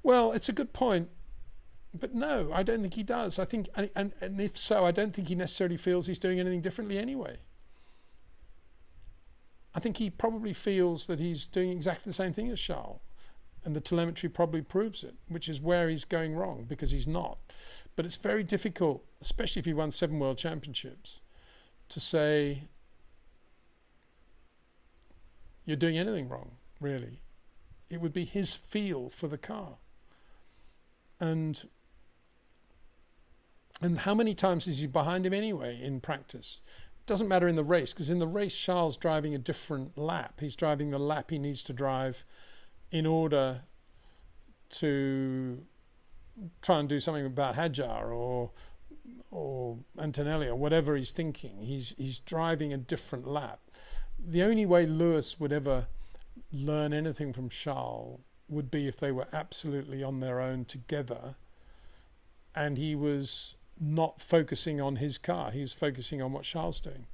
Well, it's a good point. But no, I don't think he does. I think, and if so, I don't think he necessarily feels he's doing anything differently anyway. I think he probably feels that he's doing exactly the same thing as Charles. And the telemetry probably proves it, which is where he's going wrong, because he's not. But it's very difficult, especially if he won 7 world championships, to say you're doing anything wrong, really. It would be his feel for the car. And how many times is he behind him anyway in practice? Doesn't matter in the race, because in the race Charles driving a different lap. He's driving the lap he needs to drive in order to try and do something about Hadjar or Antonelli or whatever he's thinking. He's driving a different lap. The only way Lewis would ever learn anything from Charles would be if they were absolutely on their own together and he was not focusing on his car, he was focusing on what Charles doing.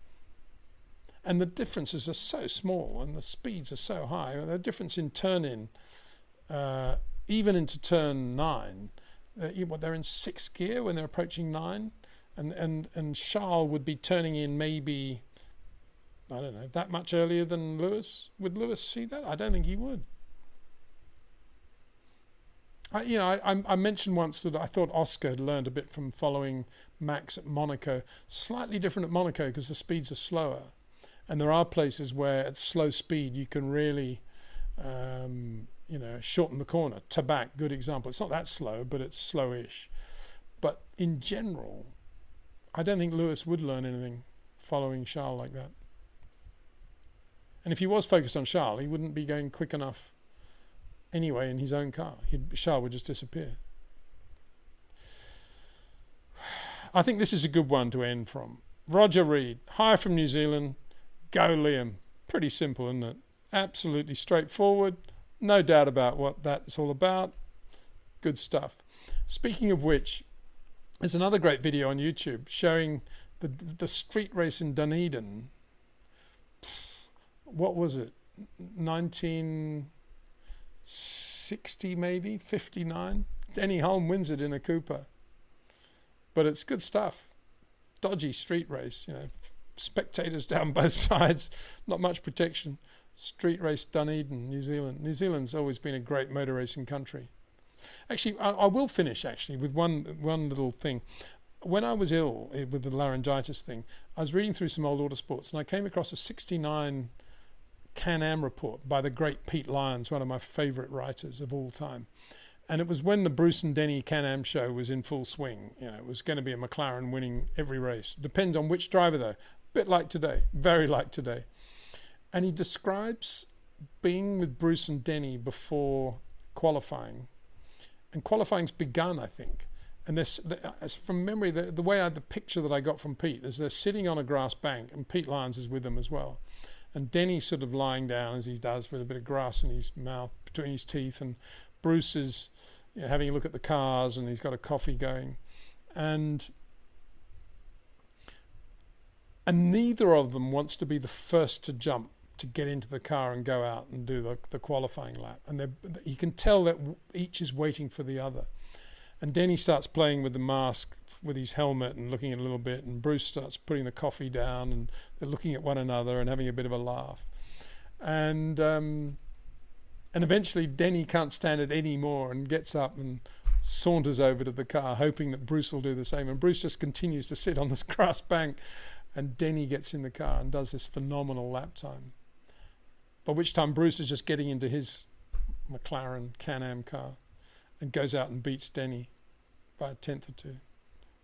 And the differences are so small and the speeds are so high. The difference in turn-in, even into turn 9, they're in 6th gear when they're approaching 9, and Charles would be turning in maybe, I don't know, that much earlier than Lewis. Would Lewis see that? I don't think he would. I mentioned once that I thought Oscar had learned a bit from following Max at Monaco. Slightly different at Monaco because the speeds are slower. And there are places where at slow speed you can really, shorten the corner. Tabac, good example. It's not that slow, but it's slowish. But in general, I don't think Lewis would learn anything following Charles like that. And if he was focused on Charles, he wouldn't be going quick enough anyway in his own car. Charles would just disappear. I think this is a good one to end from. Roger Reed, hi from New Zealand. Go Liam. Pretty simple, isn't it? Absolutely straightforward. No doubt about what that's all about. Good stuff. Speaking of which, there's another great video on YouTube showing the street race in Dunedin. What was it? 1960 maybe? 59? Denny Holm wins it in a Cooper. But it's good stuff. Dodgy street race, spectators down both sides, not much protection. Street race Dunedin, New Zealand. New Zealand's always been a great motor racing country. Actually, I will finish actually with one little thing. When I was ill with the laryngitis thing, I was reading through some old Autosports and I came across a 69 Can-Am report by the great Pete Lyons, one of my favourite writers of all time. And it was when the Bruce and Denny Can-Am show was in full swing. It was going to be a McLaren winning every race. Depends on which driver though. Bit like today, very like today. And he describes being with Bruce and Denny before qualifying. And qualifying's begun, I think. And this, as from memory, the picture that I got from Pete is they're sitting on a grass bank and Pete Lyons is with them as well. And Denny's sort of lying down as he does with a bit of grass in his mouth between his teeth, and Bruce is having a look at the cars and he's got a coffee going. And neither of them wants to be the first to jump to get into the car and go out and do the qualifying lap. And you can tell that each is waiting for the other. And Denny starts playing with the mask with his helmet and looking at it a little bit, and Bruce starts putting the coffee down and they're looking at one another and having a bit of a laugh. And eventually Denny can't stand it anymore and gets up and saunters over to the car, hoping that Bruce will do the same. And Bruce just continues to sit on this grass bank, and Denny gets in the car and does this phenomenal lap time. By which time Bruce is just getting into his McLaren Can-Am car and goes out and beats Denny by a tenth or two.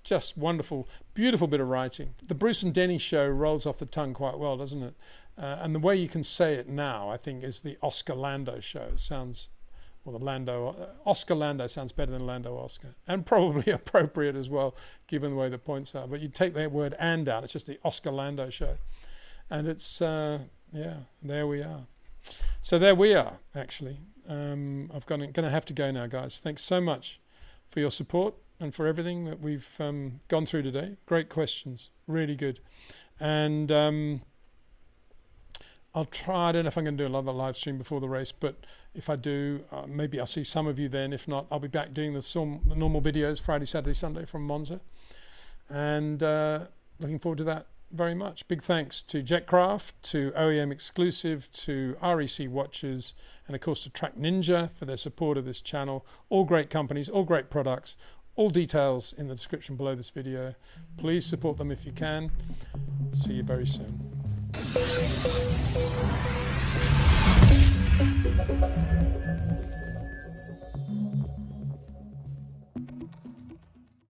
Just wonderful, beautiful bit of writing. The Bruce and Denny show rolls off the tongue quite well, doesn't it? And the way you can say it now, I think, is the OscarLando show. It sounds, well, OscarLando sounds better than Lando Oscar, and probably appropriate as well, given the way the points are. But you take that word "and" out, it's just the OscarLando show. And it's, there we are. So there we are, actually. I'm going to have to go now, guys. Thanks so much for your support and for everything that we've gone through today. Great questions, really good. And I'll try. I don't know if I'm going to do another live stream before the race, but if I do, maybe I'll see some of you then. If not, I'll be back doing the normal videos Friday, Saturday, Sunday from Monza. And looking forward to that very much. Big thanks to Jetcraft, to OEM Exclusive, to REC Watches, and of course to TrackNinja for their support of this channel. All great companies, all great products. All details in the description below this video. Please support them if you can. See you very soon.